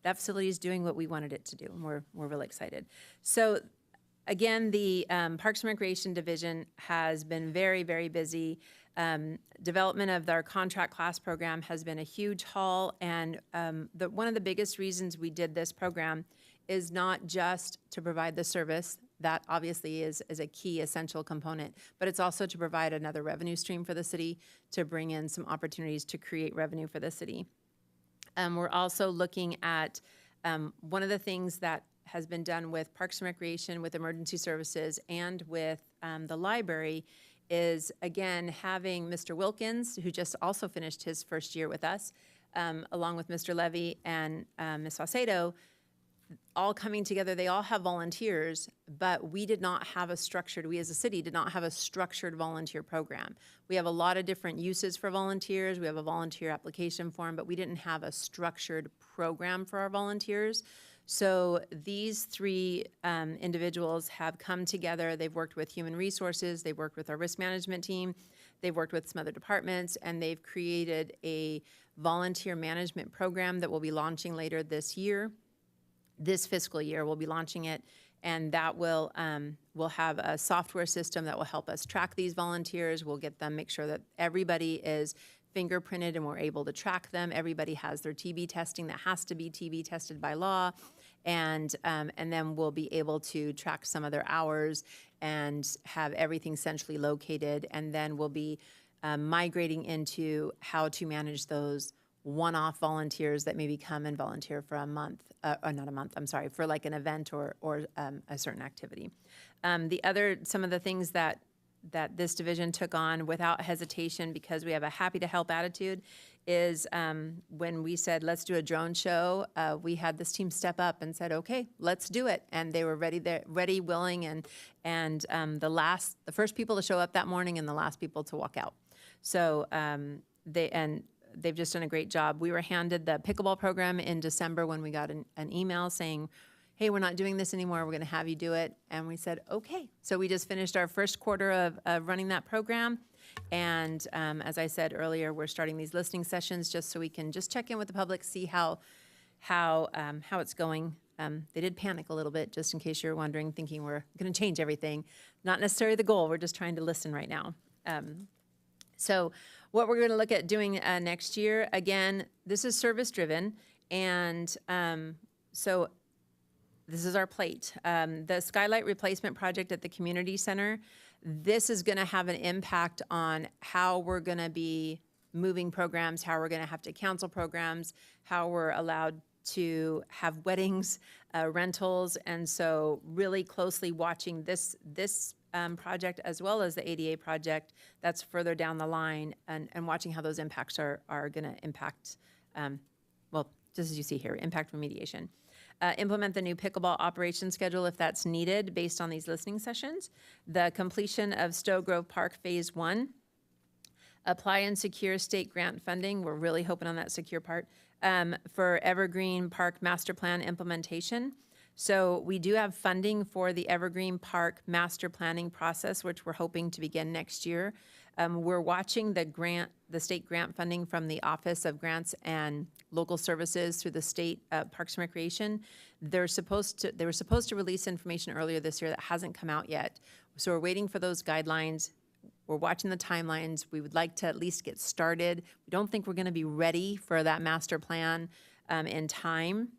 that facility is doing what we wanted it to do, and we're really excited. So again, the Parks and Recreation Division has been very, very busy. Development of our contract class program has been a huge haul, and one of the biggest reasons we did this program is not just to provide the service. That obviously is a key essential component, but it's also to provide another revenue stream for the city, to bring in some opportunities to create revenue for the city. We're also looking at one of the things that has been done with Parks and Recreation, with emergency services, and with the library is, again, having Mr. Wilkins, who just also finished his first year with us, along with Mr. Levy and Ms. Saucedo, all coming together. They all have volunteers, but we as a city did not have a structured volunteer program. We have a lot of different uses for volunteers. We have a volunteer application form, but we didn't have a structured program for our volunteers. So these 3 individuals have come together. They've worked with Human Resources, they've worked with our risk management team, they've worked with some other departments, and they've created a volunteer management program that we'll be launching later this year. This fiscal year, we'll be launching it, and that will we'll have a software system that will help us track these volunteers. We'll get them, make sure that everybody is fingerprinted and we're able to track them. Everybody has their TB testing that has to be TB tested by law, and then we'll be able to track some of their hours and have everything centrally located, and then we'll be migrating into how to manage those one-off volunteers that maybe come and volunteer for a month, or not a month, I'm sorry, for like an event or a certain activity. Some of the things that this division took on without hesitation, because we have a happy to help attitude, is when we said, let's do a drone show, we had this team step up and said, okay, let's do it. And they were ready, willing, and the first people to show up that morning and the last people to walk out. So they've just done a great job. We were handed the pickleball program in December when we got an email saying, hey, we're not doing this anymore, we're gonna have you do it. And we said, okay. So we just finished our first quarter of running that program. And as I said earlier, we're starting these listening sessions just so we can just check in with the public, see how it's going. They did panic a little bit, just in case you're wondering, thinking we're gonna change everything. Not necessarily the goal, we're just trying to listen right now. So what we're going to look at doing next year, again, this is service-driven, and so this is our plate. The skylight replacement project at the community center, this is going to have an impact on how we're going to be moving programs, how we're going to have to cancel programs, how we're allowed to have weddings, rentals, and so really closely watching this project as well as the ADA project that's further down the line, and watching how those impacts are going to impact, well, just as you see here, impact remediation. Implement the new pickleball operation schedule if that's needed based on these listening sessions. The completion of Stowe Grove Park Phase 1. Apply and secure state grant funding. We're really hoping on that secure part. For Evergreen Park Master Plan implementation. So we do have funding for the Evergreen Park master planning process, which we're hoping to begin next year. We're watching the state grant funding from the Office of Grants and Local Services through the state Parks and Recreation. They were supposed to release information earlier this year that hasn't come out yet. So we're waiting for those guidelines. We're watching the timelines. We would like to at least get started. We don't think we're going to be ready for that master plan in time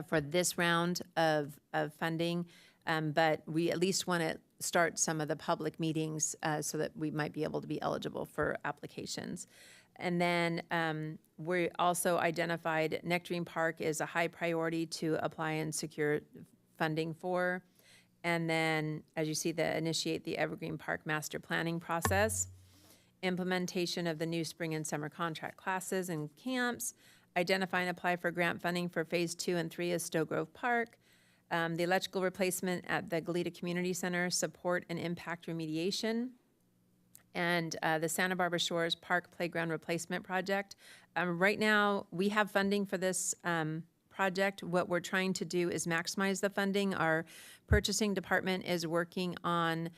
for this round of funding, but we at least want to start some of the public meetings so that we might be able to be eligible for applications. And then we also identified Nectarine Park is a high priority to apply and secure funding for. And then, as you see, initiate the Evergreen Park master planning process, implementation of the new spring and summer contract classes and camps, identify and apply for grant funding for Phase 2 and 3 of Stowe Grove Park, the electrical replacement at the Goleta Community Center, support and impact remediation, and the Santa Barbara Shores Park Playground Replacement Project. Right now, we have funding for this project. What we're trying to do is maximize the funding. Our purchasing department is working on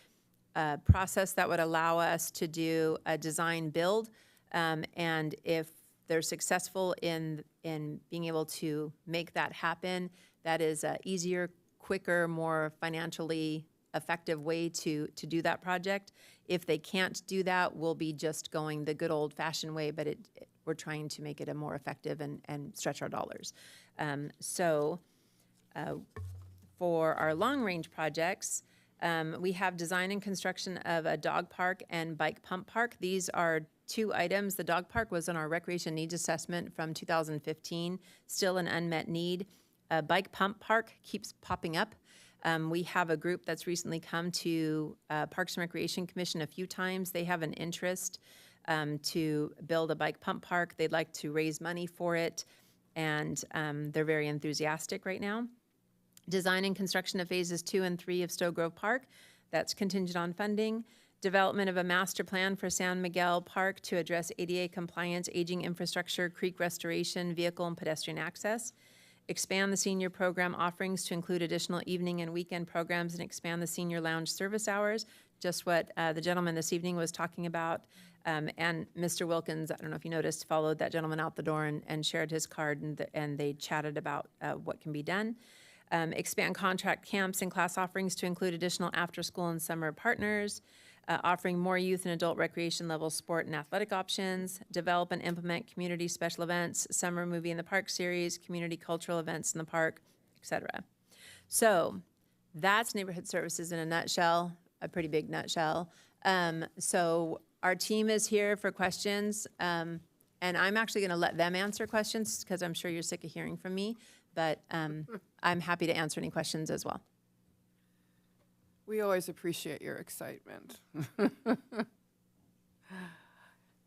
a process that would allow us to do a design build, and if they're successful in being able to make that happen, that is an easier, quicker, more financially effective way to do that project. If they can't do that, we'll be just going the good old-fashioned way, but we're trying to make it a more effective and stretch our dollars. For our long-range projects, we have design and construction of a dog park and bike pump park. These are two items. The dog park was in our recreation needs assessment from 2015, still an unmet need. A bike pump park keeps popping up. We have a group that's recently come to Parks and Recreation Commission a few times. They have an interest to build a bike pump park. They'd like to raise money for it, and they're very enthusiastic right now. Design and construction of Phases 2 and 3 of Stowe Grove Park. That's contingent on funding. Development of a master plan for San Miguel Park to address ADA compliance, aging infrastructure, creek restoration, vehicle and pedestrian access. Expand the senior program offerings to include additional evening and weekend programs, and expand the senior lounge service hours, just what the gentleman this evening was talking about. And Mr. Wilkins, I don't know if you noticed, followed that gentleman out the door and shared his card, and they chatted about what can be done. Expand contract camps and class offerings to include additional after-school and summer partners, offering more youth and adult recreation level sport and athletic options, develop and implement community special events, summer movie in the park series, community cultural events in the park, etc. So that's neighborhood services in a nutshell, a pretty big nutshell. So our team is here for questions, and I'm actually going to let them answer questions because I'm sure you're sick of hearing from me, but I'm happy to answer any questions as well. We always appreciate your excitement.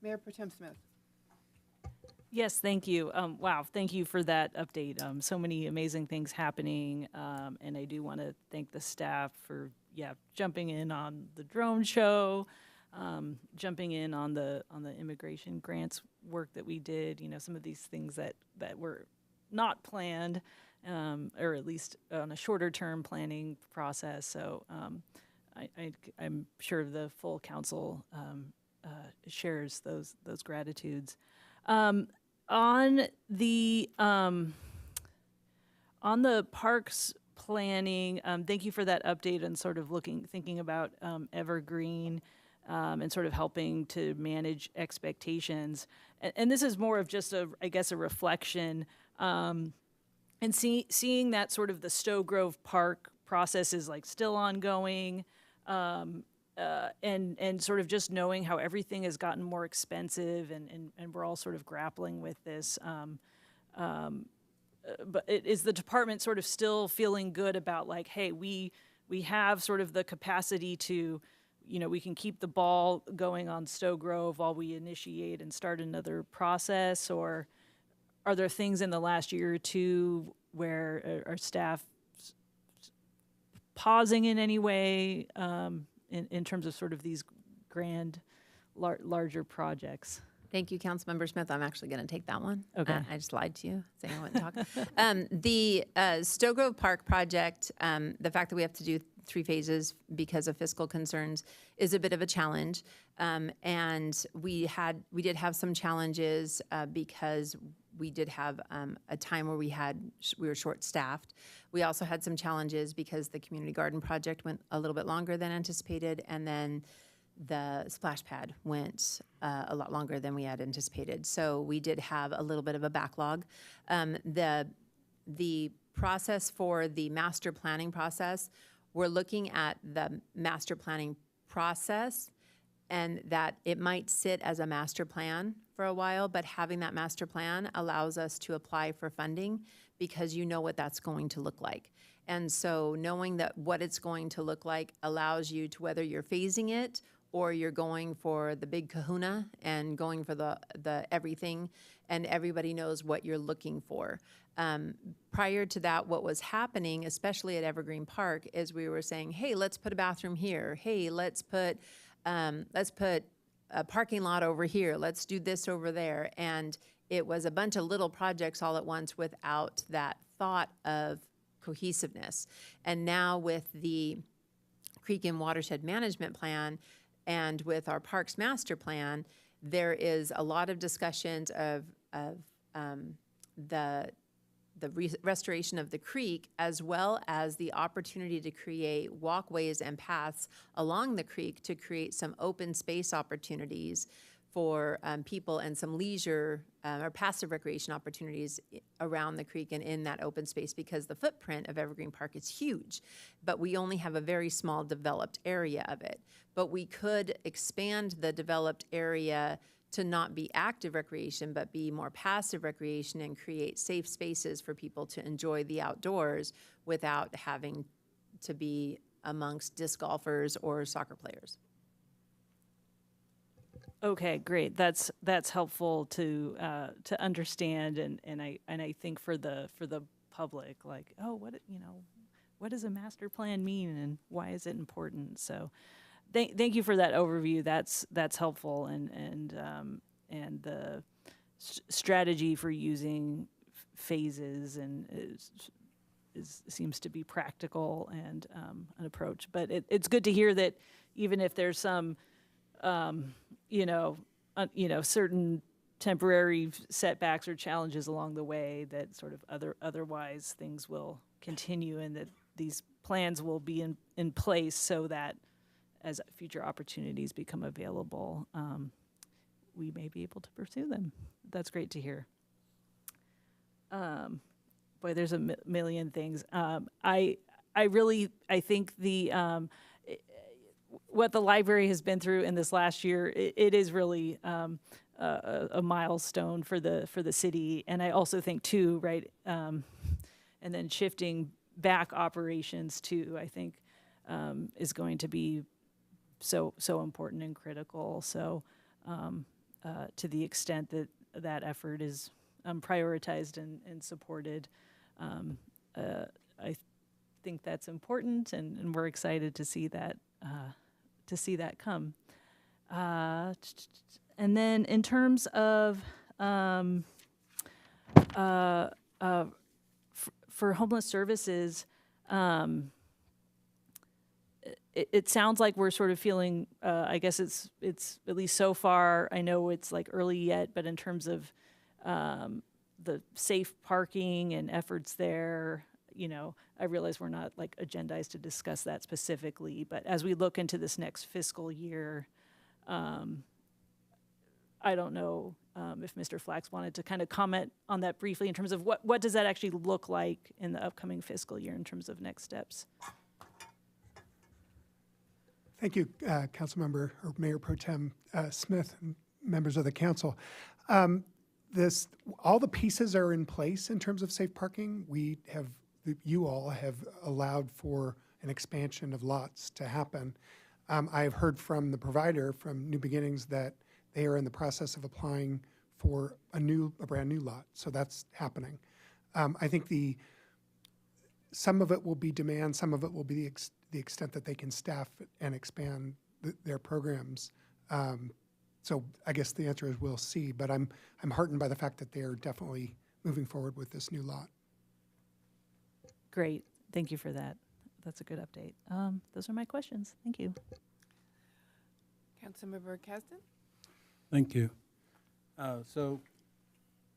Mayor Pro Tem Smith. Yes, thank you. Wow, thank you for that update. So many amazing things happening, and I do want to thank the staff for jumping in on the drone show, jumping in on the immigration grants work that we did. You know, some of these things that were not planned, or at least on a shorter term planning process. So I'm sure the full council shares those gratitudes. On the parks planning, thank you for that update and sort of thinking about Evergreen and sort of helping to manage expectations. And this is more of just a reflection and seeing that sort of the Stowe Grove Park process is like still ongoing. And sort of just knowing how everything has gotten more expensive and we're all sort of grappling with this. But is the department sort of still feeling good about like, hey, we have sort of the capacity to, you know, we can keep the ball going on Stowe Grove while we initiate and start another process? Or are there things in the last year or two where our staff pausing in any way? In terms of sort of these grand, larger projects. Thank you, Councilmember Smith. I'm actually going to take that one. Okay. I just lied to you, saying I wouldn't talk. The Stowe Grove Park project, the fact that we have to do 3 phases because of fiscal concerns is a bit of a challenge. And we did have some challenges because we did have a time where we were short-staffed. We also had some challenges because the community garden project went a little bit longer than anticipated, and then the splash pad went a lot longer than we had anticipated. So we did have a little bit of a backlog. The process for the master planning process, we're looking at the master planning process and that it might sit as a master plan for a while, but having that master plan allows us to apply for funding because you know what that's going to look like. And so knowing that what it's going to look like allows you to, whether you're phasing it or you're going for the big kahuna and going for the everything, and everybody knows what you're looking for. Prior to that, what was happening, especially at Evergreen Park, is we were saying, hey, let's put a bathroom here. Hey, let's put a parking lot over here. Let's do this over there. And it was a bunch of little projects all at once without that thought of cohesiveness. And now with the Creek and Watershed Management Plan and with our Parks Master Plan, there is a lot of discussions of the restoration of the creek, as well as the opportunity to create walkways and paths along the creek to create some open space opportunities for people and some leisure or passive recreation opportunities around the creek and in that open space, because the footprint of Evergreen Park is huge, but we only have a very small developed area of it. But we could expand the developed area to not be active recreation, but be more passive recreation and create safe spaces for people to enjoy the outdoors without having to be amongst disc golfers or soccer players. Okay, great. That's helpful to understand, and I think for the public, like, oh, what does a master plan mean, and why is it important? So, thank you for that overview. That's helpful, and the strategy for using phases and seems to be practical and an approach. But it's good to hear that even if there's some certain temporary setbacks or challenges along the way, that sort of otherwise things will continue, and that these plans will be in place so that as future opportunities become available, we may be able to pursue them. That's great to hear. Boy, there's a million things. I think what the library has been through in this last year, it is really a milestone for the city. And I also think too, right, and then shifting back operations too, I think is going to be so important and critical. So to the extent that that effort is prioritized and supported, I think that's important, and we're excited to see that come. And then in terms of for homeless services, it sounds like we're sort of feeling, I guess it's at least so far, I know it's like early yet, but in terms of the safe parking and efforts there, I realize we're not like agendized to discuss that specifically, but as we look into this next fiscal year, I don't know if Mr. Flax wanted to kind of comment on that briefly in terms of what does that actually look like in the upcoming fiscal year in terms of next steps? Thank you, Councilmember or Mayor Pro Tem Smith and members of the council. All the pieces are in place in terms of safe parking. You all have allowed for an expansion of lots to happen. I've heard from the provider, from New Beginnings, that they are in the process of applying for a brand new lot. So that's happening. I think some of it will be demand, some of it will be the extent that they can staff and expand their programs. So I guess the answer is we'll see, but I'm heartened by the fact that they are definitely moving forward with this new lot. Great, thank you for that. That's a good update. Those are my questions. Thank you. Councilmember Kasdan? Thank you. So,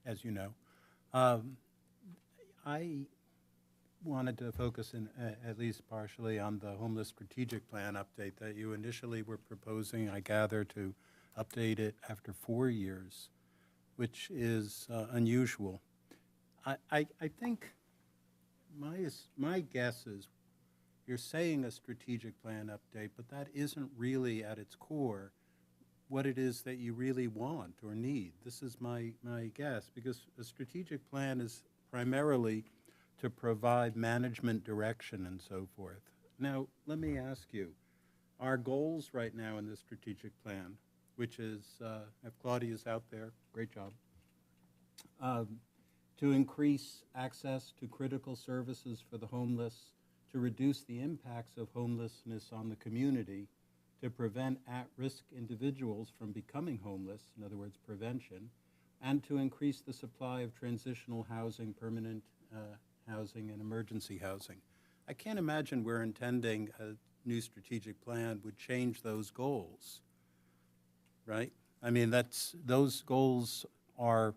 as you know, I wanted to focus at least partially on the homeless strategic plan update that you initially were proposing, I gather, to update it after 4 years, which is unusual. I think my guess is you're saying a strategic plan update, but that isn't really at its core what it is that you really want or need. This is my guess, because a strategic plan is primarily to provide management direction and so forth. Now, let me ask you, our goals right now in this strategic plan, which is, if Claudia's out there, great job, to increase access to critical services for the homeless, to reduce the impacts of homelessness on the community, to prevent at-risk individuals from becoming homeless, in other words, prevention, and to increase the supply of transitional housing, permanent housing, and emergency housing. I can't imagine we're intending a new strategic plan would change those goals, right? I mean, those goals are,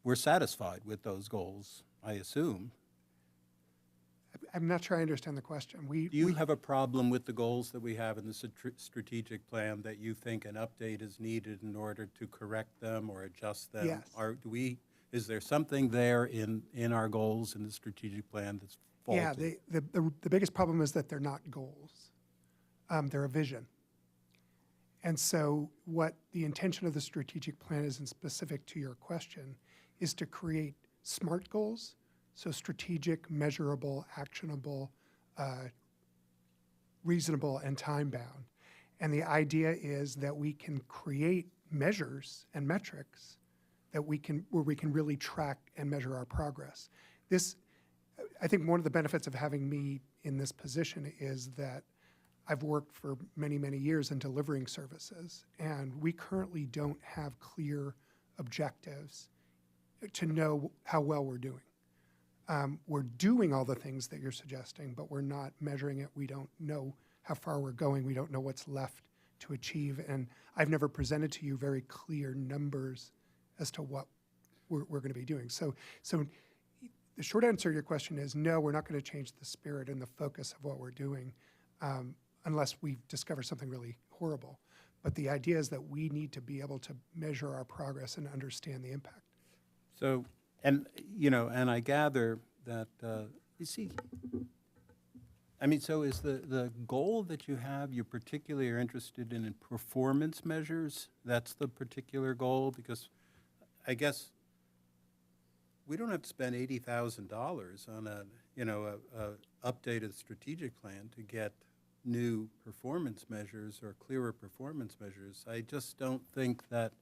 we're satisfied with those goals, I assume. I'm not sure I understand the question. Do you have a problem with the goals that we have in the strategic plan that you think an update is needed in order to correct them or adjust them? Yes. Is there something there in our goals in the strategic plan that's faulty? Yeah, the biggest problem is that they're not goals. They're a vision. And so what the intention of the strategic plan is, and specific to your question, is to create SMART goals. So strategic, measurable, actionable, reasonable, and time-bound. And the idea is that we can create measures and metrics that where we can really track and measure our progress. I think one of the benefits of having me in this position is that I've worked for many, many years in delivering services, and we currently don't have clear objectives to know how well we're doing. We're doing all the things that you're suggesting, but we're not measuring it. We don't know how far we're going. We don't know what's left to achieve. And I've never presented to you very clear numbers as to what we're going to be doing. So the short answer to your question is no, we're not going to change the spirit and the focus of what we're doing unless we discover something really horrible. But the idea is that we need to be able to measure our progress and understand the impact. So, and, you know, and I gather that, you see, I mean, so is the goal that you have, you particularly are interested in performance measures? That's the particular goal? Because I guess we don't have to spend $80,000 on a, you know, a updated strategic plan to get new performance measures or clearer performance measures. I just don't think that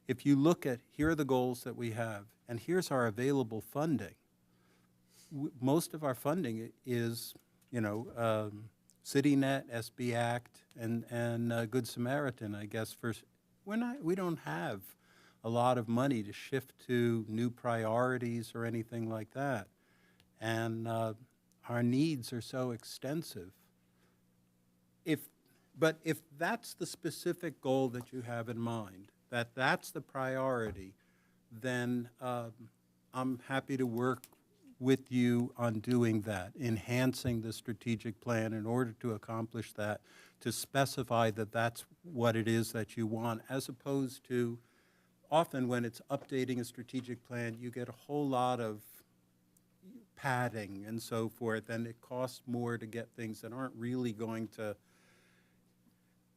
if you look at, here are the goals that we have, and here's our available funding. Most of our funding is, you know, CityNet, SB Act, and Good Samaritan, I guess. We don't have a lot of money to shift to new priorities or anything like that. And our needs are so extensive. But if that's the specific goal that you have in mind, that's the priority, then I'm happy to work with you on doing that, enhancing the strategic plan in order to accomplish that, to specify that that's what it is that you want, as opposed to often when it's updating a strategic plan, you get a whole lot of padding and so forth, and it costs more to get things that aren't really going to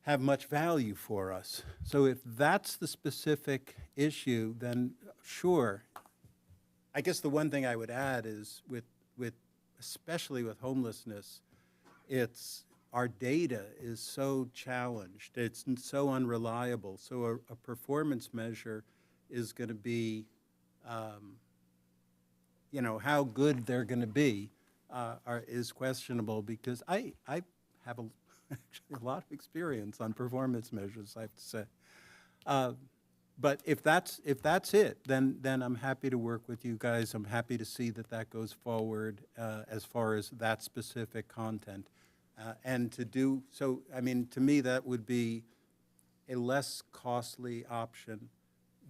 have much value for us. So if that's the specific issue, then sure. I guess the one thing I would add is with especially with homelessness, our data is so challenged. It's so unreliable. So a performance measure is going to be, you know, how good they're going to be is questionable, because I have actually a lot of experience on performance measures, I have to say. But if that's it, then I'm happy to work with you guys. I'm happy to see that goes forward as far as that specific content. And to do so, I mean, to me, that would be a less costly option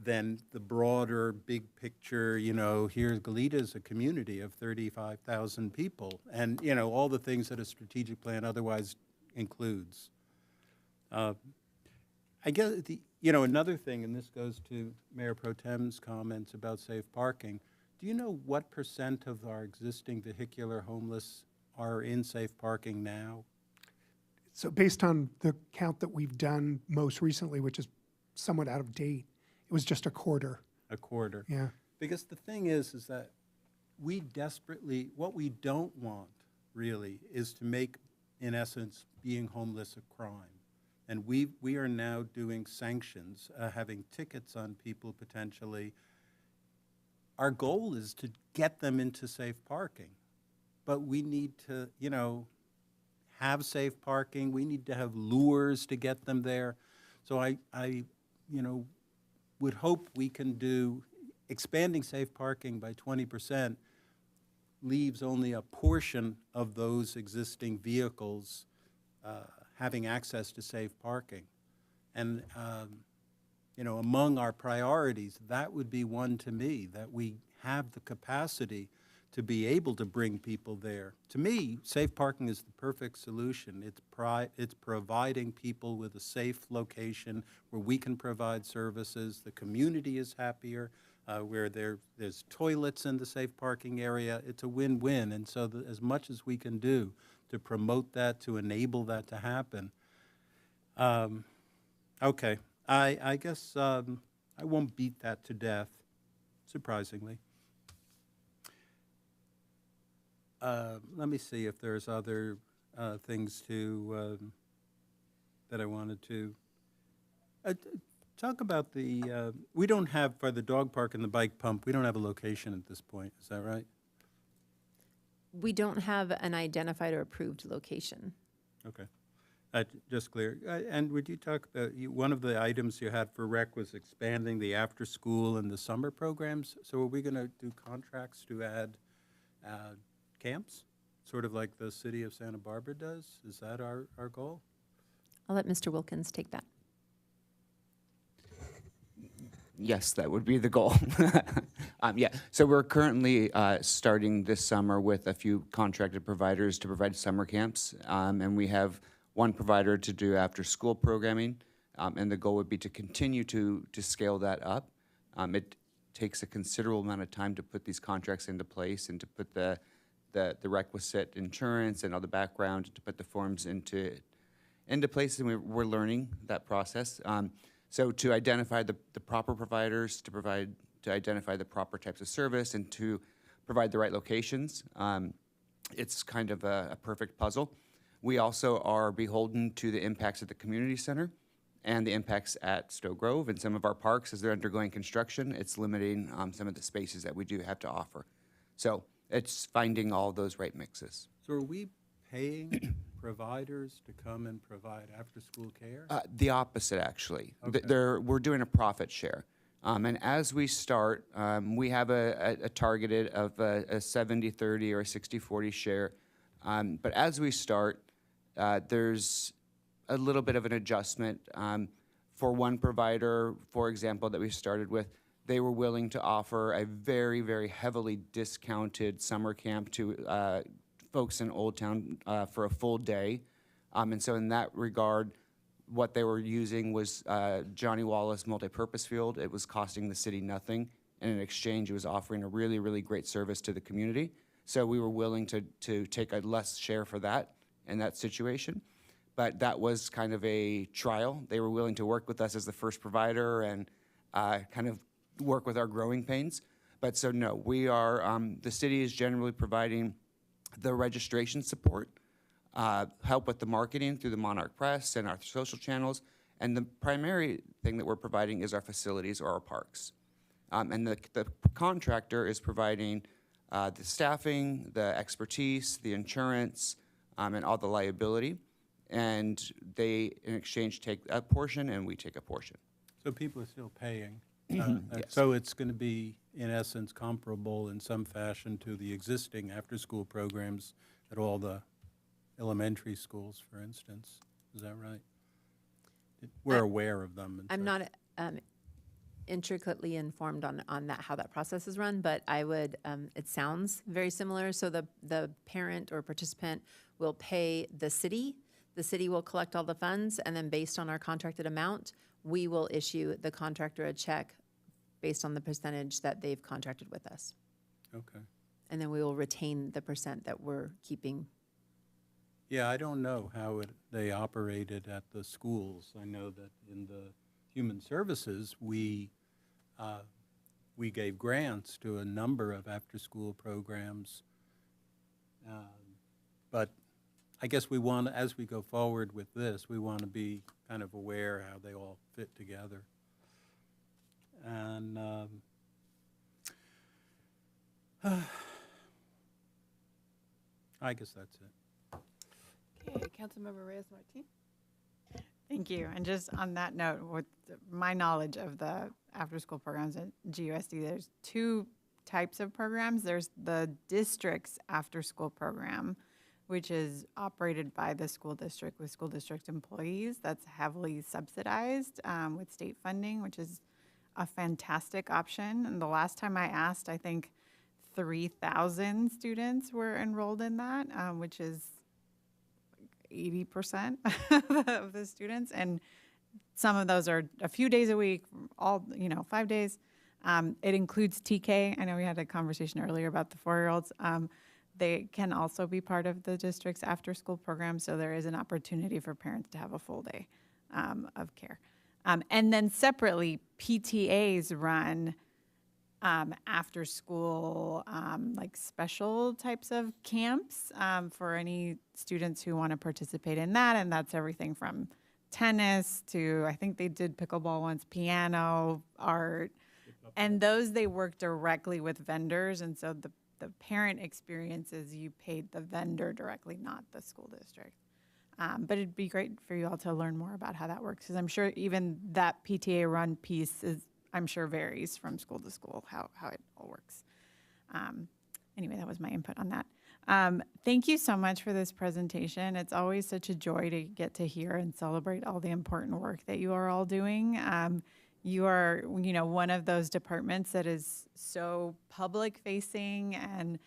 than the broader, big picture, you know, here Goleta is a community of 35,000 people, and, you know, all the things that a strategic plan otherwise includes. I guess, you know, another thing, and this goes to Mayor Pro Tem's comments about safe parking, do you know what % of our existing vehicular homeless are in safe parking now? So based on the count that we've done most recently, which is somewhat out of date, it was just a quarter. A quarter. Yeah. Because the thing is that we desperately, what we don't want, really, is to make, in essence, being homeless a crime. And we are now doing sanctions, having tickets on people potentially. Our goal is to get them into safe parking. But we need to, you know, have safe parking. We need to have lures to get them there. So I you know, would hope we can do, expanding safe parking by 20% leaves only a portion of those existing vehicles having access to safe parking. And, you know, among our priorities, that would be one to me, that we have the capacity to be able to bring people there. To me, safe parking is the perfect solution. It's providing people with a safe location where we can provide services. The community is happier, where there's toilets in the safe parking area. It's a win-win. And so as much as we can do to promote that, to enable that to happen. Okay, I guess I won't beat that to death, surprisingly. Let me see if there's other things that I wanted to talk about. We don't have, for the dog park and the bike pump, we don't have a location at this point. Is that right? We don't have an identified or approved location. Okay. Just clear. And would you talk about, one of the items you had for rec was expanding the after-school and the summer programs. So are we going to do contracts to add camps, sort of like the city of Santa Barbara does? Is that our goal? I'll let Mr. Wilkins take that. Yes, that would be the goal. Yeah, so we're currently starting this summer with a few contracted providers to provide summer camps, and we have one provider to do after-school programming, and the goal would be to continue to scale that up. It takes a considerable amount of time to put these contracts into place and to put the requisite insurance and all the background, to put the forms into place, and we're learning that process. So to identify the proper providers, to identify the proper types of service, and to provide the right locations, it's kind of a perfect puzzle. We also are beholden to the impacts at the community center and the impacts at Stowe Grove and some of our parks as they're undergoing construction. It's limiting some of the spaces that we do have to offer. So it's finding all those right mixes. So are we paying providers to come and provide after-school care? The opposite, actually. Okay. We're doing a profit share. And as we start, we have a targeted of a 70-30 or a 60-40 share. But as we start, there's a little bit of an adjustment. For one provider, for example, that we started with, they were willing to offer a very, very heavily discounted summer camp to folks in Old Town for a full day. And so in that regard, what they were using was Johnny Wallace multipurpose field. It was costing the city nothing. And in exchange, it was offering a really, really great service to the community. So we were willing to take a less share for that in that situation. But that was kind of a trial. They were willing to work with us as the first provider and kind of work with our growing pains. But so no, we are, the city is generally providing the registration support, help with the marketing through the Monarch Press and our social channels. And the primary thing that we're providing is our facilities or our parks. And the contractor is providing the staffing, the expertise, the insurance, and all the liability. And they, in exchange, take a portion and we take a portion. So people are still paying. Yes. So it's going to be, in essence, comparable in some fashion to the existing after-school programs at all the elementary schools, for instance. Is that right? We're aware of them. I'm not intricately informed on that, how that process is run, but I would, it sounds very similar. So the parent or participant will pay the city. The city will collect all the funds, and then based on our contracted amount, we will issue the contractor a check based on the percentage that they've contracted with us. Okay. And then we will retain the percent that we're keeping. Yeah, I don't know how they operated at the schools. I know that in the human services, we gave grants to a number of after-school programs. But I guess we want, as we go forward with this, we want to be kind of aware how they all fit together. And I guess that's it. Okay, Councilmember Reyes-Martin. Thank you. And just on that note, with my knowledge of the after-school programs at GUSD, there's two types of programs. There's the district's after-school program, which is operated by the school district with school district employees. That's heavily subsidized with state funding, which is a fantastic option. And the last time I asked, I think 3,000 students were enrolled in that, which is 80% of the students. And some of those are a few days a week, 5 days. It includes TK. I know we had a conversation earlier about the 4-year-olds. They can also be part of the district's after-school program, so there is an opportunity for parents to have a full day of care. And then separately, PTAs run after-school, like special types of camps for any students who want to participate in that, and that's everything from tennis to, I think they did pickleball once, piano, art, and those they work directly with vendors, and so the parent experience is you paid the vendor directly, not the school district. But it'd be great for you all to learn more about how that works, because I'm sure even that PTA run piece is, I'm sure, varies from school to school, how it all works. anyway, that was my input on that. Thank you so much for this presentation. It's always such a joy to get to hear and celebrate all the important work that you are all doing. You are, one of those departments that is so public facing and,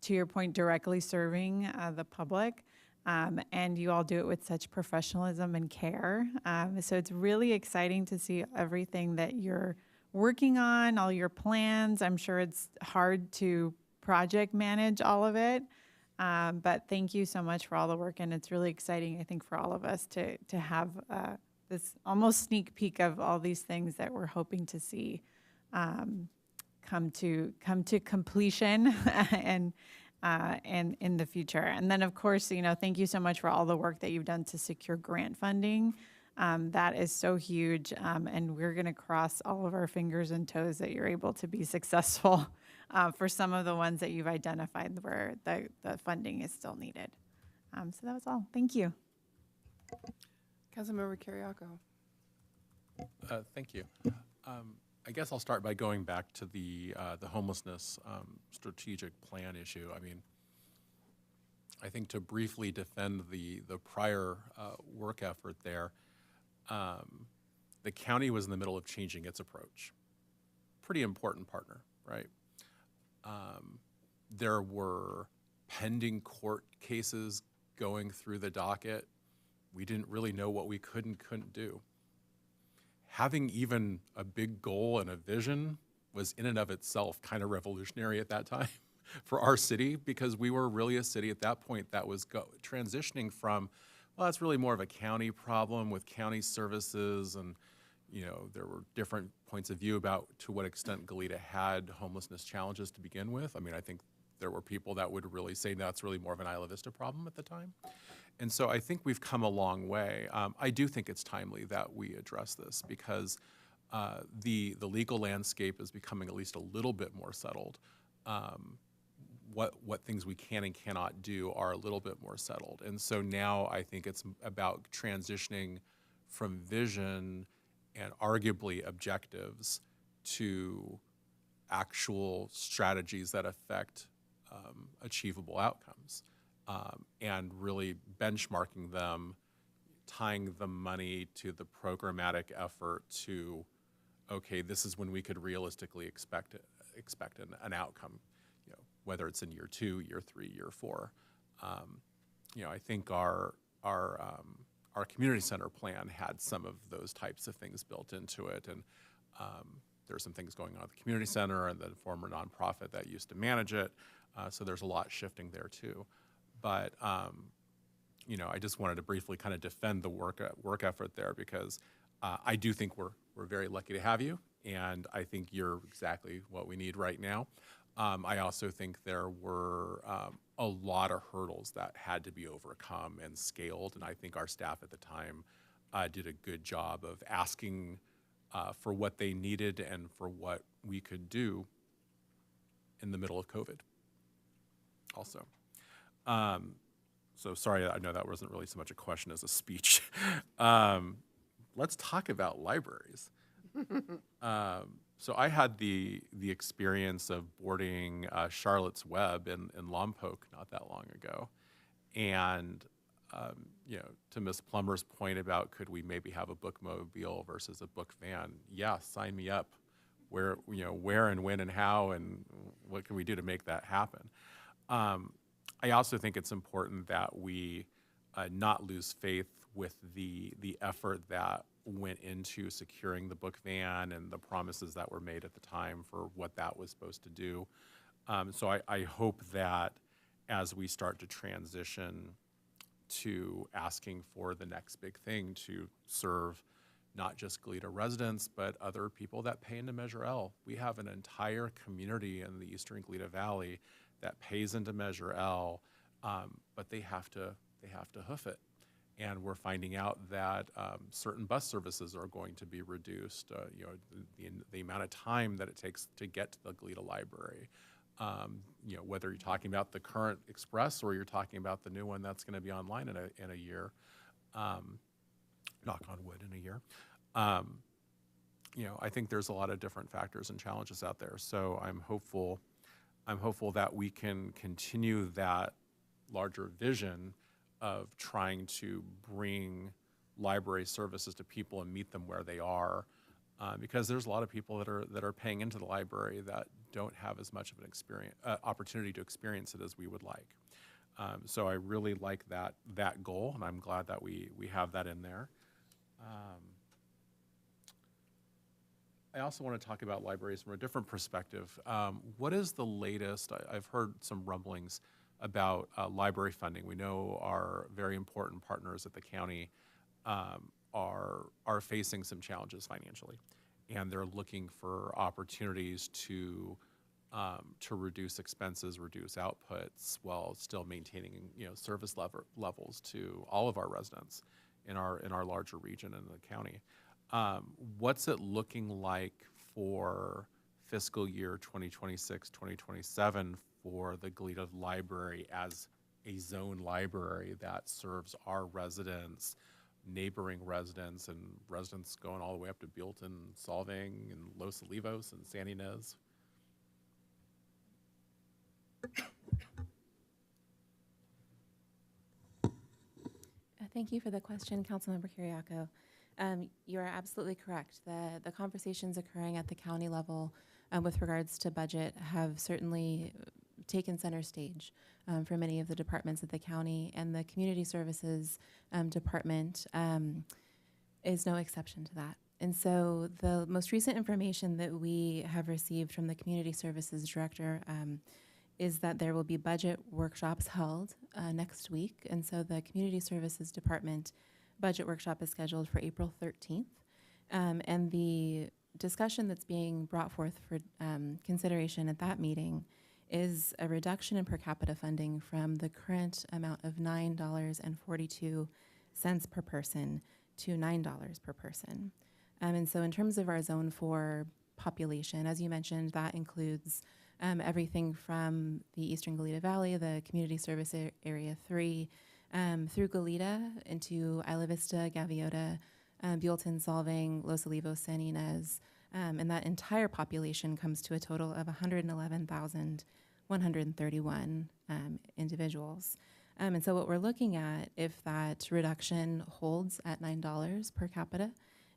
to your point, directly serving the public. And you all do it with such professionalism and care. So it's really exciting to see everything that you're working on, all your plans. I'm sure it's hard to project manage all of it. But thank you so much for all the work. And it's really exciting, I think, for all of us to have this almost sneak peek of all these things that we're hoping to see come to completion and in the future. And then, of course, thank you so much for all the work that you've done to secure grant funding. That is so huge, and we're going to cross all of our fingers and toes that you're able to be successful for some of the ones that you've identified where the funding is still needed. So that was all. Thank you. Councilmember Kiriakou. Thank you. I guess I'll start by going back to the homelessness strategic plan issue. I mean, I think to briefly defend the prior work effort there, the county was in the middle of changing its approach. Pretty important partner, right? There were pending court cases going through the docket. We didn't really know what we could and couldn't do. Having even a big goal and a vision was in and of itself kind of revolutionary at that time for our city, because we were really a city at that point that was transitioning from, well, that's really more of a county problem with county services, and there were different points of view about to what extent Goleta had homelessness challenges to begin with. I mean, I think there were people that would really say that's really more of an Isla Vista problem at the time. And so I think we've come a long way. I do think it's timely that we address this, because the legal landscape is becoming at least a little bit more settled. What things we can and cannot do are a little bit more settled. And so now I think it's about transitioning from vision and arguably objectives to actual strategies that affect achievable outcomes. And really benchmarking them, tying the money to the programmatic effort to, okay, this is when we could realistically expect an outcome, whether it's in year 2, year 3, year 4. I think our community center plan had some of those types of things built into it, and there's some things going on at the community center and the former nonprofit that used to manage it. So there's a lot shifting there too. But I just wanted to briefly kind of defend the work effort there, because I do think we're very lucky to have you, and I think you're exactly what we need right now. I also think there were a lot of hurdles that had to be overcome and scaled, and I think our staff at the time did a good job of asking for what they needed and for what we could do in the middle of COVID also. So sorry, I know that wasn't really so much a question as a speech. Let's talk about libraries. So I had the experience of boarding Charlotte's Web in Lompoc not that long ago. And, to Ms. Plummer's point about could we maybe have a bookmobile versus a book van? Yeah, sign me up. Where and when and how and what can we do to make that happen? I also think it's important that we not lose faith with the effort that went into securing the book van and the promises that were made at the time for what that was supposed to do. So I hope that as we start to transition to asking for the next big thing to serve not just Goleta residents, but other people that pay into Measure L. We have an entire community in the Eastern Goleta Valley that pays into Measure L, but they have to hoof it. And we're finding out that certain bus services are going to be reduced. The amount of time that it takes to get to the Goleta Library. Whether you're talking about the current Express or you're talking about the new one that's going to be online in a year. Knock on wood, in a year. I think there's a lot of different factors and challenges out there. So I'm hopeful I'm hopeful that we can continue that larger vision of trying to bring library services to people and meet them where they are, because there's a lot of people that are paying into the library that don't have as much of an opportunity to experience it as we would like. So I really like that goal, and I'm glad that we have that in there. I also want to talk about libraries from a different perspective. What is the latest? I've heard some rumblings about library funding. We know our very important partners at the county are facing some challenges financially, and they're looking for opportunities to reduce expenses, reduce outputs, while still maintaining service levels to all of our residents in our larger region and the county. What's it looking like for fiscal year 2026, 2027 for the Goleta Library as a zone library that serves our residents, neighboring residents, and residents going all the way up to Buellton, Solvang, and Los Olivos, and San Ynez? Thank you for the question, Councilmember Kiriakou. You are absolutely correct. The conversations occurring at the county level with regards to budget have certainly taken center stage for many of the departments at the county, and the Community Services Department is no exception to that. And so the most recent information that we have received from the Community Services Director is that there will be budget workshops held next week. And so the Community Services Department budget workshop is scheduled for April 13th. And the discussion that's being brought forth for consideration at that meeting is a reduction in per capita funding from the current amount of $9.42 per person to $9 per person. And so in terms of our Zone 4 population, as you mentioned, that includes everything from the Eastern Goleta Valley, the Community Service Area 3, through Goleta into Isla Vista, Gaviota, Buellton, Solvang, Los Olivos, San Ynez, and that entire population comes to a total of 111,131 individuals. And so what we're looking at, if that reduction holds at $9 per capita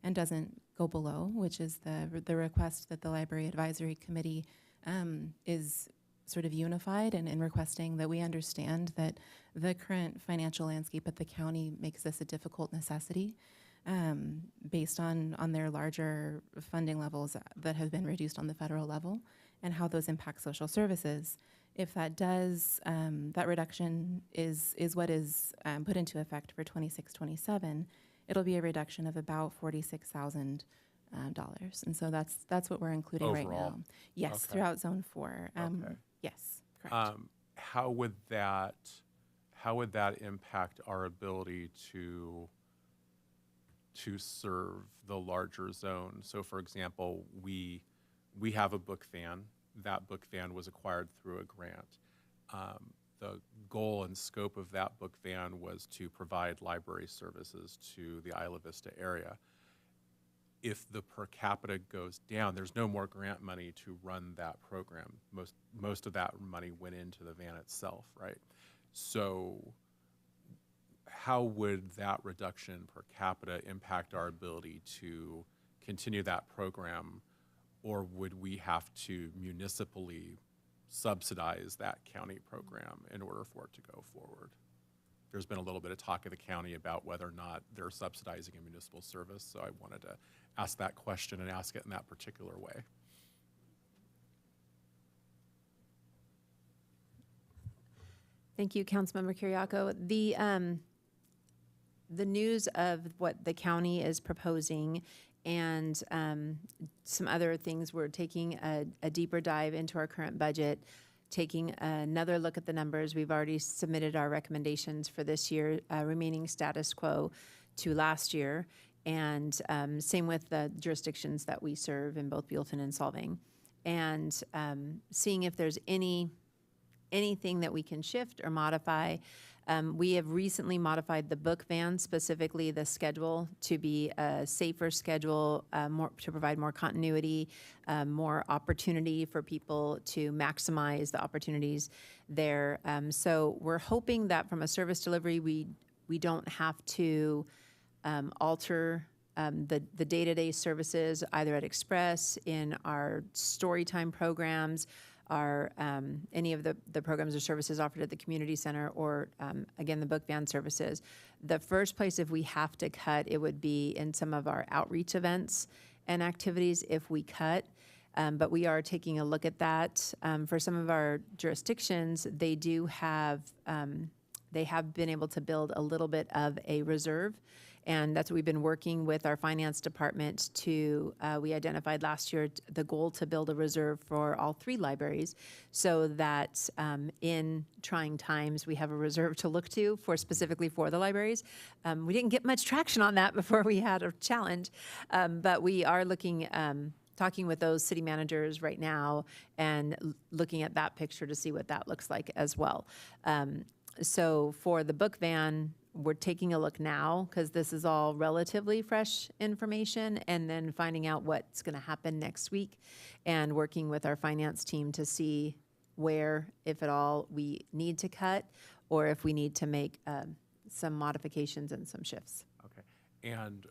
and doesn't go below, which is the request that the Library Advisory Committee is sort of unified in requesting that we understand that the current financial landscape at the county makes this a difficult necessity based on their larger funding levels that have been reduced on the federal level and how those impact social services. If that does, that reduction is what is put into effect for 26-27, it'll be a reduction of about $46,000. And so that's what we're including right Overall? now. Yes, Okay. Throughout Zone 4. Okay. Yes, correct. How would that impact our ability to serve the larger zone? So, for example, we have a book van. That book van was acquired through a grant. The goal and scope of that book van was to provide library services to the Isla Vista area. If the per capita goes down, there's no more grant money to run that program. Most of that money went into the van itself, right? So how would that reduction per capita impact our ability to continue that program, or would we have to municipally subsidize that county program in order for it to go forward? There's been a little bit of talk of the county about whether or not they're subsidizing a municipal service, so I wanted to ask that question and ask it in that particular way. Thank you, Councilmember Kiriakou. The news of what the county is proposing and some other things, we're taking a deeper dive into our current budget, taking another look at the numbers. We've already submitted our recommendations for this year, remaining status quo to last year, and same with the jurisdictions that we serve in both Buellton and Solvang, and seeing if there's any anything that we can shift or modify. We have recently modified the book van, specifically the schedule, to be a safer schedule, to provide more continuity, more opportunity for people to maximize the opportunities there. So we're hoping that from a service delivery, we don't have to alter the day-to-day services either at Express, in our story time programs, our any of the programs or services offered at the community center, or again, the book van services. The first place, if we have to cut, it would be in some of our outreach events and activities if we cut. But we are taking a look at that. For some of our jurisdictions, they have been able to build a little bit of a reserve. And that's what we've been working with our finance department to, we identified last year the goal to build a reserve for all 3 libraries, so that in trying times, we have a reserve to look to specifically for the libraries. We didn't get much traction on that before we had a challenge, but we are looking, talking with those city managers right now and looking at that picture to see what that looks like as well. So for the book van, we're taking a look now because this is all relatively fresh information, and then finding out what's going to happen next week and working with our finance team to see where, if at all, we need to cut or if we need to make some modifications and some shifts. Okay. And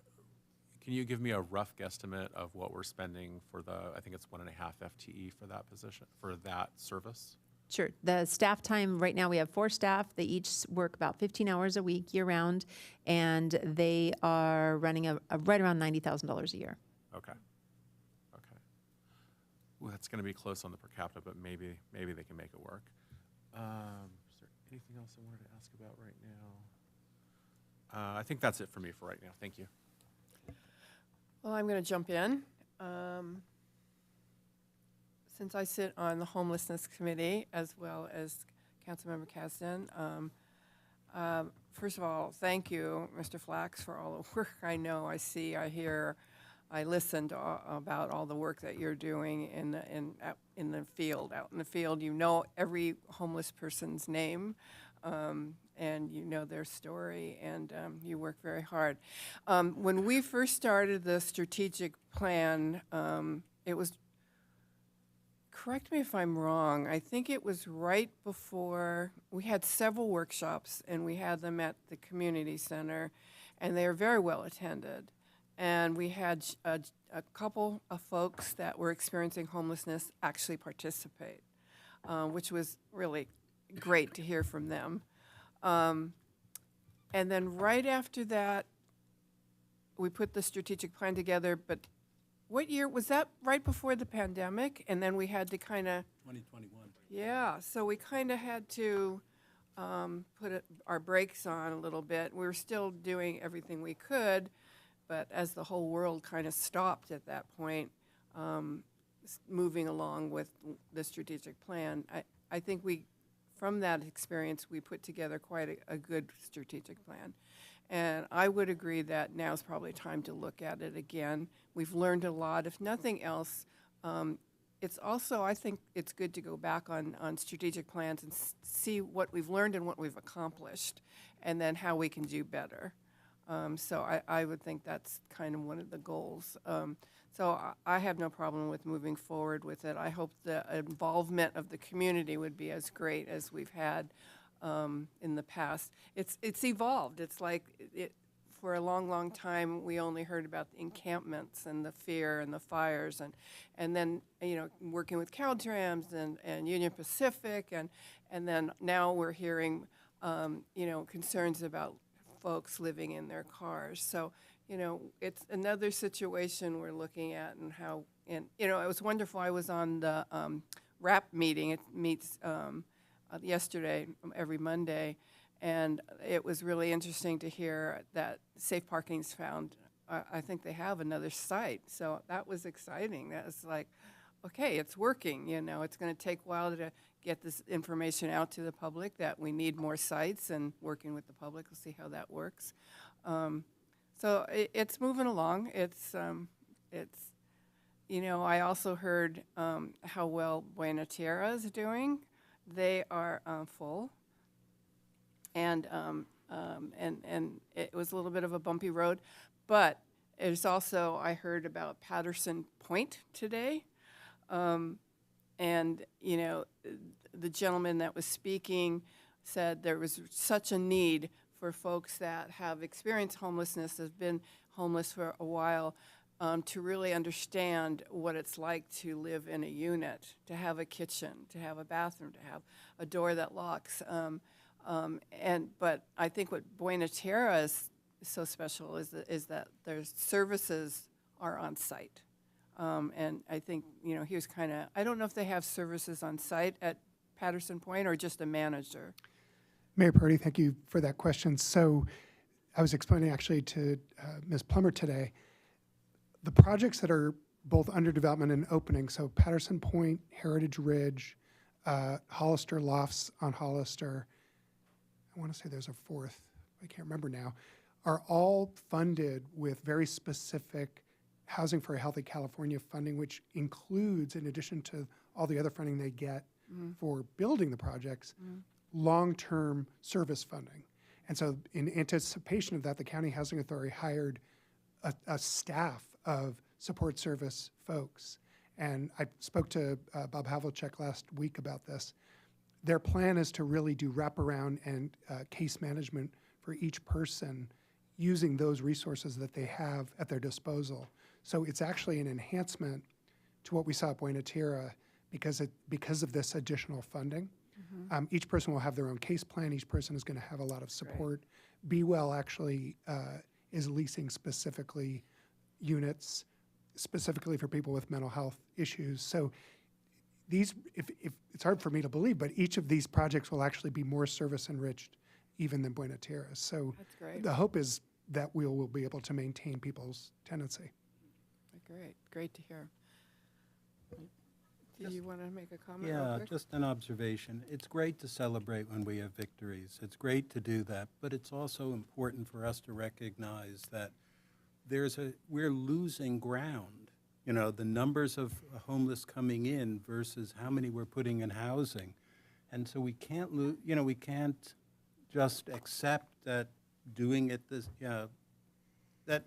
can you give me a rough guesstimate of what we're spending for I think it's 1.5 FTE for that position, for that service? Sure. The staff time, right now we have 4 staff. They each work about 15 hours a week year-round, and they are running a right around $90,000 a year. Okay. Okay. Well, that's going to be close on the per capita, but maybe they can make it work. Is there anything else I wanted to ask about right now? I think that's it for me for right now. Thank you. Well, I'm going to jump in. Since I sit on the Homelessness Committee as well as Councilmember Kasdan, first of all, thank you, Mr. Flax, for all the work I know, I see, I hear, I listened about all the work that you're doing in the field. Out in the field, you know every homeless person's name, and you know their story, and you work very hard. When we first started the strategic plan, it was, correct me if I'm wrong, I think it was right before, we had several workshops, and we had them at the community center, and they were very well attended. And we had a couple of folks that were experiencing homelessness actually participate, which was really great to hear from them. And then right after that, we put the strategic plan together, but what year, was that right before the pandemic? And then we had to kind of... 2021. Yeah, so we kind of had to put our brakes on a little bit. We were still doing everything we could, but as the whole world kind of stopped at that point, moving along with the strategic plan, I think from that experience, we put together quite a good strategic plan. And I would agree that now's probably time to look at it again. We've learned a lot. If nothing else, it's also, I think it's good to go back on strategic plans and see what we've learned and what we've accomplished, and then how we can do better. So I would think that's kind of one of the goals. So I have no problem with moving forward with it. I hope the involvement of the community would be as great as we've had in the past. It's evolved. It's like for a long, long time, we only heard about the encampments and the fear and the fires, and then working with Caltrans and Union Pacific, and then now we're hearing concerns about folks living in their cars. So it's another situation we're looking at, and how, and it was wonderful. I was on the RAP meeting. It meets yesterday, every Monday, and it was really interesting to hear that Safe Parking's found, I think they have another site, so that was exciting. That was like, okay, it's working, it's going to take a while to get this information out to the public that we need more sites, and working with the public, we'll see how that works. So it's moving along. It's I also heard how well Buena Tierra is doing. They are full, and it was a little bit of a bumpy road, but there's also, I heard about Patterson Point today, and you know, the gentleman that was speaking said there was such a need for folks that have experienced homelessness, have been homeless for a while, to really understand what it's like to live in a unit, to have a kitchen, to have a bathroom, to have a door that locks. But I think what Buena Tierra is so special is that their services are on site. And I think, you know, he was kind of, I don't know if they have services on site at Patterson Point or just a manager. Mayor Purdy, thank you for that question. So I was explaining actually to Ms. Plummer today, the projects that are both under development and opening, so Patterson Point, Heritage Ridge, Hollister Lofts on Hollister, I want to say there's a fourth, I can't remember now, are all funded with very specific Housing for a Healthy California funding, which includes, in addition to all the other funding they get for building the projects, long-term service funding. And so in anticipation of that, the County Housing Authority hired a staff of support service folks. And I spoke to Bob Havlicek last week about this. Their plan is to really do wraparound and case management for each person using those resources that they have at their disposal. So it's actually an enhancement to what we saw at Buena Tierra because of this additional funding. Each person will have their own case plan. Each person is going to have a lot of support. Be Well actually is leasing specifically units specifically for people with mental health issues. So these, if it's hard for me to believe, but each of these projects will actually be more service enriched even than Buena Tierra. So That's great. the hope is that we'll be able to maintain people's tenancy. Great to hear. Do you want to make a comment real Yeah, quick? just an observation. It's great to celebrate when we have victories. It's great to do that, but it's also important for us to recognize that we're losing ground. You know, the numbers of homeless coming in versus how many we're putting in housing. And so we can't we can't just accept that doing it that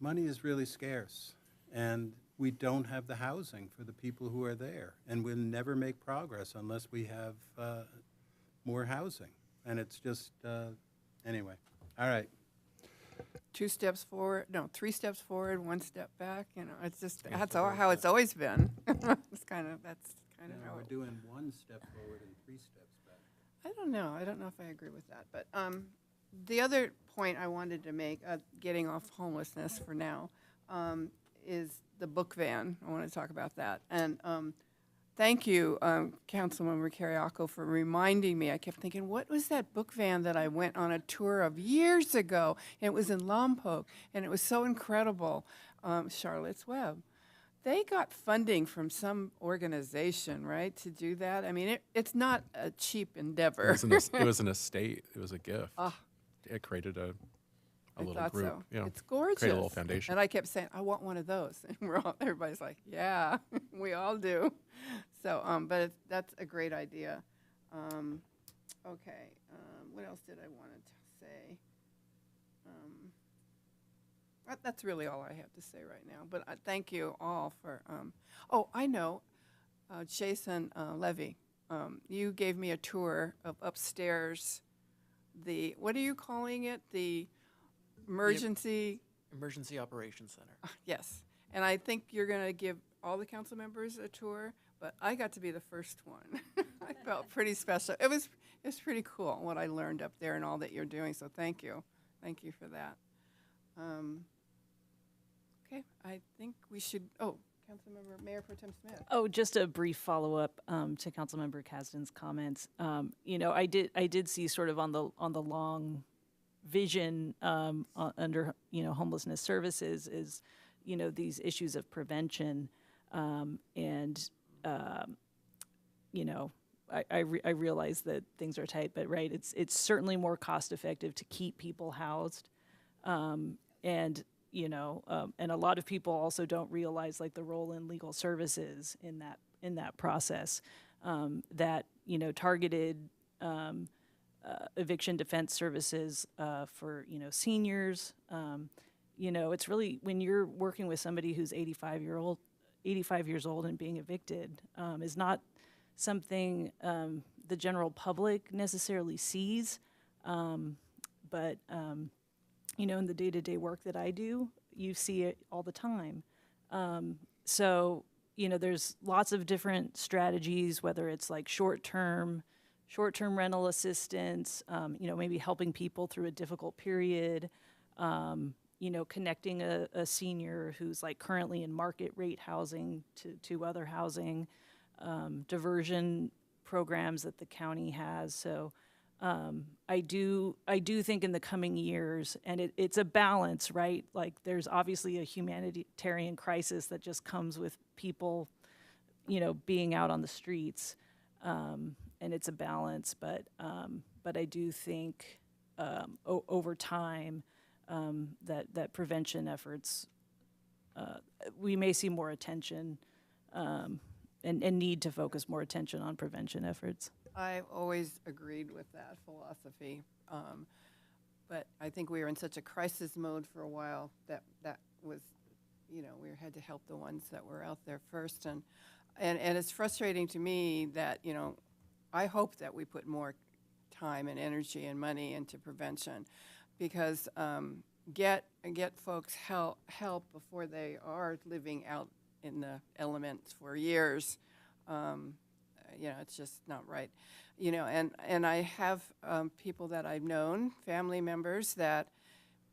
money is really scarce. And we don't have the housing for the people who are there. And we'll never make progress unless we have more housing. And it's just, anyway. All right. 2 steps forward, no, 3 steps forward, 1 step back, you know, it's just, that's how it's always been. That's kind of how We're doing 1 step forward and 3 steps back. I don't know if I agree with that, but the other point I wanted to make, getting off homelessness for now, is the book van. I want to talk about that. And thank you, Councilmember Carriaco, for reminding me. I kept thinking, what was that book van that I went on a tour of years ago? And it was in Lompoc, and it was so incredible. Charlotte's Web. They got funding from some organization, right, to do that? I mean, it's not a cheap endeavor. It was an estate. It was a gift. Ah. It created a I little thought group. so. You know, It's gorgeous. create a little foundation. And I kept saying, I want one of those. And everybody's like, yeah, we all do. So, but that's a great idea. Okay, what else did I want to say? That's really all I have to say right now. But thank you all for, I know, Jason Levy, you gave me a tour of upstairs, what are you calling it? The Emergency Operations Center. Yes, and I think you're going to give all the council members a tour, but I got to be the first one. I felt pretty special. It was pretty cool what I learned up there and all that you're doing, so thank you for that. Okay, I think we should, Councilmember Mayor Pro Tem Smith. Oh, just a brief follow-up to Councilmember Kasdan's comments. You know, I did see sort of on the long vision under homelessness services is these issues of prevention and I realize that things are tight, but right, it's certainly more cost effective to keep people housed and a lot of people also don't realize like the role in legal services in that in that process. That, you know, targeted eviction defense services for, you know, seniors. You know, it's really, when you're working with somebody who's 85 years old and being evicted, is not something the general public necessarily sees. But, you know, in the day-to-day work that I do, you see it all the time. So, you know, there's lots of different strategies, whether it's like short-term rental assistance, you know, maybe helping people through a difficult period, you know, connecting a senior who's like currently in market rate housing to other housing, diversion programs that the county has. So I do think in the coming years, and it's a balance, right? Like there's obviously a humanitarian crisis that just comes with people, you know, being out on the streets. And it's a balance, but I do think over time that prevention efforts, we may see more attention and need to focus more attention on prevention efforts. I've always agreed with that philosophy, but I think we were in such a crisis mode for a while that was, you know, we had to help the ones that were out there first, and it's frustrating to me that, you know, I hope that we put more time and energy and money into prevention, because get folks help before they are living out in the elements for years. You know, it's just not right. You know, and I have people that I've known, family members that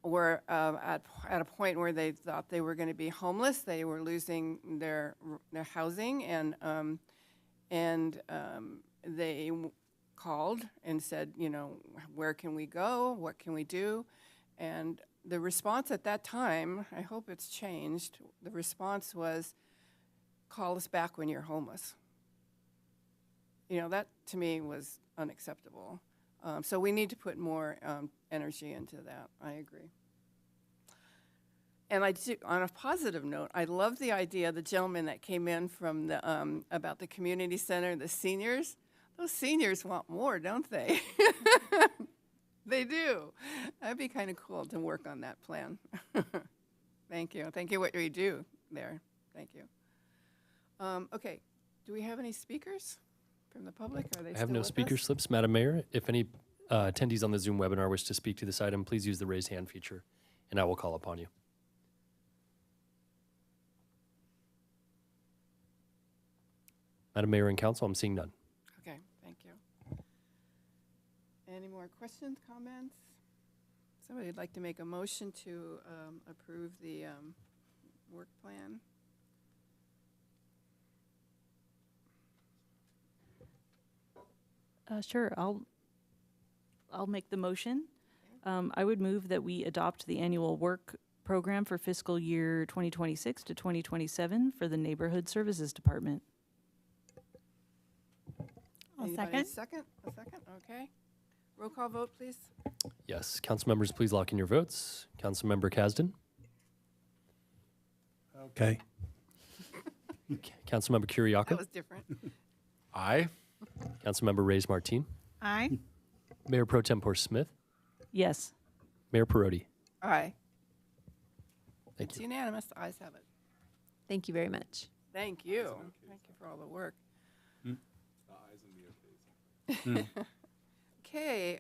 were at a point where they thought they were going to be homeless. They were losing their housing, and they called and said, you know, where can we go? What can we do? And the response at that time, I hope it's changed, the response was, call us back when you're homeless. You know, that to me was unacceptable. So we need to put more energy into that. I agree. And I do, on a positive note, I love the idea, the gentleman that came in from the about the community center, the seniors. Those seniors want more, don't they? They do. That'd be kind of cool to work on that plan. Thank you. Thank you what you do there. Thank you. Okay. Do we have any speakers from the public? Are they I have still no with speaker us? slips, Madam Mayor. If any attendees on the Zoom webinar wish to speak to this item, please use the raise hand feature, and I will call upon you. Madam Mayor and Council, I'm seeing none. Okay, thank you. Any more questions, comments? Somebody would like to make a motion to approve the work plan? Sure, I'll make the motion. I would move that we adopt the annual work program for fiscal year 2026 to 2027 for the Neighborhood Services Department. Anybody second? A second, okay. Roll call vote, please. Yes, council members, please lock in your votes. Councilmember Kasdan. Okay. Councilmember Kiriakou. That was different. Aye. Councilmember Reyes Martin. Aye. Mayor Pro Tempore Smith. Yes. Mayor Perotti. Aye. Thank It's you. unanimous, the ayes have it. Thank you very much. Thank you. Thank you for all the work. Okay,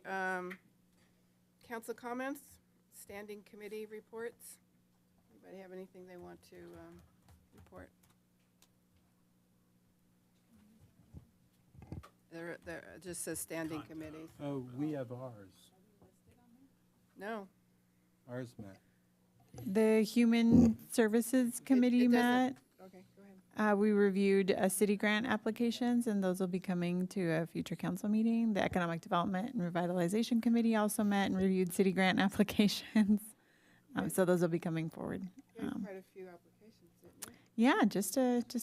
council comments, standing committee reports. Anybody have anything they want to report? There just says standing committees. Oh, we have ours. No. Ours met. The Human Services Committee it doesn't- met. Okay, go ahead. We reviewed city grant applications, and those will be coming to a future council meeting. The Economic Development and Revitalization Committee also met and reviewed city grant applications. So those will be coming forward. You had quite a few applications, didn't Yeah, just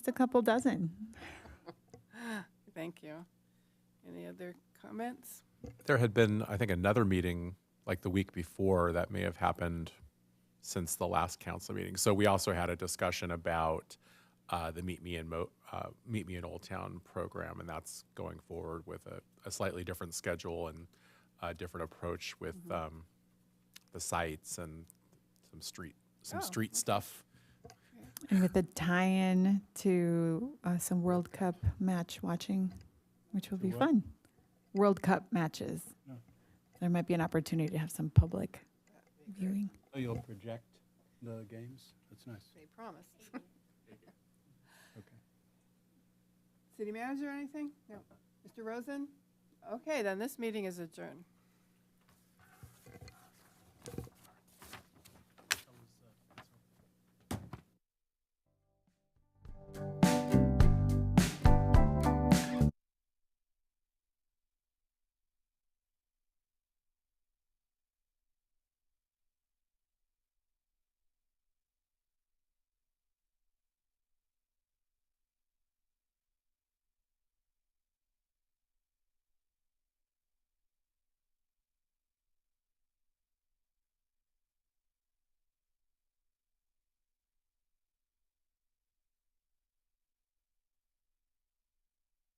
a couple dozen. you? Thank you. Any other comments? There had been, I think, another meeting like the week before that may have happened since the last council meeting. So we also had a discussion about the Meet Me in Old Town program, and that's going forward with a slightly different schedule and a different approach with the sites and some street stuff. And with the tie-in to some World Cup match watching, which will be what? fun. World Cup matches. Oh. There might be an opportunity to have some public viewing. Oh, you'll project the games? That's nice. They promised. Okay. City manager, anything? No. Mr. Rosen? Okay, then this meeting is adjourned.